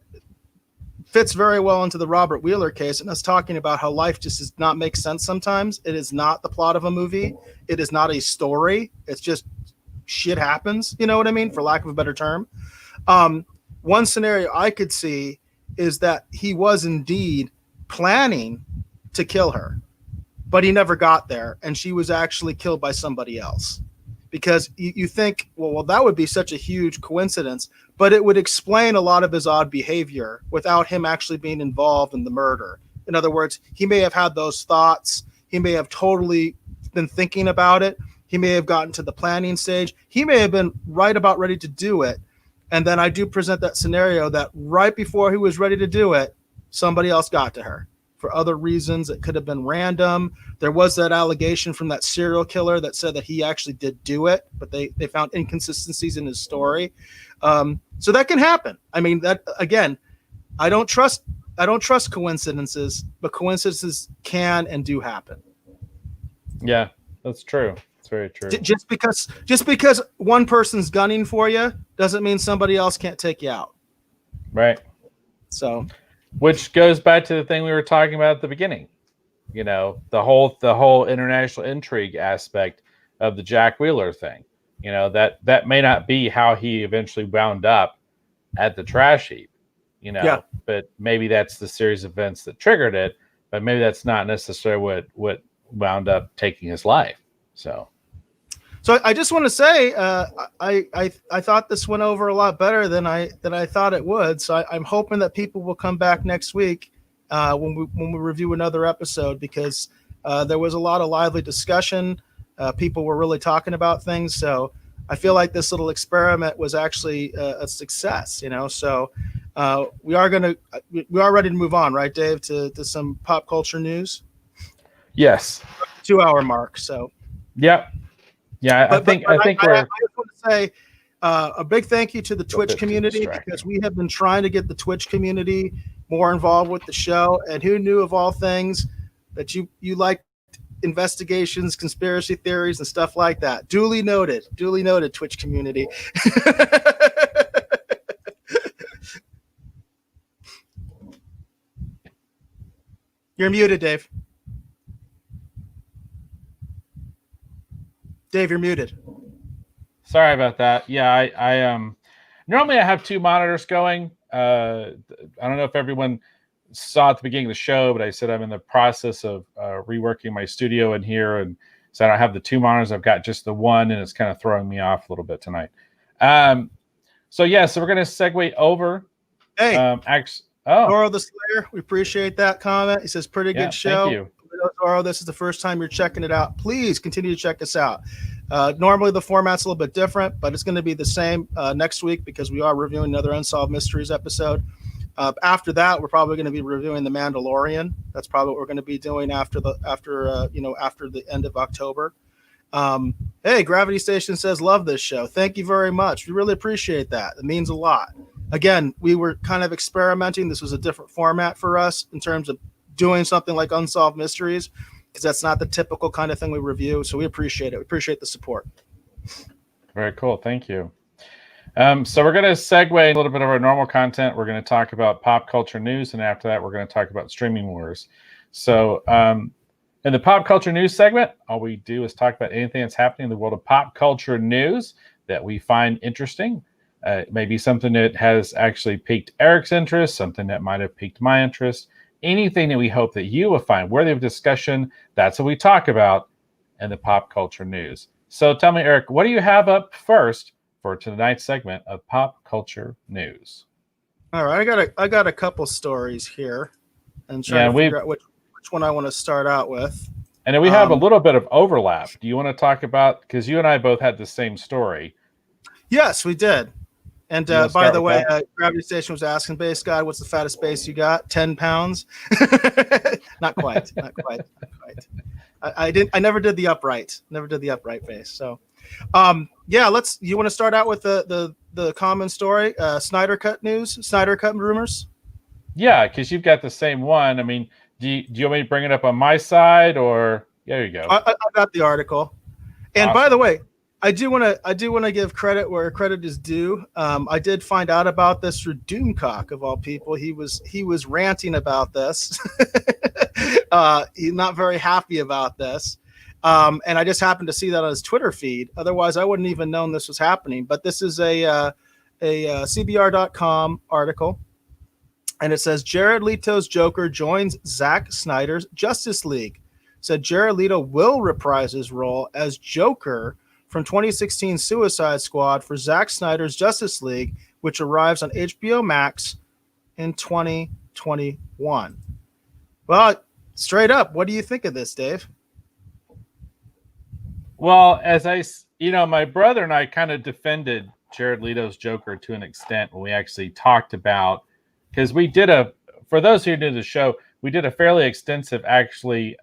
Fits very well into the Robert Wheeler case, and us talking about how life just does not make sense sometimes. It is not the plot of a movie. It is not a story. It's just shit happens. You know what I mean? For lack of a better term. One scenario I could see is that he was indeed planning to kill her, but he never got there, and she was actually killed by somebody else. Because you think, well, that would be such a huge coincidence, but it would explain a lot of his odd behavior without him actually being involved in the murder. In other words, he may have had those thoughts. He may have totally been thinking about it. He may have gotten to the planning stage. He may have been right about ready to do it. And then I do present that scenario that right before he was ready to do it, somebody else got to her. for other reasons. It could have been random. There was that allegation from that serial killer that said that he actually did do it, but they found inconsistencies in his story. So that can happen. I mean, that again, I don't trust coincidences, but coincidences can and do happen. Yeah, that's true. It's very true. Just because one person's gunning for you doesn't mean somebody else can't take you out. Right. So, which goes back to the thing we were talking about at the beginning. You know, the whole international intrigue aspect of the Jack Wheeler thing. You know, that may not be how he eventually wound up at the trash heap. You know, but maybe that's the series of events that triggered it. But maybe that's not necessarily what wound up taking his life. So I just want to say, I thought this went over a lot better than I thought it would. So I'm hoping that people will come back next week when we review another episode, because there was a lot of lively discussion. People were really talking about things. So I feel like this little experiment was actually a success. You know, so we are ready to move on, right, Dave, to some pop culture news. Yes. 2-hour mark. So. Yep. Yeah, I think we're. I just want to say a big thank you to the Twitch community, because we have been trying to get the Twitch community more involved with the show. And who knew, of all things, that you like investigations, conspiracy theories, and stuff like that. Duly noted, Twitch community. You're muted, Dave. Dave, you're muted. Sorry about that. Yeah, I normally I have 2 monitors going. I don't know if everyone saw at the beginning of the show, but I said I'm in the process of reworking my studio in here, and so I don't have the 2 monitors. I've got just the one, and it's kind of throwing me off a little bit tonight. So we're going to segue over. Hey, Doro the Slayer, we appreciate that comment. He says, pretty good show. Thank you. Doro, this is the first time you're checking it out. Please continue to check us out. Normally the format's a little bit different, but it's going to be the same next week, because we are reviewing another Unsolved Mysteries episode. After that, we're probably going to be reviewing The Mandalorian. That's probably what we're going to be doing after the end of October. Hey, Gravity Station says, love this show. Thank you very much. We really appreciate that. It means a lot. Again, we were kind of experimenting. This was a different format for us in terms of doing something like Unsolved Mysteries, because that's not the typical kind of thing we review. So we appreciate it. We appreciate the support. Very cool. Thank you. So we're going to segue a little bit of our normal content. We're going to talk about pop culture news, and after that, we're going to talk about streaming wars. So in the pop culture news segment, all we do is talk about anything that's happening in the world of pop culture news that we find interesting. Maybe something that has actually piqued Eric's interest, something that might have piqued my interest, anything that we hope that you will find worthy of discussion. That's what we talk about in the pop culture news. So tell me, Eric, what do you have up first for tonight's segment of pop culture news? All right, I got a couple stories here, and trying to figure out which one I want to start out with. And then we have a little bit of overlap. Do you want to talk about, because you and I both had the same story? Yes, we did. And by the way, Gravity Station was asking, Base God, what's the fattest base you got? 10 pounds? Not quite. I never did the upright. Base. So, you want to start out with the common story, Snyder Cut news, Snyder Cut rumors? Yeah, because you've got the same one. I mean, do you want me to bring it up on my side, or there you go? I got the article. And awesome. By the way, I do want to give credit where credit is due. I did find out about this through Doomcock, of all people. He was ranting about this. He's not very happy about this, and I just happened to see that on his Twitter feed. Otherwise, I wouldn't even known this was happening. But this is a CBR.com article, and it says Jared Leto's Joker joins Zack Snyder's Justice League. Said Jared Leto will reprise his role as Joker from 2016 Suicide Squad for Zack Snyder's Justice League, which arrives on HBO Max in 2021. Well, straight up, what do you think of this, Dave? Well, as my brother and I kind of defended Jared Leto's Joker to an extent when we actually talked about, because we did for those who knew the show, we did a fairly extensive, actually,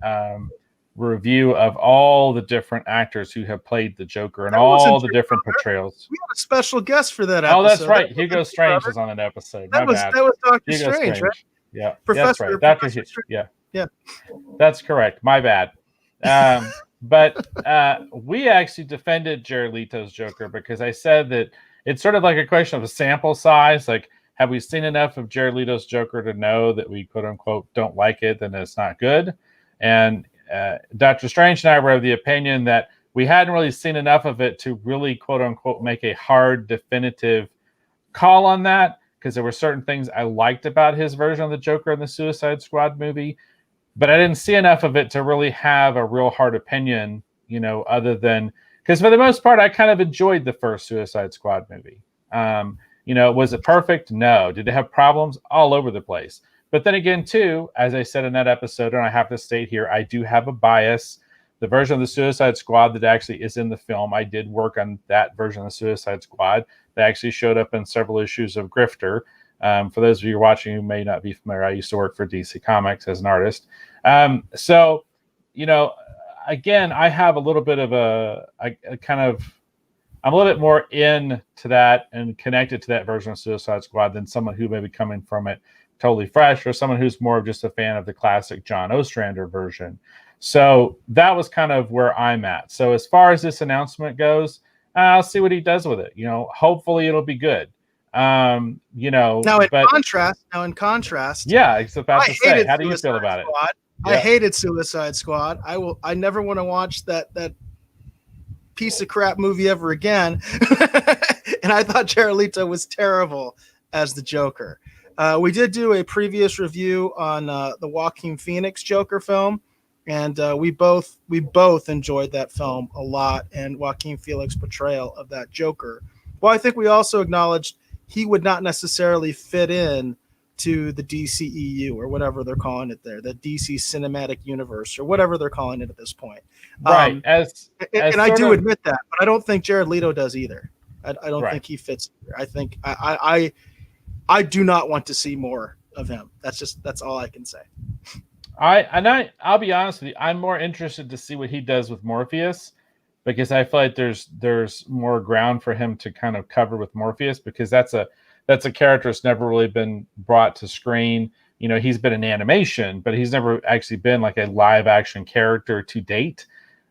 review of all the different actors who have played the Joker and That wasn't all the Jay different Brother. portrayals. We had a special guest for that Oh, episode. that's right. That Hugo wasn't Jay Strange Brother. is on that episode. My bad. That was Doctor Hugo Strange, right? Yeah, that's Professor right. Doctor Strange. Yeah, Yeah. that's correct. My bad. But we actually defended Jared Leto's Joker because I said that it's sort of like a question of a sample size. Like, have we seen enough of Jared Leto's Joker to know that we quote unquote don't like it, then it's not good? And Dr. Strange and I were of the opinion that we hadn't really seen enough of it to really quote unquote make a hard, definitive call on that, because there were certain things I liked about his version of the Joker in the Suicide Squad movie, but I didn't see enough of it to really have a real hard opinion, other than, because for the most part, I kind of enjoyed the first Suicide Squad movie. Was it perfect? No. Did it have problems? All over the place. But then again, too, as I said in that episode, and I have to state here, I do have a bias. The version of the Suicide Squad that actually is in the film, I did work on that version of the Suicide Squad. That actually showed up in several issues of Grifter. For those of you watching who may not be familiar, I used to work for DC Comics as an artist. Again, I have a little bit of I'm a little bit more into that and connected to that version of Suicide Squad than someone who may be coming from it totally fresh, or someone who's more of just a fan of the classic John Ostrander version. So that was kind of where I'm at. So as far as this announcement goes, I'll see what he does with it. Hopefully it'll be good. Now in contrast, yeah, I was about to say, how do you feel about it? Yeah. I hated Suicide Squad. I never want to watch that piece of crap movie ever again. And I thought Jared Leto was terrible as the Joker. We did do a previous review on the Joaquin Phoenix Joker film, and we both enjoyed that film a lot, and Joaquin Phoenix's portrayal of that Joker. Well, I think we also acknowledged he would not necessarily fit in to the DCEU or whatever they're calling it there, the DC Cinematic Universe or whatever they're calling it at this point. Right. And I do admit that, but I don't think Jared Leto does either. I don't think he fits either. I think I do not want to see more of him. That's all I can say. I'll be honest with you. I'm more interested to see what he does with Morpheus, because I feel like there's more ground for him to kind of cover with Morpheus, because that's a character that's never really been brought to screen. He's been in animation, but he's never actually been like a live action character to date,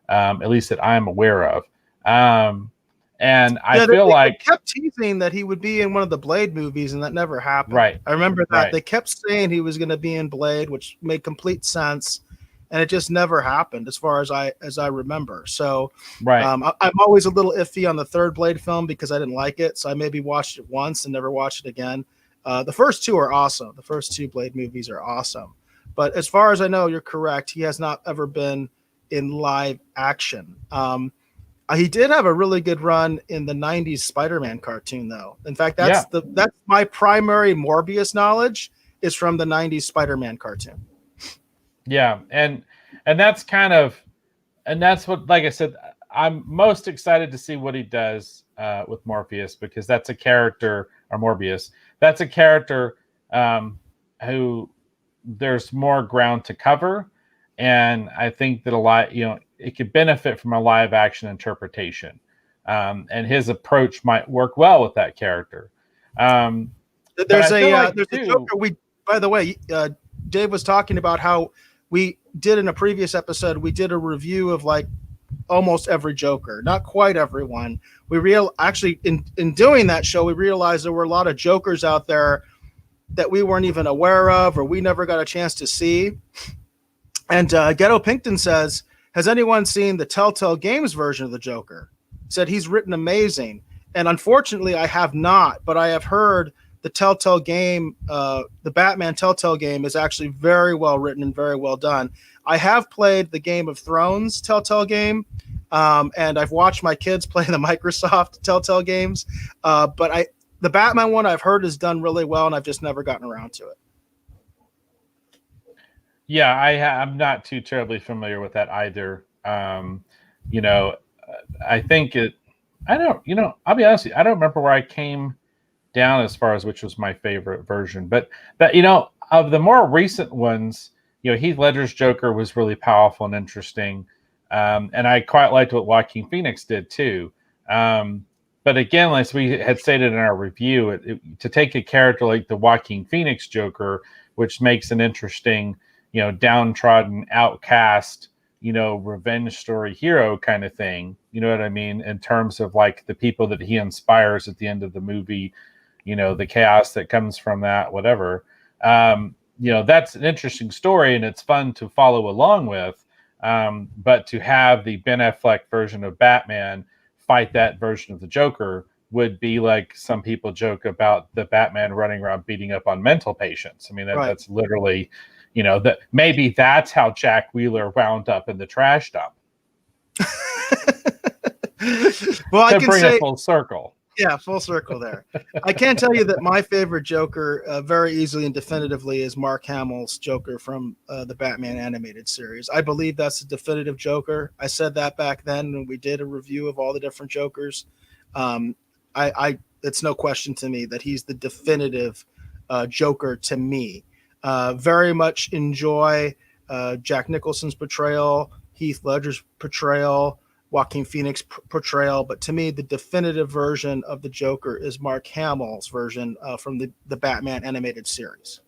at least that I'm aware of. And I feel like they kept teasing that he would be in one of the Blade movies, and that never happened. Right. I remember that they kept saying he was going to be in Blade, which made complete sense, and it just never happened, as far as I remember. So, I'm always a little iffy on the third Blade film because I didn't like it. So I maybe watched it once and never watched it again. The first two are awesome. The first two Blade movies are awesome. But as far as I know, you're correct. He has not ever been in live action. He did have a really good run in the 90s Spider-Man cartoon, though. In fact, that's my primary Morbius knowledge is from the 90s Spider-Man cartoon. Yeah, and that's what, like I said, I'm most excited to see what he does with Morpheus, because that's a character, or Morbius, that's a character who there's more ground to cover, and I think that a lot, it could benefit from a live action interpretation, and his approach might work well with that character. There's a Joker. By the way, Dave was talking about how we did in a previous episode. We did a review of like almost every Joker, not quite everyone. Actually in doing that show, we realized there were a lot of Jokers out there that we weren't even aware of, or we never got a chance to see. And Ghetto Pinkton says, has anyone seen the Telltale Games version of the Joker? He said he's written amazing. And unfortunately, I have not, but I have heard the Telltale game, the Batman Telltale game, is actually very well written and very well done. I have played the Game of Thrones Telltale game, and I've watched my kids play the Microsoft Telltale games. But the Batman one I've heard is done really well, and I've just never gotten around to it. Yeah, I'm not too terribly familiar with that either. I think I'll be honest with you, I don't remember where I came down as far as which was my favorite version, but that, of the more recent ones, Heath Ledger's Joker was really powerful and interesting. And I quite liked what Joaquin Phoenix did too. But again, as we had stated in our review, to take a character like the Joaquin Phoenix Joker, which makes an interesting, downtrodden, outcast, revenge story hero kind of thing, you know what I mean? In terms of like the people that he inspires at the end of the movie, the chaos that comes from that, whatever. That's an interesting story and it's fun to follow along with. But to have the Ben Affleck version of Batman fight that version of the Joker would be like some people joke about the Batman running around beating up on mental patients. I mean, that's literally, that maybe that's how Jack Wheeler wound up in the trash dump. Well, I can bring say it full circle. Yeah, full circle there. I can tell you that my favorite Joker very easily and definitively is Mark Hamill's Joker from the Batman animated series. I believe that's the definitive Joker. I said that back then when we did a review of all the different Jokers. It's no question to me that he's the definitive Joker to me. Very much enjoy Jack Nicholson's portrayal, Heath Ledger's portrayal, Joaquin Phoenix portrayal, but to me, the definitive version of the Joker is Mark Hamill's version from the Batman animated series.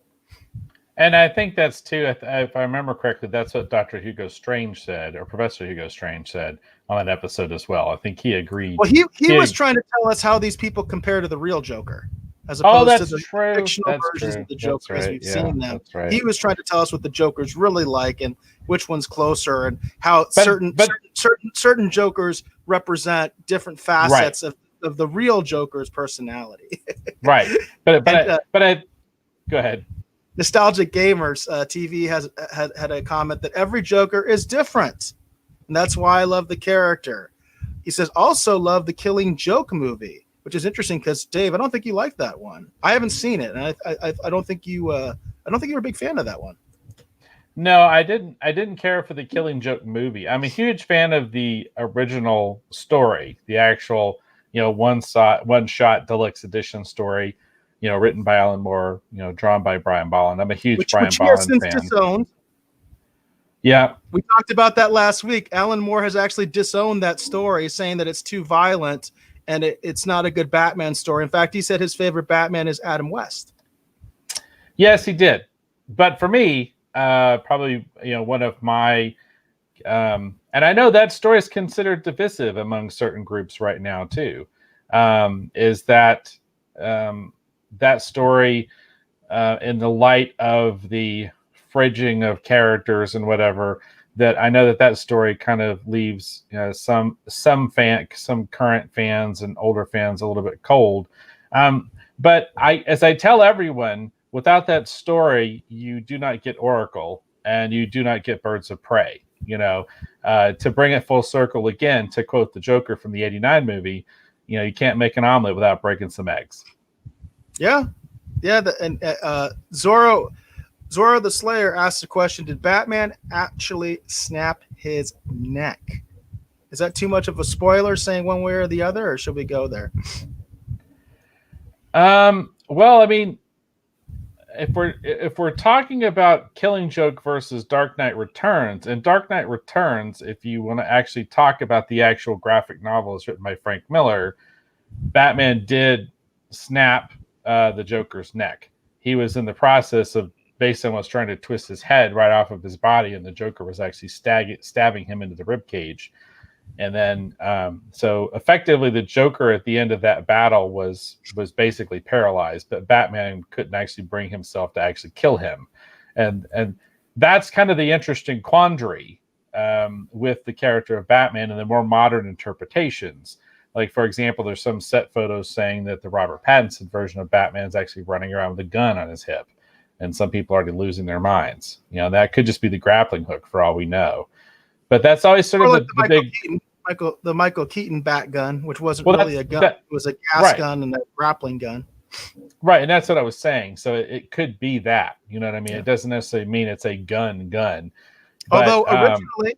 And I think that's too, if I remember correctly, that's what Dr. Hugo Strange said, or Professor Hugo Strange said on that episode as well. I think he agreed. Well, he was trying to tell us how these people compare to the real Joker, as opposed to the fictional versions of the Joker as we've seen them. Right. He was trying to tell us what the Joker's really like and which one's closer, and how certain Jokers represent different facets of the real Joker's personality. Right. But go ahead. Nostalgic Gamers TV had a comment that every Joker is different, and that's why I love the character. He says also love the Killing Joke movie, which is interesting because Dave, I don't think you like that one. I haven't seen it, and I don't think you you're a big fan of that one. No, I didn't care for the Killing Joke movie. I'm a huge fan of the original story, the actual one shot deluxe edition story. Written by Alan Moore, drawn by Brian Bolland. I'm a huge Brian Bolland fan. Disowned. Yeah. We talked about that last week. Alan Moore has actually disowned that story, saying that it's too violent and it's not a good Batman story. In fact, he said his favorite Batman is Adam West. Yes, he did. But for me, probably, one of my, and I know that story is considered divisive among certain groups right now too, is that, that story, in the light of the fridging of characters and whatever, that I know that story kind of leaves some current fans and older fans a little bit cold. But as I tell everyone, without that story, you do not get Oracle and you do not get Birds of Prey. To bring it full circle again, to quote the Joker from the '89 movie, you can't make an omelet without breaking some eggs. Yeah. And Zorro the Slayer asked the question, did Batman actually snap his neck? Is that too much of a spoiler saying one way or the other, or should we go there? Well, I mean, if we're talking about Killing Joke versus Dark Knight Returns, and Dark Knight Returns, if you want to actually talk about the actual graphic novel as written by Frank Miller, Batman did snap the Joker's neck. He was in the process of basically was trying to twist his head right off of his body, and the Joker was actually stabbing him into the rib cage. And then, so effectively, the Joker at the end of that battle was basically paralyzed, but Batman couldn't actually bring himself to actually kill him, and that's kind of the interesting quandary with the character of Batman and the more modern interpretations. Like, for example, there's some set photos saying that the Robert Pattinson version of Batman is actually running around with a gun on his hip. And some people are already losing their minds. That could just be the grappling hook for all we know. But that's always sort of the Michael Keaton bat gun, which wasn't really a gun. It was a gas gun and a grappling gun. Right, and that's what I was saying. So it could be that. You know what I mean? Yeah. It doesn't necessarily mean it's a gun. But, although originally,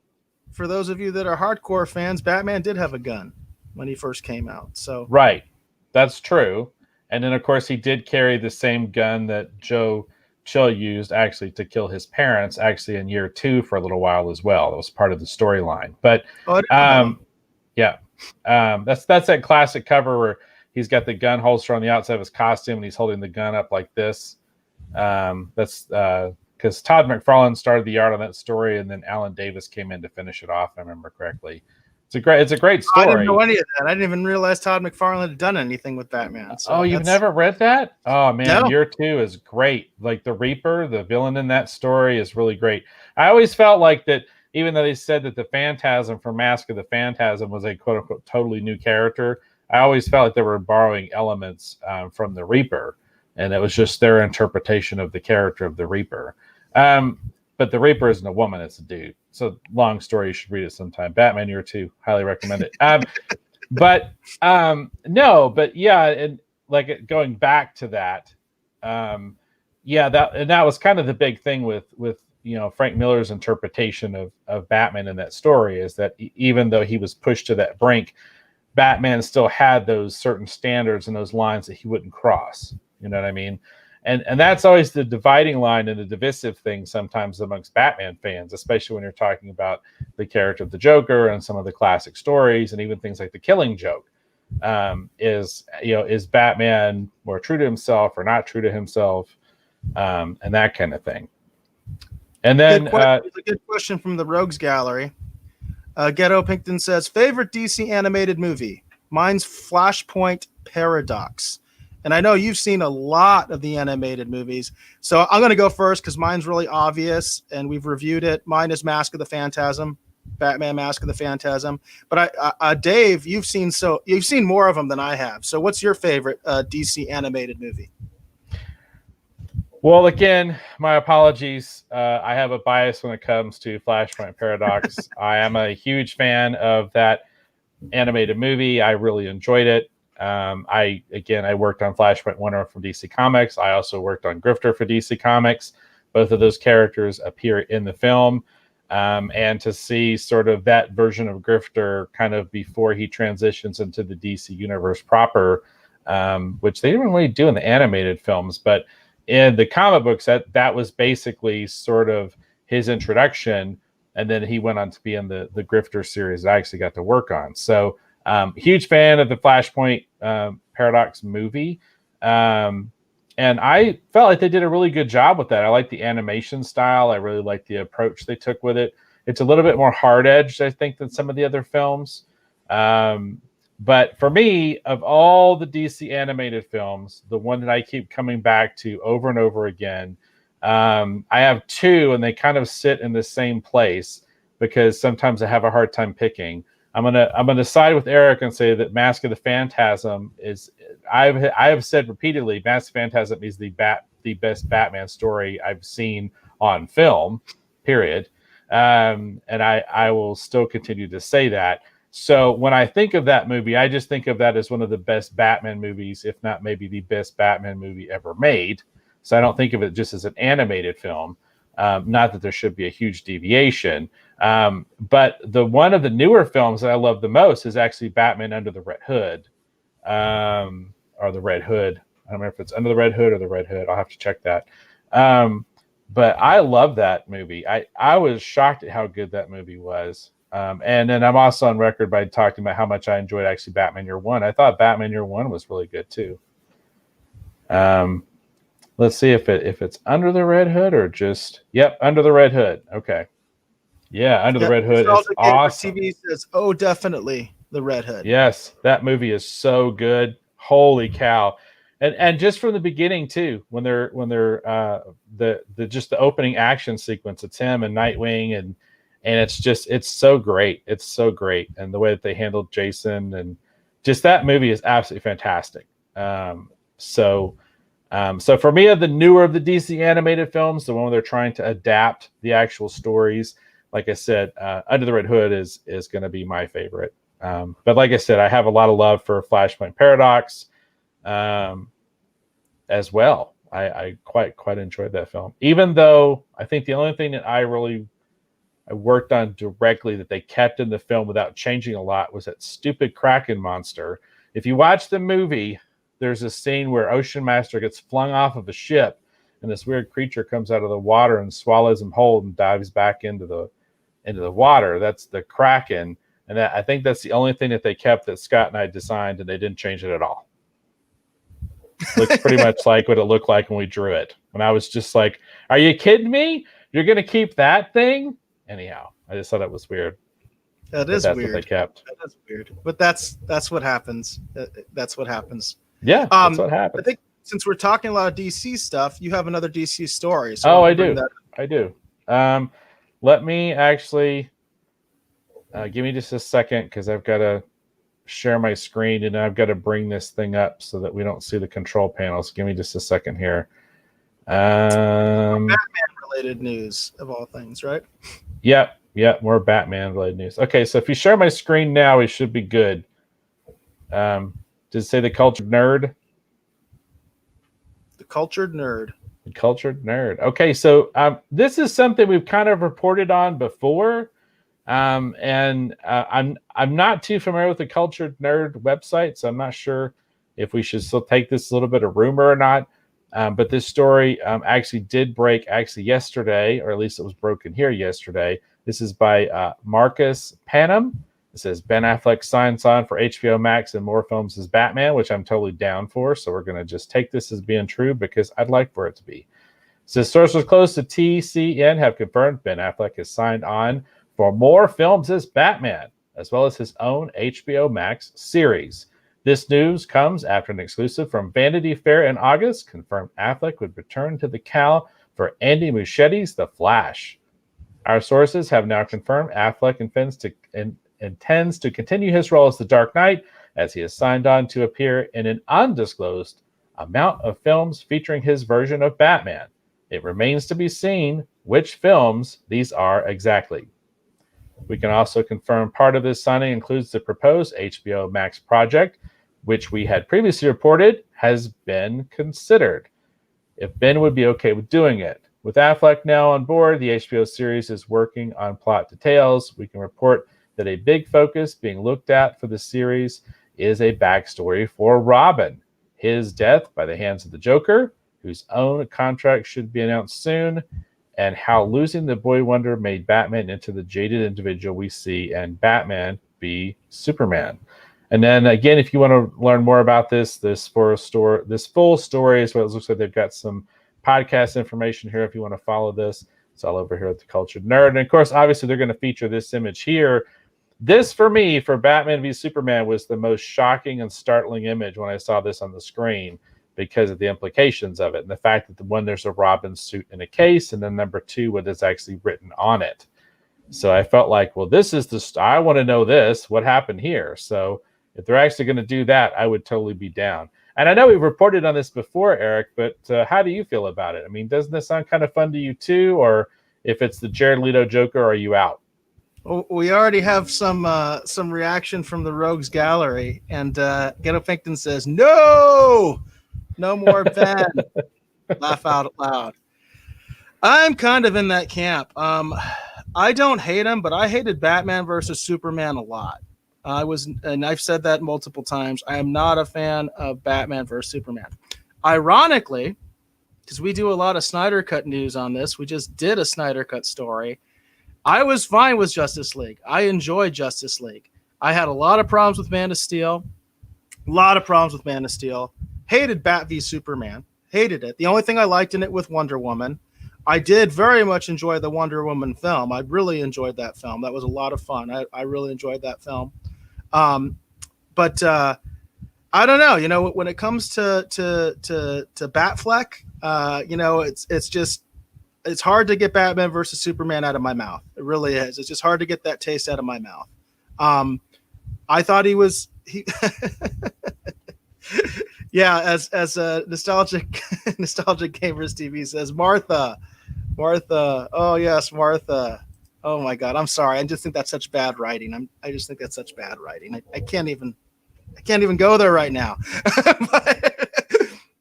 for those of you that are hardcore fans, Batman did have a gun when he first came out. So right, that's true. And then of course he did carry the same gun that Joe Chill used actually to kill his parents actually in year 2 for a little while as well. That was part of the storyline. But yeah, that's that classic cover where he's got the gun holster on the outside of his costume and he's holding the gun up like this. That's because Todd McFarlane started the art on that story, and then Alan Davis came in to finish it off. If I remember correctly. It's a great story. I didn't know any of that. I didn't even realize Todd McFarlane had done anything with Batman. So you've never read that? Oh man, No. Year 2 is great. Like the Reaper, the villain in that story, is really great. I always felt like that, even though they said that the Phantasm from Mask of the Phantasm was a quote unquote totally new character, I always felt like they were borrowing elements from the Reaper, and it was just their interpretation of the character of the Reaper. But the Reaper isn't a woman; it's a dude. So long story, you should read it sometime. Batman Year 2, highly recommend it. But yeah, and like going back to that, that was kind of the big thing with Frank Miller's interpretation of Batman in that story, is that even though he was pushed to that brink, Batman still had those certain standards and those lines that he wouldn't cross. You know what I mean? And that's always the dividing line and the divisive thing sometimes amongst Batman fans, especially when you're talking about the character of the Joker and some of the classic stories, and even things like the Killing Joke. Is Batman more true to himself or not true to himself, and that kind of thing. And then it's a good question from the Rogues Gallery. Ghetto Pinkton says, favorite DC animated movie? Mine's Flashpoint Paradox. And I know you've seen a lot of the animated movies. So I'm going to go first because mine's really obvious and we've reviewed it. Mine is Mask of the Phantasm, Batman Mask of the Phantasm. But Dave, you've seen more of them than I have. So what's your favorite DC animated movie? Well, again, my apologies. I have a bias when it comes to Flashpoint Paradox. I am a huge fan of that animated movie. I really enjoyed it. I worked on Flashpoint Wonder from DC Comics. I also worked on Grifter for DC Comics. Both of those characters appear in the film. And to see sort of that version of Grifter kind of before he transitions into the DC universe proper, which they didn't really do in the animated films, but in the comic books, that was basically sort of his introduction. And then he went on to be in the Grifter series that I actually got to work on. So huge fan of the Flashpoint Paradox movie. And I felt like they did a really good job with that. I like the animation style. I really like the approach they took with it. It's a little bit more hard-edged, I think, than some of the other films. But for me, of all the DC animated films, the one that I keep coming back to over and over again, I have two, and they kind of sit in the same place because sometimes I have a hard time picking. I'm gonna side with Eric and say that Mask of the Phantasm is. I have said repeatedly, Mask of the Phantasm is the best Batman story I've seen on film. Period. And I will still continue to say that. So when I think of that movie, I just think of that as one of the best Batman movies, if not maybe the best Batman movie ever made. So I don't think of it just as an animated film. Not that there should be a huge deviation. But one of the newer films that I love the most is actually Batman Under the Red Hood. Or the Red Hood. I don't remember if it's Under the Red Hood or the Red Hood. I'll have to check that. But I love that movie. I was shocked at how good that movie was. And then I'm also on record by talking about how much I enjoyed actually Batman Year One. I thought Batman Year One was really good too. Let's see if it's Under the Red Hood or just Under the Red Hood. Okay, Under the Red Hood is awesome. TV says, "Oh, definitely the Red Hood." Yes, that movie is so good. Holy cow! And just from the beginning too, when they're the opening action sequence, it's him and Nightwing and it's so great. It's so great. And the way that they handled Jason and just that movie is absolutely fantastic. So for me, of the newer of the DC animated films, the one where they're trying to adapt the actual stories, like I said, Under the Red Hood is going to be my favorite. But like I said, I have a lot of love for Flashpoint Paradox as well. I quite enjoyed that film, even though I think the only thing that I worked on directly that they kept in the film without changing a lot was that stupid Kraken monster. If you watch the movie, there's a scene where Ocean Master gets flung off of a ship and this weird creature comes out of the water and swallows him whole and dives back into the water. That's the Kraken. And I think that's the only thing that they kept that Scott and I designed, and they didn't change it at all. Looks pretty much like what it looked like when we drew it. And I was just like, are you kidding me? You're going to keep that thing? Anyhow, I just thought that was weird. That's weird. What they kept. That is weird. But that's what happens. That's what happens. Yeah, that's what happens. I think since we're talking a lot of DC stuff, you have another DC story. So I do. I do. Let me actually give me just a second because I've got to share my screen and I've got to bring this thing up so that we don't see the control panels. Give me just a second here. Batman-related news of all things, right? Yep, more Batman-related news. Okay, so if you share my screen now, we should be good. Does it say the cultured nerd? The cultured nerd. The cultured nerd. Okay, so this is something we've kind of reported on before. I'm not too familiar with the Cultured Nerd website, so I'm not sure if we should still take this a little bit of rumor or not. But this story actually did break yesterday, or at least it was broken here yesterday. This is by Marcus Panum. It says Ben Affleck signs on for HBO Max and more films as Batman, which I'm totally down for. So we're going to just take this as being true because I'd like for it to be. It says sources close to TCN have confirmed Ben Affleck has signed on for more films as Batman, as well as his own HBO Max series. This news comes after an exclusive from Vanity Fair in August confirmed Affleck would return to the Cal for Andy Muschietti's The Flash. Our sources have now confirmed Affleck intends to continue his role as the Dark Knight, as he has signed on to appear in an undisclosed amount of films featuring his version of Batman. It remains to be seen which films these are exactly. We can also confirm part of this signing includes the proposed HBO Max project, which we had previously reported has been considered. If Ben would be okay with doing it. With Affleck now on board, the HBO series is working on plot details. We can report that a big focus being looked at for the series is a backstory for Robin, his death by the hands of the Joker, whose own contract should be announced soon, and how losing the Boy Wonder made Batman into the jaded individual we see and Batman be Superman. And then again, if you want to learn more about this full story is what it looks like. They've got some podcast information here if you want to follow this. It's all over here at the Cultured Nerd. And of course, obviously, they're going to feature this image here. This, for me, for Batman v Superman, was the most shocking and startling image when I saw this on the screen, because of the implications of it and the fact that there's a Robin suit in a case, and then number two, what is actually written on it. So I felt like, well, this is I want to know what happened here. So if they're actually going to do that, I would totally be down. And I know we've reported on this before, Eric, but how do you feel about it? I mean, doesn't this sound kind of fun to you too? Or if it's the Jared Leto Joker, are you out? Well, we already have some reaction from the Rogues Gallery, and Ghetto Pinkton says, no more Ben. Laugh out loud. I'm kind of in that camp. I don't hate him, but I hated Batman versus Superman a lot. And I've said that multiple times. I am not a fan of Batman versus Superman. Ironically, because we do a lot of Snyder Cut news on this, we just did a Snyder Cut story. I was fine with Justice League. I enjoyed Justice League. I had a lot of problems with Man of Steel. Hated Bat v Superman. Hated it. The only thing I liked in it with Wonder Woman. I did very much enjoy the Wonder Woman film. I really enjoyed that film. That was a lot of fun. I really enjoyed that film. But I don't know. You know, when it comes to Batfleck, it's hard to get Batman versus Superman out of my mouth. It really is. It's just hard to get that taste out of my mouth. I thought he yeah, as a nostalgic gamers TV says, Martha. Oh yes, Martha. Oh my God, I'm sorry. I just think that's such bad writing. I just think that's such bad writing. I can't even go there right now.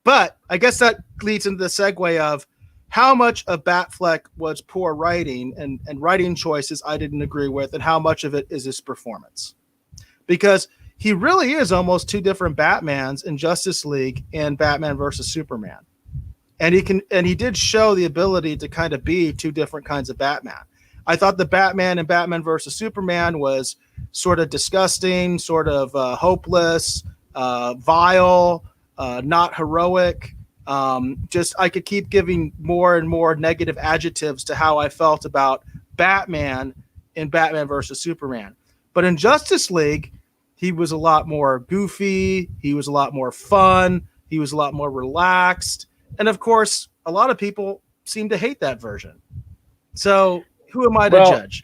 but I guess that leads into the segue of how much of Batfleck was poor writing and writing choices I didn't agree with, and how much of it is his performance. Because he really is almost two different Batmans in Justice League and Batman versus Superman. and he did show the ability to kind of be two different kinds of Batman. I thought the Batman in Batman versus Superman was sort of disgusting, sort of hopeless, vile, not heroic. Just I could keep giving more and more negative adjectives to how I felt about Batman in Batman versus Superman. But in Justice League, he was a lot more goofy. He was a lot more fun. He was a lot more relaxed. And of course, a lot of people seem to hate that version. So who am I to judge?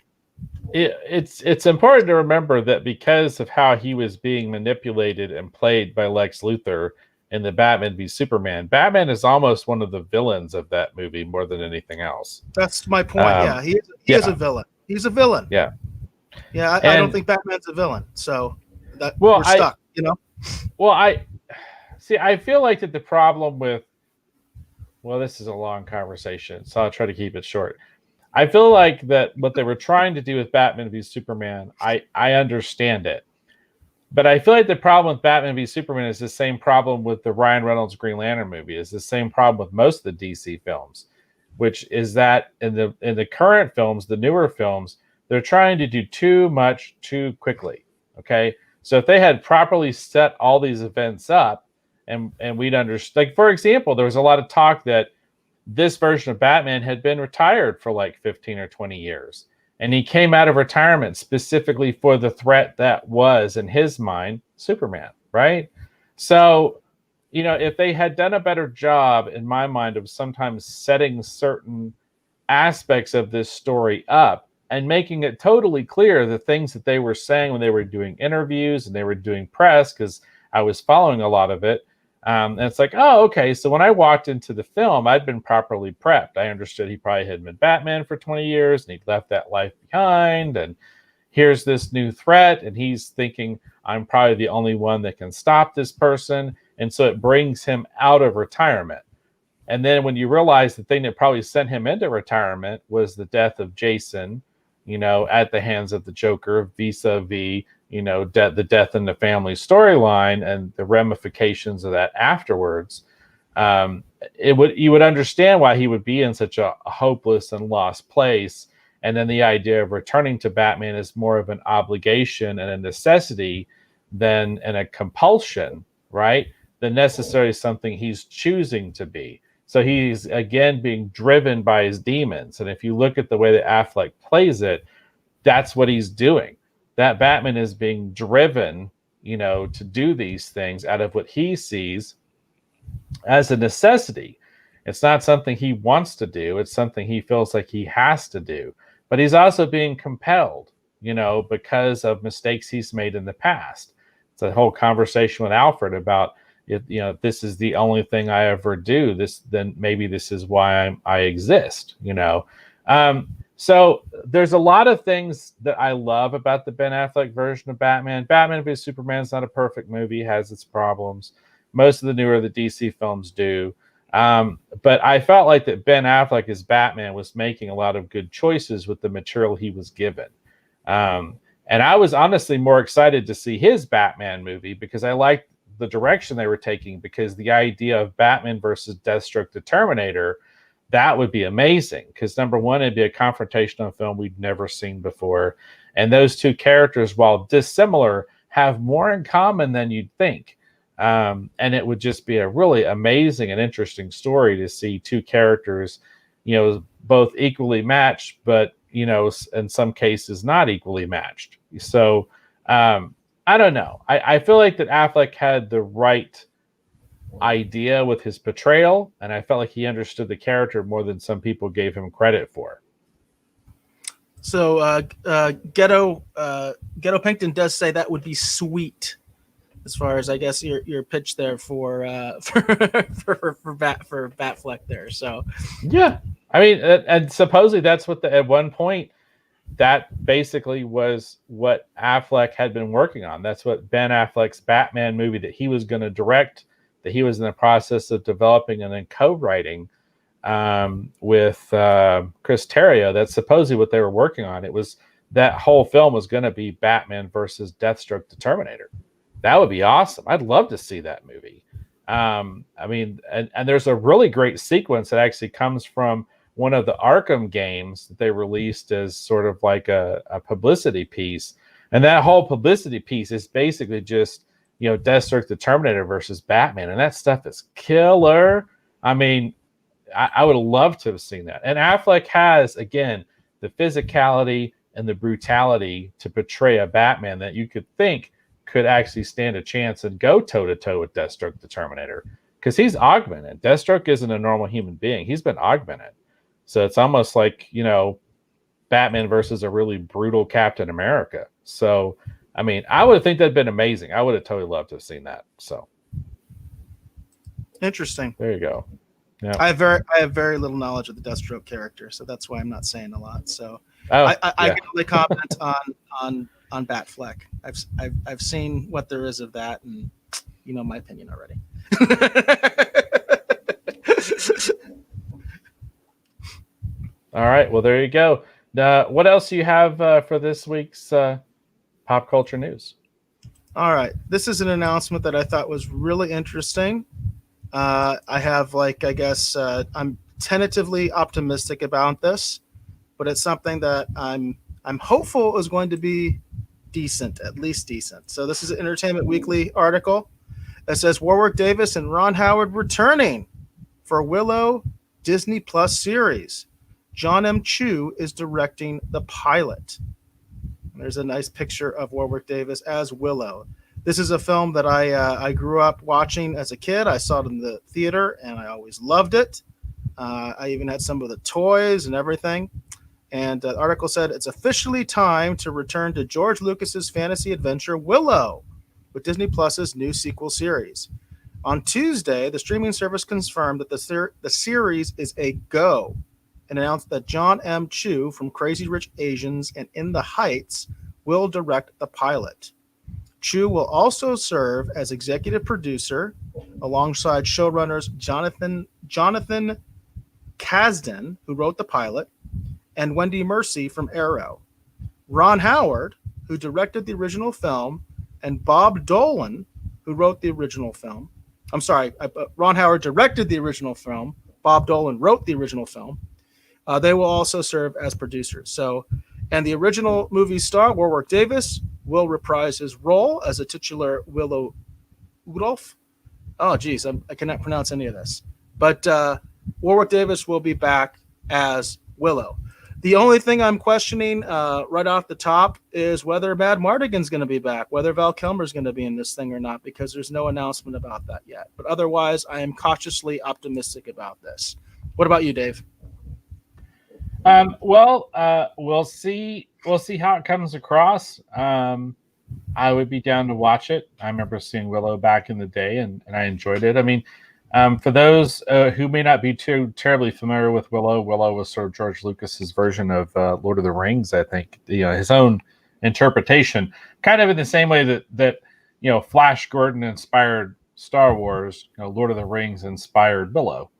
It's important to remember that because of how he was being manipulated and played by Lex Luthor in the Batman v Superman, Batman is almost one of the villains of that movie more than anything else. That's my point. He is a villain. He's a villain. Yeah. Yeah, I don't think Batman's a villain. So we're stuck, Well, I feel like that the problem with, this is a long conversation, so I'll try to keep it short. I feel like that what they were trying to do with Batman v Superman, I understand it. But I feel like the problem with Batman v Superman is the same problem with the Ryan Reynolds Green Lantern movie. It's the same problem with most of the DC films, which is that in the current films, the newer films, they're trying to do too much too quickly. Okay, so if they had properly set all these events up, and we'd understand, like for example, there was a lot of talk that this version of Batman had been retired for like 15 or 20 years. And he came out of retirement specifically for the threat that was, in his mind, Superman, right? So, if they had done a better job, in my mind, of sometimes setting certain aspects of this story up and making it totally clear the things that they were saying when they were doing interviews and they were doing press, because I was following a lot of it. And it's like, oh, okay. So when I walked into the film, I'd been properly prepped. I understood he probably had been Batman for 20 years and he'd left that life behind. And here's this new threat. And he's thinking, I'm probably the only one that can stop this person. And so it brings him out of retirement. And then when you realize the thing that probably sent him into retirement was the death of Jason, at the hands of the Joker, vis-a-vis, the death in the family storyline and the ramifications of that afterwards, you would understand why he would be in such a hopeless and lost place. And then the idea of returning to Batman is more of an obligation and a necessity than a compulsion, right? Than necessarily something he's choosing to be. So he's, again, being driven by his demons. And if you look at the way that Affleck plays it, that's what he's doing. That Batman is being driven, to do these things out of what he sees as a necessity. It's not something he wants to do. It's something he feels like he has to do. But he's also being compelled, because of mistakes he's made in the past. It's a whole conversation with Alfred about, if this is the only thing I ever do, then maybe this is why I exist, So there's a lot of things that I love about the Ben Affleck version of Batman. Batman v Superman is not a perfect movie, has its problems. Most of the newer the DC films do. But I felt like that Ben Affleck as Batman was making a lot of good choices with the material he was given. And I was honestly more excited to see his Batman movie because I liked the direction they were taking, because the idea of Batman versus Deathstroke the Terminator, that would be amazing. Because number one, it'd be a confrontational film we'd never seen before. And those two characters, while dissimilar, have more in common than you'd think. And it would just be a really amazing and interesting story to see two characters, both equally matched, but, in some cases not equally matched. So, I don't know. I feel like that Affleck had the right idea with his portrayal, and I felt like he understood the character more than some people gave him credit for. So Ghetto Pinkton does say that would be sweet, as far as I guess your pitch there for Batfleck there. So yeah, I mean, and supposedly that's what at one point that basically was what Affleck had been working on. That's what Ben Affleck's Batman movie that he was going to direct, that he was in the process of developing and then co-writing with Chris Terrio. That's supposedly what they were working on. It was that whole film was going to be Batman versus Deathstroke the Terminator. That would be awesome. I'd love to see that movie. I mean, and there's a really great sequence that actually comes from one of the Arkham games that they released as sort of like a publicity piece. And that whole publicity piece is basically just, Deathstroke the Terminator versus Batman. And that stuff is killer. I mean, I would love to have seen that. And Affleck has, again, the physicality and the brutality to portray a Batman that you could think could actually stand a chance and go toe-to-toe with Deathstroke the Terminator. Because he's augmented. Deathstroke isn't a normal human being. He's been augmented. So it's almost like, Batman versus a really brutal Captain America. So, I mean, I would think that'd been amazing. I would have totally loved to have seen that. So Interesting. there you go. Yeah. I have very little knowledge of the Deathstroke character, so that's why I'm not saying a lot. So I can only comment on Batfleck. I've seen what there is of that, and you know my opinion already. All right. Well, there you go. What else do you have for this week's pop culture news? All right. This is an announcement that I thought was really interesting. I have, I'm tentatively optimistic about this, but it's something that I'm hopeful is going to be decent, at least decent. So this is an Entertainment Weekly article that says Warwick Davis and Ron Howard returning for Willow Disney Plus series. John M. Chu is directing the pilot. And there's a nice picture of Warwick Davis as Willow. This is a film that I grew up watching as a kid. I saw it in the theater, and I always loved it. I even had some of the toys and everything. And the article said, it's officially time to return to George Lucas's fantasy adventure Willow with Disney Plus's new sequel series. On Tuesday, the streaming service confirmed that the series is a go and announced that John M. Chu from Crazy Rich Asians and In the Heights will direct the pilot. Chu will also serve as executive producer alongside showrunners Jonathan Kasdan, who wrote the pilot, and Wendy Mercy from Arrow. Ron Howard, who directed the original film, and Bob Dolan, who wrote the original film. Ron Howard directed the original film. Bob Dolan wrote the original film. They will also serve as producers. So, and the original movie star, Warwick Davis, will reprise his role as a titular Willow Udolph. Oh, geez, I cannot pronounce any of this. But Warwick Davis will be back as Willow. The only thing I'm questioning right off the top is whether Mad Mardigan's going to be back, whether Val Kilmer's going to be in this thing or not, because there's no announcement about that yet. But otherwise, I am cautiously optimistic about this. What about you, Dave? We'll see how it comes across. I would be down to watch it. I remember seeing Willow back in the day, and I enjoyed it. I mean, for those who may not be too terribly familiar with Willow was sort of George Lucas's version of Lord of the Rings. I think his own interpretation, kind of in the same way that Flash Gordon inspired Star Wars. Lord of the Rings inspired Willow,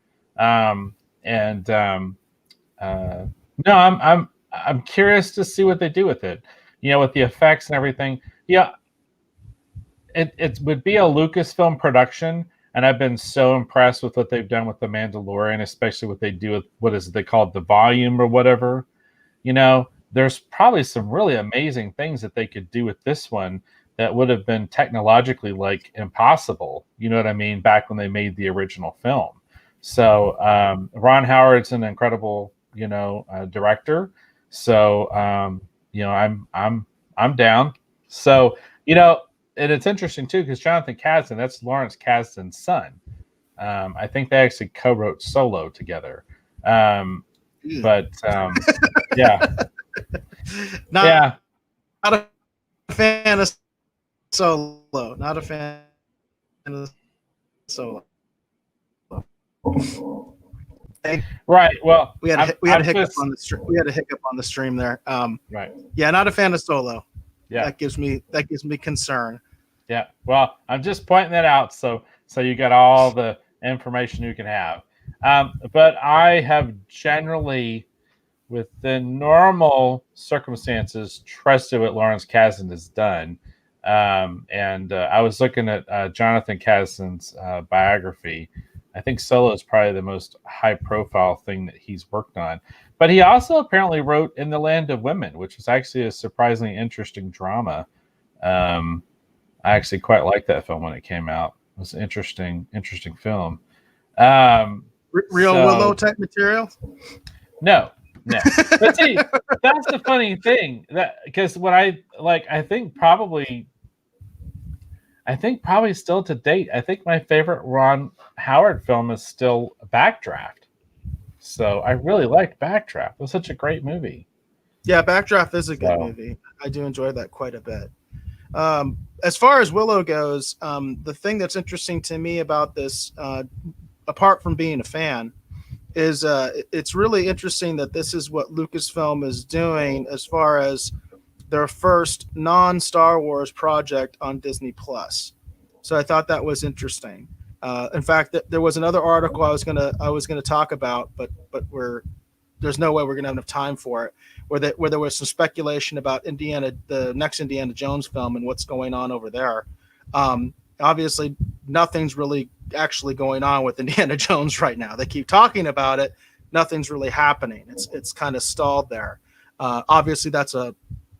No, I'm curious to see what they do with it. With the effects and everything. Yeah, it would be a Lucasfilm production, and I've been so impressed with what they've done with The Mandalorian, especially what they do with they call it, the volume or whatever. There's probably some really amazing things that they could do with this one that would have been technologically impossible. You know what I mean? Back when they made the original film. So Ron Howard's an incredible director. So I'm down. So and it's interesting too because Jonathan Kasdan, that's Lawrence Kasdan's son. I think they actually co-wrote Solo together. Yeah. Not a fan of Solo. Not a fan of Solo. Right. Well, we had a hiccup on the stream. We had a hiccup on the stream there. Right. Yeah, not a fan of Solo. Yeah. That gives me concern. Yeah. Well, I'm just pointing that out so you got all the information you can have. But I have generally, within normal circumstances, trusted what Lawrence Kasdan has done. And I was looking at Jonathan Kasdan's biography. I think Solo is probably the most high-profile thing that he's worked on. But he also apparently wrote In the Land of Women, which is actually a surprisingly interesting drama. I actually quite liked that film when it came out. It was an interesting film. Real Willow type material? No. But see, that's the funny thing, that because what I think probably still to date, I think my favorite Ron Howard film is still Backdraft. So I really liked Backdraft. It was such a great movie. Yeah, Backdraft is a good movie. I do enjoy that quite a bit. As far as Willow goes, the thing that's interesting to me about this, apart from being a fan, is it's really interesting that this is what Lucasfilm is doing as far as their first non-Star Wars project on Disney Plus. So I thought that was interesting. In fact, there was another article I was gonna talk about, but there's no way we're gonna have enough time for it. Where there was some speculation about the next Indiana Jones film, and what's going on over there. Obviously, nothing's really actually going on with Indiana Jones right now. They keep talking about it. Nothing's really happening. It's kind of stalled there. Obviously, that's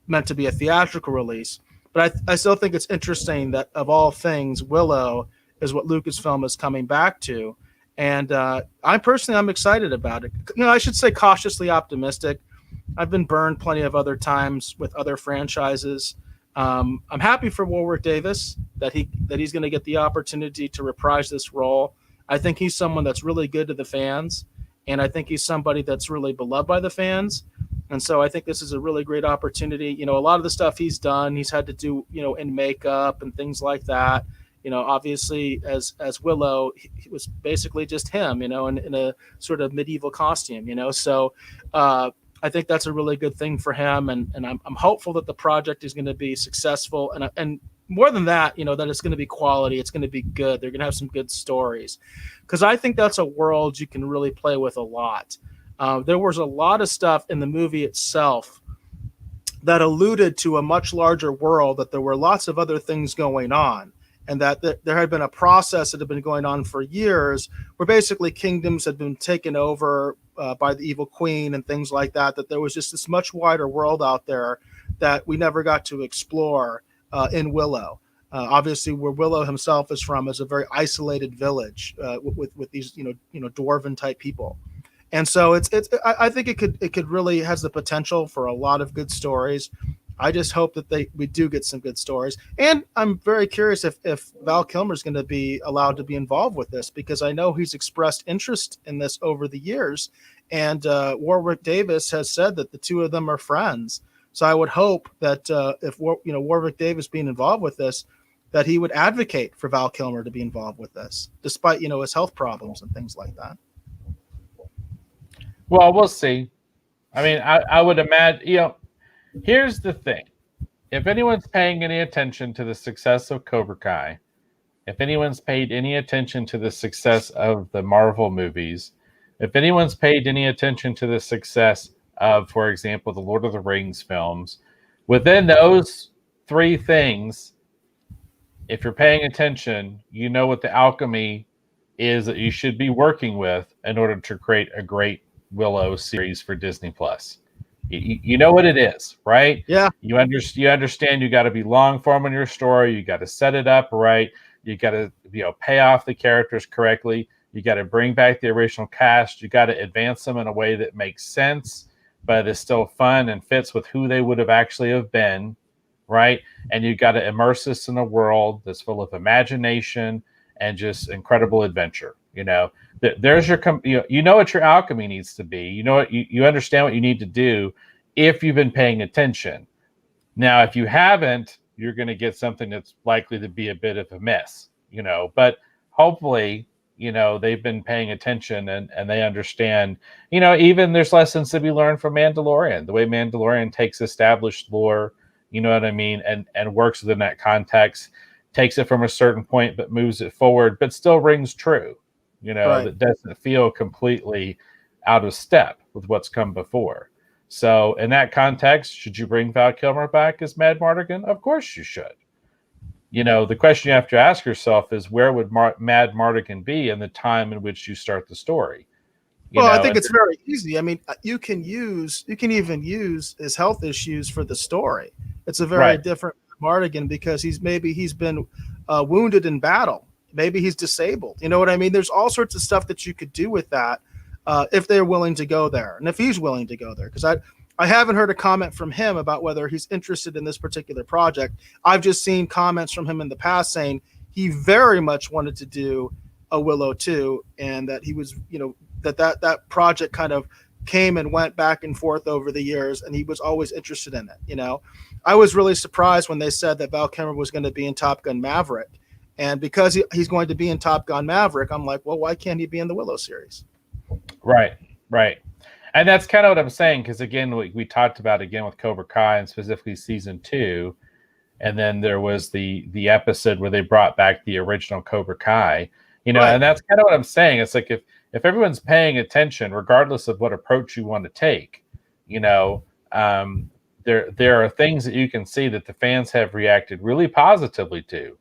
meant to be a theatrical release. But I still think it's interesting that of all things, Willow is what Lucasfilm is coming back to. And I'm excited about it. I should say cautiously optimistic. I've been burned plenty of other times with other franchises. I'm happy for Warwick Davis that he's going to get the opportunity to reprise this role. I think he's someone that's really good to the fans, and I think he's somebody that's really beloved by the fans. And so I think this is a really great opportunity. A lot of the stuff he's done, he's had to do, in makeup and things like that. Obviously as Willow, he was basically just him, in a sort of medieval costume, So I think that's a really good thing for him, and I'm hopeful that the project is going to be successful, and more than that, that it's going to be quality, it's going to be good. They're going to have some good stories, because I think that's a world you can really play with a lot. There was a lot of stuff in the movie itself that alluded to a much larger world, that there were lots of other things going on, and that there had been a process that had been going on for years, where basically kingdoms had been taken over by the evil queen and things like that, that there was just this much wider world out there that we never got to explore in Willow. Obviously, where Willow himself is from is a very isolated village with these, dwarven type people. And so I think it could really has the potential for a lot of good stories. I just hope that we do get some good stories. And I'm very curious if Val Kilmer is going to be allowed to be involved with this, because I know he's expressed interest in this over the years. And Warwick Davis has said that the two of them are friends. So I would hope that if Warwick Davis being involved with this, that he would advocate for Val Kilmer to be involved with this, despite, his health problems and things like that. Well, we'll see. I mean, I would imagine, here's the thing. If anyone's paying any attention to the success of Cobra Kai, if anyone's paid any attention to the success of the Marvel movies, if anyone's paid any attention to the success of, for example, the Lord of the Rings films, within those three things, if you're paying attention, you know what the alchemy is that you should be working with in order to create a great Willow series for Disney Plus. You know what it is, right? Yeah. You understand you got to be long form in your story. You got to set it up right. You got to pay off the characters correctly. You got to bring back the original cast. You got to advance them in a way that makes sense, but is still fun and fits with who they would have actually have been, right? And you got to immerse us in a world that's full of imagination and just incredible adventure. There's your what your alchemy needs to be. You understand what you need to do if you've been paying attention. Now, if you haven't, you're going to get something that's likely to be a bit of a mess. But hopefully, they've been paying attention and they understand. Even there's lessons to be learned from Mandalorian. The way Mandalorian takes established lore, you know what I mean, and works within that context, takes it from a certain point but moves it forward, but still rings true. Right. That doesn't feel completely out of step with what's come before. So in that context, should you bring Val Kilmer back as Mad Mardigan? Of course you should. the question you have to ask yourself is, where would Mad Mardigan be in the time in which you start the story? Well, I think it's very easy. I mean, you can even use his health issues for the story. It's a very different Mardigan because he's been wounded in battle. Maybe he's disabled. You know what I mean? There's all sorts of stuff that you could do with that if they're willing to go there, and if he's willing to go there. Because I haven't heard a comment from him about whether he's interested in this particular project. I've just seen comments from him in the past saying he very much wanted to do a Willow 2, and that he was, that project kind of came and went back and forth over the years, and he was always interested in it. I was really surprised when they said that Val Kilmer was going to be in Top Gun Maverick, and because he's going to be in Top Gun Maverick, I'm like, well, why can't he be in the Willow series? Right. And that's kind of what I'm saying, because again, we talked about again with Cobra Kai and specifically season 2, and then there was the episode where they brought back the original Cobra Kai, and that's kind of what I'm saying. It's like if everyone's paying attention, regardless of what approach you want to take, there are things that you can see that the fans have reacted really positively to,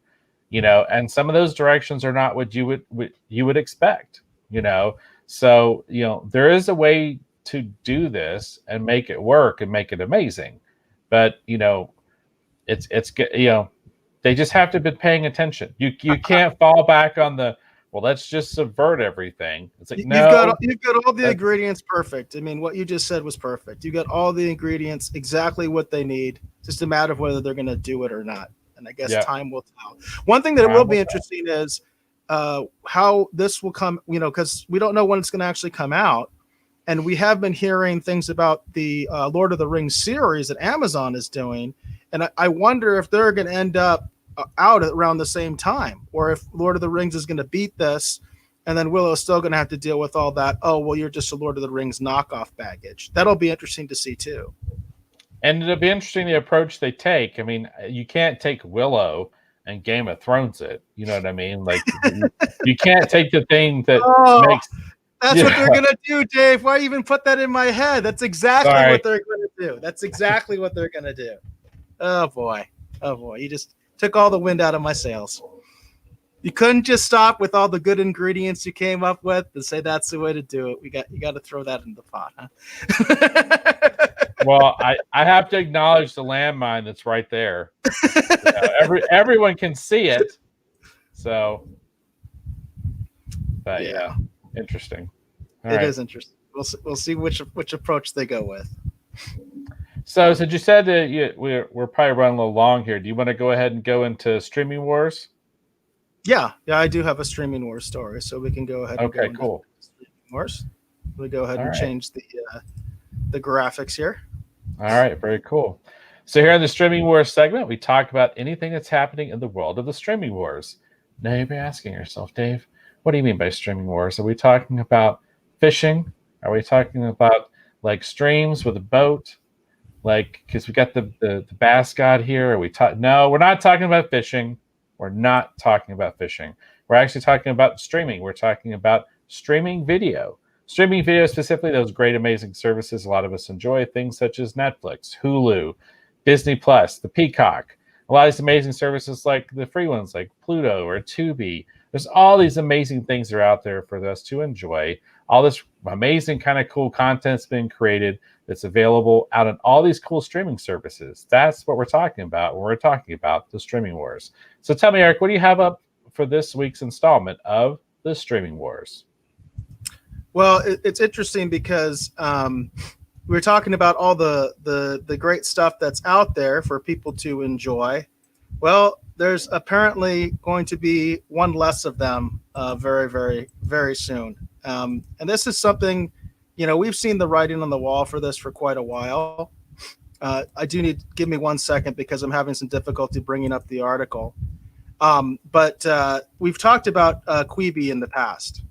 and some of those directions are not what you would expect, So, there is a way to do this and make it work and make it amazing, but it's they just have to be paying attention. You can't fall back on let's just subvert everything. It's like, no, you've got all the ingredients perfect. I mean, what you just said was perfect. You got all the ingredients exactly what they need. It's just a matter of whether they're going to do it or not. And I guess time will tell. One thing that will be interesting is how this will come, because we don't know when it's going to actually come out. And we have been hearing things about the Lord of the Rings series that Amazon is doing. And I wonder if they're going to end up out around the same time, or if Lord of the Rings is going to beat this, and then Willow's still going to have to deal with all that. Oh, well, you're just a Lord of the Rings knockoff baggage. That'll be interesting to see too. And it'll be interesting the approach they take. I mean, you can't take Willow and Game of Thrones it. You know what I mean? Like, you can't take the thing that makes. That's what they're going to do, Dave. Why even put that in my head? That's exactly what they're going to do. That's exactly what they're going to do. Oh, boy. You just took all the wind out of my sails. You couldn't just stop with all the good ingredients you came up with and say that's the way to do it. You got to throw that in the pot, huh? Well, I have to acknowledge the landmine that's right there. Everyone can see it. So, but yeah, interesting. It is interesting. We'll see which approach they go with. So you said that we're probably running a little long here. Do you want to go ahead and go into streaming wars? Yeah, I do have a streaming wars story, so we can go ahead. Okay, cool. Streaming wars. We go ahead and change the graphics here. All right, very cool. So here in the streaming wars segment, we talk about anything that's happening in the world of the streaming wars. Now you'll be asking yourself, Dave, what do you mean by streaming wars? Are we talking about fishing? Are we talking about like streams with a boat? Like, because we got the bass god here. No, we're not talking about fishing. We're not talking about fishing. We're actually talking about streaming. We're talking about streaming video. Streaming video, specifically those great, amazing services a lot of us enjoy, things such as Netflix, Hulu, Disney Plus, the Peacock. A lot of these amazing services like the free ones like Pluto or Tubi. There's all these amazing things that are out there for us to enjoy. All this amazing kind of cool content's been created that's available out on all these cool streaming services. That's what we're talking about when we're talking about the streaming wars. So tell me, Eric, what do you have up for this week's installment of the streaming wars? Well, it's interesting because we're talking about all the great stuff that's out there for people to enjoy. Well, there's apparently going to be one less of them very, very, very soon. And this is something, we've seen the writing on the wall for this for quite a while. I do need, give me 1 second because I'm having some difficulty bringing up the article. But we've talked about Quibi in the past.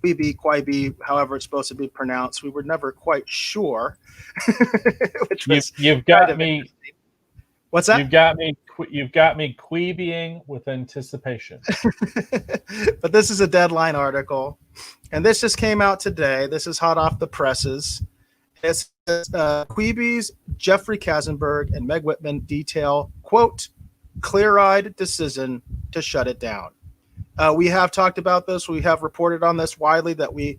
Quibi, however it's supposed to be pronounced. We were never quite sure. Which was you've got me. What's that? You've got me Quibiing with anticipation. But this is a Deadline article, and this just came out today. This is hot off the presses. It says Quibi's Jeffrey Katzenberg and Meg Whitman detail, quote, clear-eyed decision to shut it down. We have talked about this. We have reported on this widely that we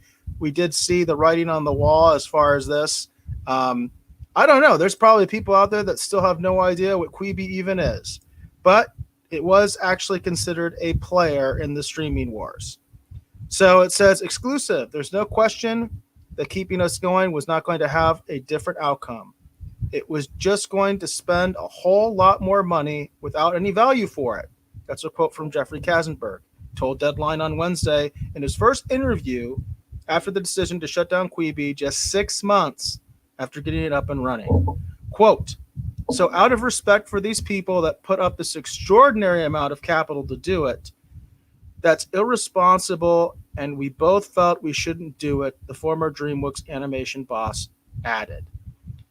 did see the writing on the wall as far as this. I don't know. There's probably people out there that still have no idea what Quibi even is, but it was actually considered a player in the streaming wars. So it says exclusive. There's no question that keeping us going was not going to have a different outcome. It was just going to spend a whole lot more money without any value for it. That's a quote from Jeffrey Katzenberg, told Deadline on Wednesday in his first interview after the decision to shut down Quibi just 6 months after getting it up and running. Quote, so out of respect for these people that put up this extraordinary amount of capital to do it, that's irresponsible, and we both felt we shouldn't do it, the former DreamWorks animation boss added.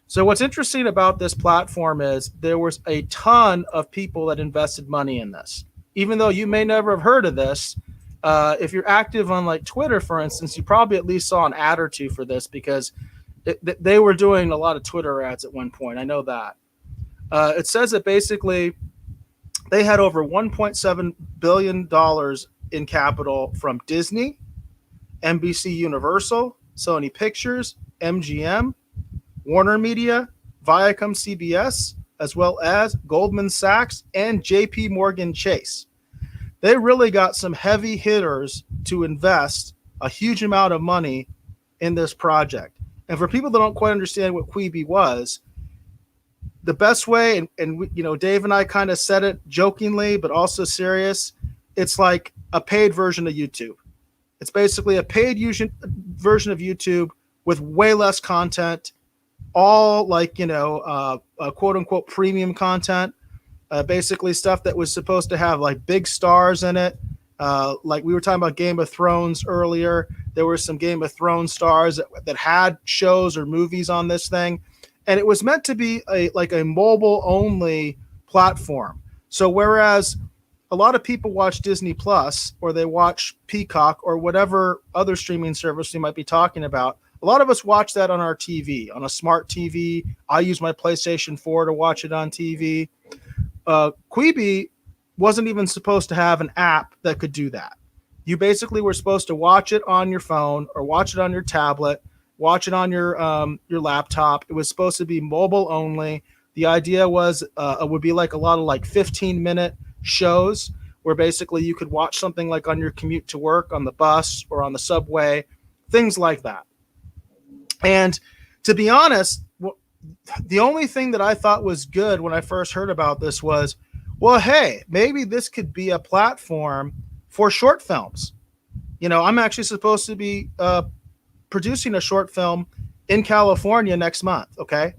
So what's interesting about this platform is there was a ton of people that invested money in this. Even though you may never have heard of this, if you're active on like Twitter, for instance, you probably at least saw an ad or two for this because they were doing a lot of Twitter ads at one point. I know that. It says that basically they had over $1.7 billion in capital from Disney, NBC Universal, Sony Pictures, MGM, Warner Media, Viacom CBS, as well as Goldman Sachs and JP Morgan Chase. They really got some heavy hitters to invest a huge amount of money in this project. And for people that don't quite understand what Quibi was, the best way, and you know, Dave and I kind of said it jokingly, but also serious, it's like a paid version of YouTube. It's basically a paid version of YouTube with way less content, all like, you know, quote unquote premium content, basically stuff that was supposed to have like big stars in it. Like we were talking about Game of Thrones earlier. There were some Game of Thrones stars that had shows or movies on this thing. And it was meant to be like a mobile only platform. So whereas a lot of people watch Disney Plus or they watch Peacock or whatever other streaming service we might be talking about, a lot of us watch that on our TV, on a smart TV. I use my PlayStation 4 to watch it on TV. Quibi wasn't even supposed to have an app that could do that. You basically were supposed to watch it on your phone or watch it on your tablet, watch it on your laptop. It was supposed to be mobile only. The idea was it would be like a lot of like 15-minute shows where basically you could watch something like on your commute to work, on the bus or on the subway, things like that. And to be honest, the only thing that I thought was good when I first heard about this was, well, hey, maybe this could be a platform for short films. You know, I'm actually supposed to be producing a short film in California next month, okay?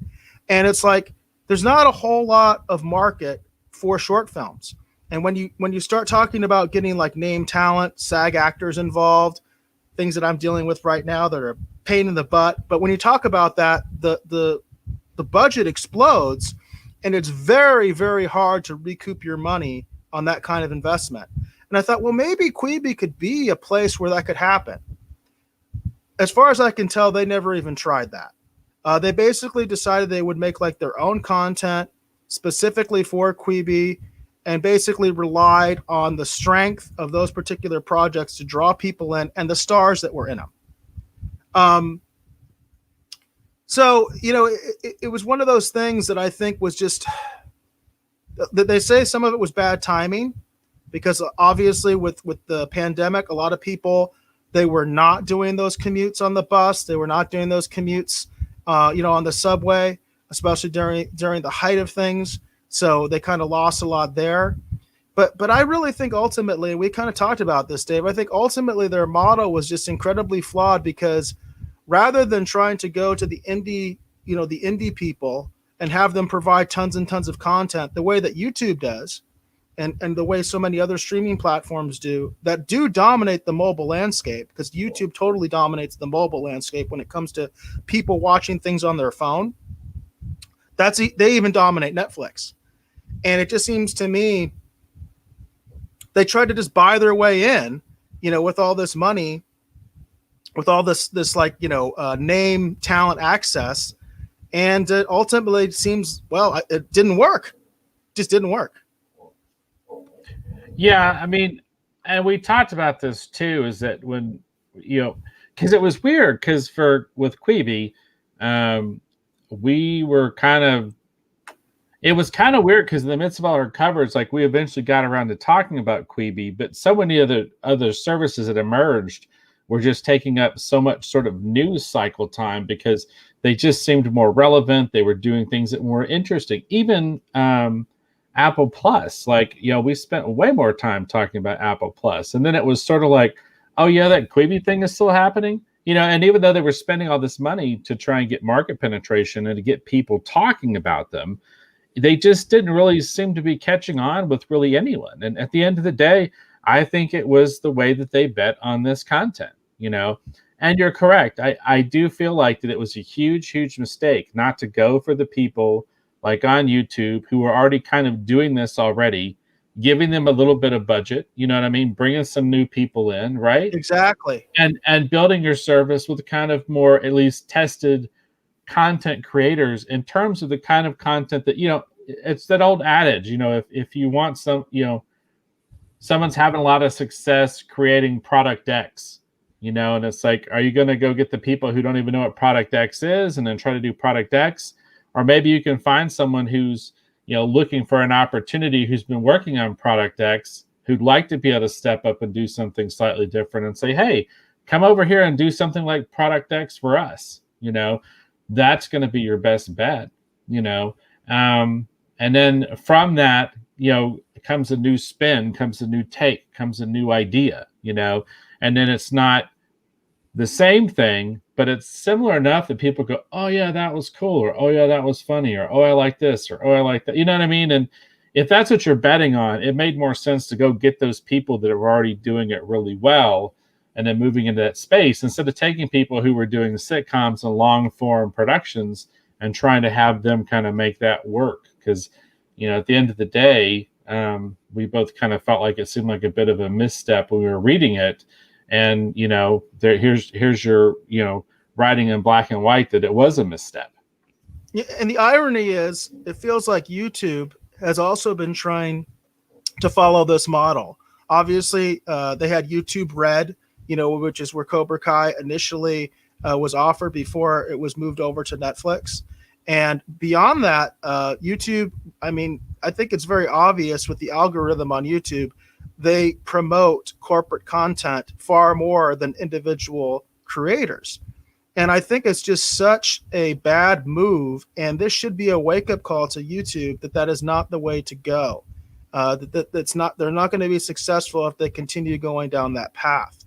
And it's like there's not a whole lot of market for short films. And when you start talking about getting like name talent, SAG actors involved, things that I'm dealing with right now that are a pain in the butt, but when you talk about that, the budget explodes, and it's very, very hard to recoup your money on that kind of investment. And I thought, well, maybe Quibi could be a place where that could happen. As far as I can tell, they never even tried that. They basically decided they would make like their own content specifically for Quibi and basically relied on the strength of those particular projects to draw people in and the stars that were in them. So, you know, it was one of those things that I think was just that they say some of it was bad timing because obviously with the pandemic, a lot of people, they were not doing those commutes on the bus. They were not doing those commutes, you know, on the subway, especially during the height of things. So they kind of lost a lot there. But I really think ultimately, and we kind of talked about this, Dave, I think ultimately their model was just incredibly flawed because rather than trying to go to the indie people and have them provide tons and tons of content the way that YouTube does and the way so many other streaming platforms do that do dominate the mobile landscape, because YouTube totally dominates the mobile landscape when it comes to people watching things on their phone. They even dominate Netflix. And it just seems to me they tried to just buy their way in, you know, with all this money, with all this like, you know, name, talent, access. And ultimately it seems, well, it didn't work. Just didn't work. Yeah, I mean, and we talked about this too, is that when, because it was weird, because with Quibi, um, we were kind of, it was kind of weird because in the midst of all our coverage, like we eventually got around to talking about Quibi, but so many other services that emerged were just taking up so much sort of news cycle time because they just seemed more relevant. They were doing things that were interesting. Even Apple Plus, like, we spent way more time talking about Apple Plus, and then it was sort of like, oh yeah, that Quibi thing is still happening. And even though they were spending all this money to try and get market penetration and to get people talking about them, they just didn't really seem to be catching on with really anyone. And at the end of the day, I think it was the way that they bet on this content. And you're correct. I do feel like that it was a huge, huge mistake not to go for the people like on YouTube who were already kind of doing this already, giving them a little bit of budget, you know what I mean? Bringing some new people in, right? Exactly. And building your service with kind of more at least tested content creators in terms of the kind of content that, it's that old adage, if you want someone's having a lot of success creating product X, and it's like, are you going to go get the people who don't even know what product X is and then try to do product X? Or maybe you can find someone who's, looking for an opportunity, who's been working on product X, who'd like to be able to step up and do something slightly different and say, hey, come over here and do something like product X for us. That's going to be your best bet. And then from that, comes a new spin, comes a new take, comes a new idea, and then it's not the same thing, but it's similar enough that people go, oh yeah, that was cool, or oh yeah, that was funny, or oh, I like this, or oh, I like that. You know what I mean? And if that's what you're betting on, it made more sense to go get those people that are already doing it really well and then moving into that space instead of taking people who were doing the sitcoms and long form productions and trying to have them kind of make that work. Because, at the end of the day, we both kind of felt like it seemed like a bit of a misstep when we were reading it. And, here's your, writing in black and white that it was a misstep. Yeah, and the irony is, it feels like YouTube has also been trying to follow this model. Obviously, they had YouTube Red, which is where Cobra Kai initially was offered before it was moved over to Netflix. And beyond that, YouTube, I think it's very obvious with the algorithm on YouTube, they promote corporate content far more than individual creators. And I think it's just such a bad move. And this should be a wake-up call to YouTube that is not the way to go. That's not. They're not going to be successful if they continue going down that path.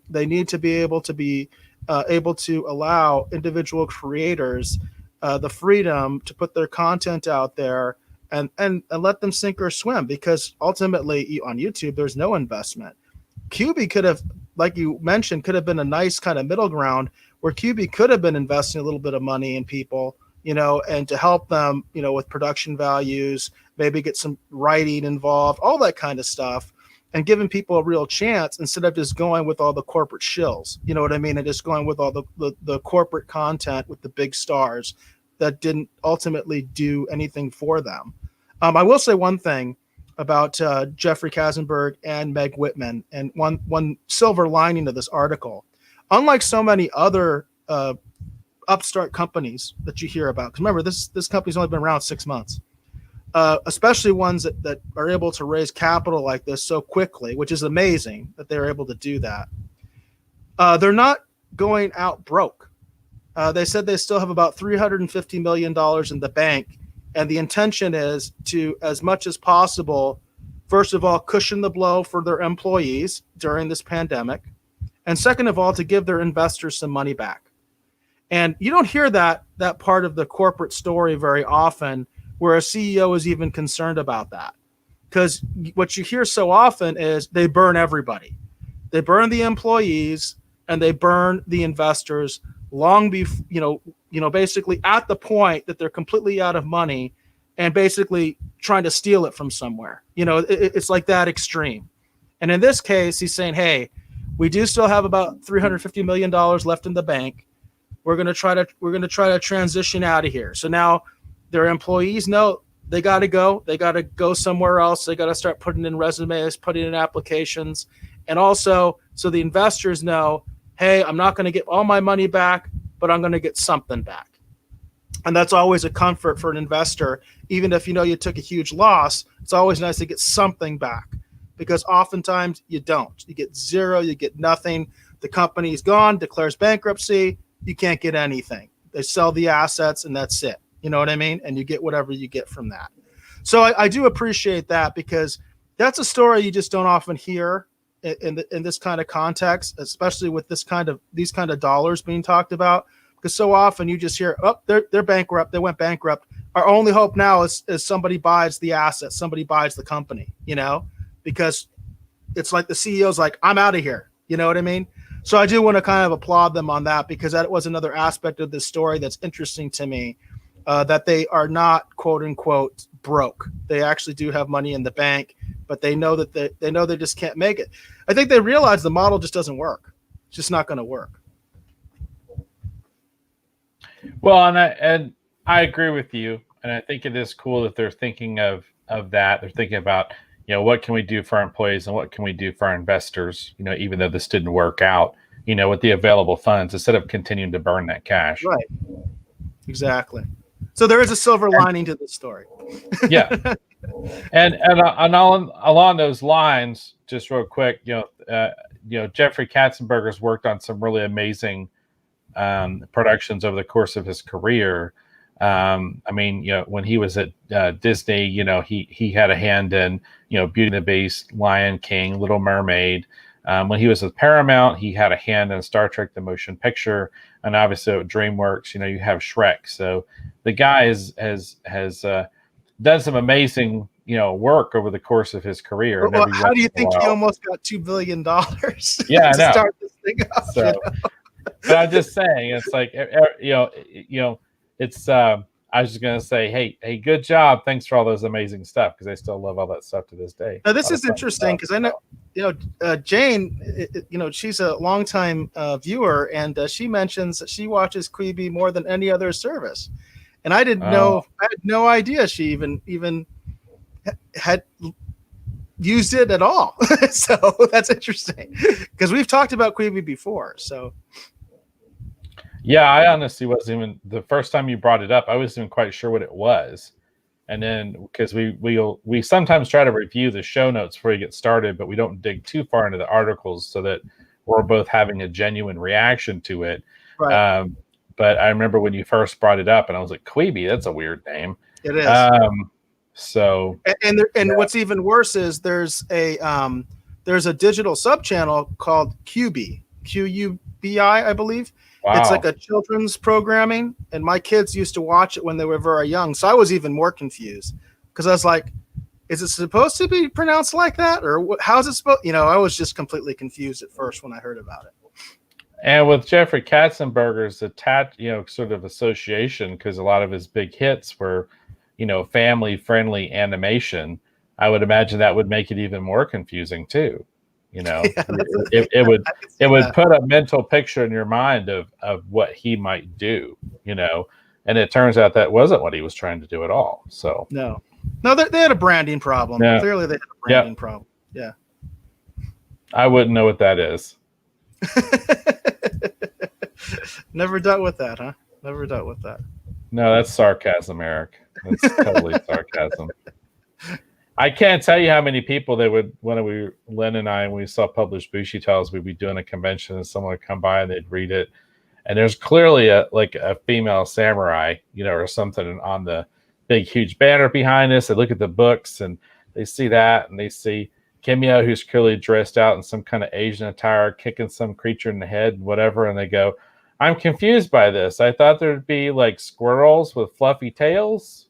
They need to be able to allow individual creators the freedom to put their content out there and let them sink or swim, because ultimately on YouTube, there's no investment. Quibi could have, like you mentioned, could have been a nice kind of middle ground where Quibi could have been investing a little bit of money in people, and to help them, with production values, maybe get some writing involved, all that kind of stuff, and giving people a real chance instead of just going with all the corporate shills, you know what I mean? And just going with all the corporate content with the big stars that didn't ultimately do anything for them. I will say one thing about Jeffrey Katzenberg and Meg Whitman, and one silver lining of this article. Unlike so many other upstart companies that you hear about, because remember, this company's only been around 6 months, especially ones that are able to raise capital like this so quickly, which is amazing that they're able to do that. They're not going out broke. They said they still have about $350 million in the bank, and the intention is to, as much as possible, first of all, cushion the blow for their employees during this pandemic, and second of all, to give their investors some money back. And you don't hear that part of the corporate story very often, where a CEO is even concerned about that. Because what you hear so often is they burn everybody. They burn the employees and they burn the investors long before, basically at the point that they're completely out of money and basically trying to steal it from somewhere. It's like that extreme. And in this case, he's saying, hey, we do still have about $350 million left in the bank. We're going to try to transition out of here. So now their employees know they got to go. They got to go somewhere else. They got to start putting in resumes, putting in applications. And also, so the investors know, hey, I'm not going to get all my money back, but I'm going to get something back. And that's always a comfort for an investor. Even if you know you took a huge loss, it's always nice to get something back, because oftentimes you don't. You get zero, you get nothing. The company's gone, declares bankruptcy, you can't get anything. They sell the assets and that's it. You know what I mean? And you get whatever you get from that. So I do appreciate that, because that's a story you just don't often hear in this kind of context, especially with these kind of dollars being talked about. Because so often you just hear, oh, they're bankrupt. They went bankrupt. Our only hope now is somebody buys the asset, somebody buys the company, because it's like the CEO's like, I'm out of here. You know what I mean? So I do want to kind of applaud them on that, because that was another aspect of this story that's interesting to me, that they are not quote unquote broke. They actually do have money in the bank, but they know that they just can't make it. I think they realize the model just doesn't work. It's just not going to work. Well, and I agree with you, and I think it is cool that they're thinking of that. They're thinking about, what can we do for our employees and what can we do for our investors, even though this didn't work out, with the available funds, instead of continuing to burn that cash. Right. Exactly. So there is a silver lining to this story. Yeah. And along those lines, just real quick, Jeffrey Katzenberger's worked on some really amazing productions over the course of his career. When he was at Disney, he had a hand in, Beauty and the Beast, Lion King, Little Mermaid. When he was with Paramount, he had a hand in Star Trek: The Motion Picture, and obviously at DreamWorks, you have Shrek. So the guy has done some amazing, work over the course of his career. Well, how do you think he almost got $2 billion? Yeah, to start this thing up. So, but I'm just saying, it's like, it's. I was just gonna say, hey, good job. Thanks for all those amazing stuff, because I still love all that stuff to this day. Now, this is interesting, because I know, Jane, she's a longtime viewer, and she mentions that she watches Quibi more than any other service, and I didn't know. I had no idea she even had used it at all. So that's interesting, because we've talked about Quibi before. So. Yeah, I honestly wasn't even, the first time you brought it up, I wasn't even quite sure what it was. And then, because we sometimes try to review the show notes before you get started, but we don't dig too far into the articles so that we're both having a genuine reaction to it. Right. But I remember when you first brought it up, and I was like, Quibi, that's a weird name. It is. So. And what's even worse is there's a digital subchannel called Quibi, Qubi, I believe. Wow. It's like a children's programming, and my kids used to watch it when they were very young. So I was even more confused, because I was like, is it supposed to be pronounced like that? Or how is it supposed? I was just completely confused at first when I heard about it. And with Jeffrey Katzenberger's sort of association, because a lot of his big hits were, family-friendly animation, I would imagine that would make it even more confusing too. It would put a mental picture in your mind of what he might do, and it turns out that wasn't what he was trying to do at all. So no, they had a branding problem. Yeah. Clearly they had a branding problem. Yeah. I wouldn't know what that is. Never dealt with that, huh? Never dealt with that. No, that's sarcasm, Eric. That's totally sarcasm. I can't tell you how many people they would, when Len and I, when we saw published Bushi Tales, we'd be doing a convention and someone would come by and they'd read it. And there's clearly a female samurai, or something on the big, huge banner behind us. They look at the books and they see that, and they see Kimio, who's clearly dressed out in some kind of Asian attire, kicking some creature in the head and whatever. And they go, I'm confused by this. I thought there'd be like squirrels with fluffy tails.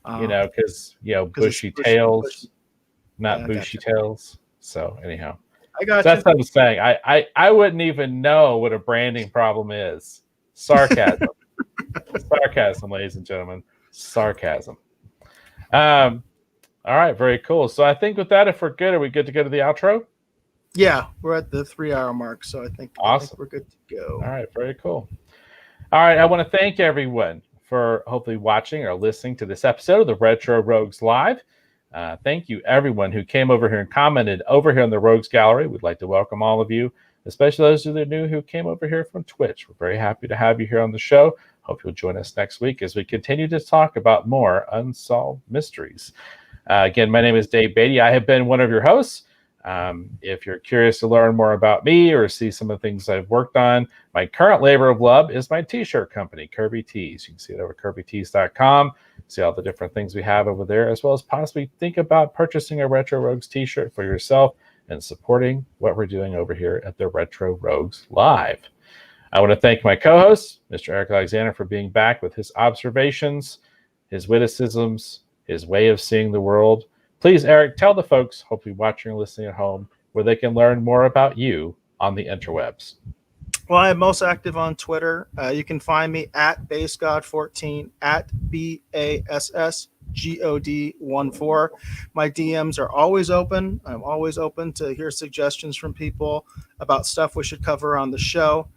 Because bushy tails, not bushy tails. So anyhow, that's what I'm saying. I wouldn't even know what a branding problem is. Sarcasm, sarcasm, ladies and gentlemen, sarcasm. All right, very cool. So I think with that, if we're good, are we good to go to the outro? Yeah, we're at the 3-hour mark, so I think awesome. we're good to go. All right, very cool. All right, I want to thank everyone for hopefully watching or listening to this episode of the Retro Rogues Live. Thank you, everyone who came over here and commented over here in the Rogues Gallery. We'd like to welcome all of you, especially those that are new who came over here from Twitch. We're very happy to have you here on the show. Hope you'll join us next week as we continue to talk about more Unsolved Mysteries. Again, my name is Dave Beatty. I have been one of your hosts. If you're curious to learn more about me or see some of the things I've worked on, my current labor of love is my t-shirt company, Quibi Tees. You can see it over at QuibiTees.com. See all the different things we have over there, as well as possibly think about purchasing a Retro Rogues t-shirt for yourself and supporting what we're doing over here at the Retro Rogues Live. I want to thank my co-host, Mr. Eric Alexander, for being back with his observations, his witticisms, his way of seeing the world. Please, Eric, tell the folks, hopefully watching or listening at home, where they can learn more about you on the interwebs. Well, I am most active on Twitter. You can find me at BassGod14, at BASSGOD14. My DMs are always open. I'm always open to hear suggestions from people about stuff we should cover on the show.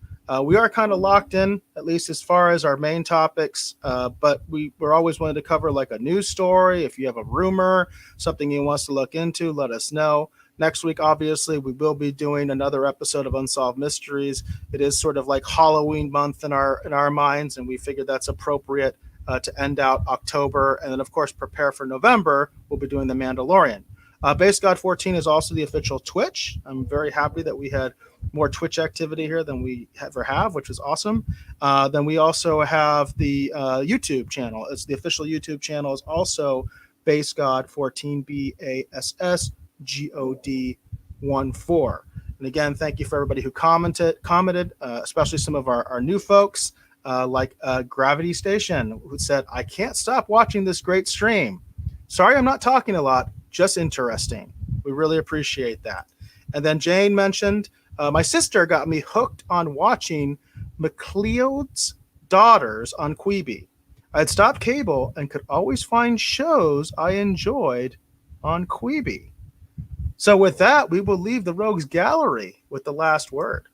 We are kind of locked in, at least as far as our main topics, but we're always willing to cover like a news story. If you have a rumor, something you want us to look into, let us know. Next week, obviously, we will be doing another episode of Unsolved Mysteries. It is sort of like Halloween month in our minds, and we figured that's appropriate to end out October. And then, of course, prepare for November. We'll be doing The Mandalorian. BassGod14 is also the official Twitch. I'm very happy that we had more Twitch activity here than we ever have, which is awesome. Then we also have the YouTube channel. It's the official YouTube channel is also BassGod14, BASSGOD14. And again, thank you for everybody who commented, especially some of our new folks, like Gravity Station, who said, "I can't stop watching this great stream. Sorry, I'm not talking a lot, just interesting." We really appreciate that. And then Jane mentioned, my sister got me hooked on watching McLeod's Daughters on Quibi. I had stopped cable and could always find shows I enjoyed on Quibi. So with that, we will leave the Rogues Gallery with the last word.